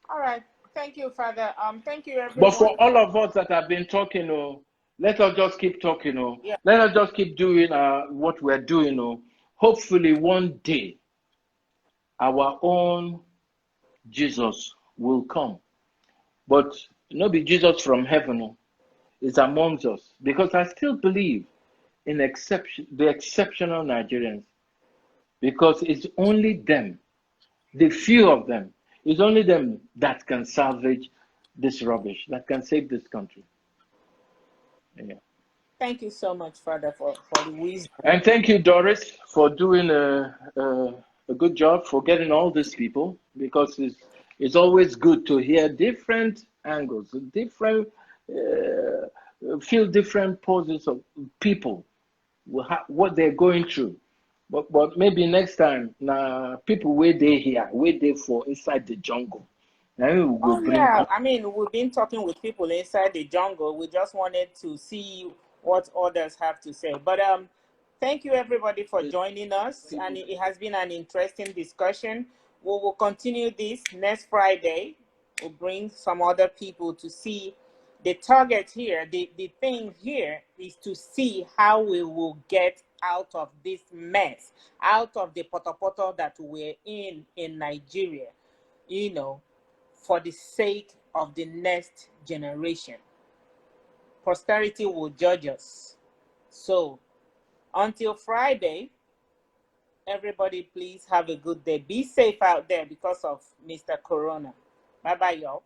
All right. Thank you, Father. Thank you, everyone. But for all of us that have been talking, let us just keep talking. Yeah. Let us just keep doing what we're doing. Hopefully, one day, our own Jesus will come. But not be Jesus from heaven is amongst us. Because I still believe in the exceptional Nigerians. Because it's only them, the few of them, it's only them that can salvage this rubbish, that can save this country. Yeah. Thank you so much, Father, for the wisdom. And thank you, Doris, for doing a good job, for getting all these people, because it's always good to hear different angles, different, feel different poses of people, what they're going through. But maybe next time, people where they here, where they for inside the jungle. Yeah, I mean, we've been talking with people inside the jungle. We just wanted to see what others have to say. But thank you, everybody, for joining us. And it has been an interesting discussion. We will continue this next Friday. We'll bring some other people to see the target here. The thing here is to see how we will get out of this mess, out of the potopoto that we're in Nigeria, for the sake of the next generation. Posterity will judge us. So, until Friday, everybody please have a good day. Be safe out there because of Mr. Corona. Bye-bye, y'all.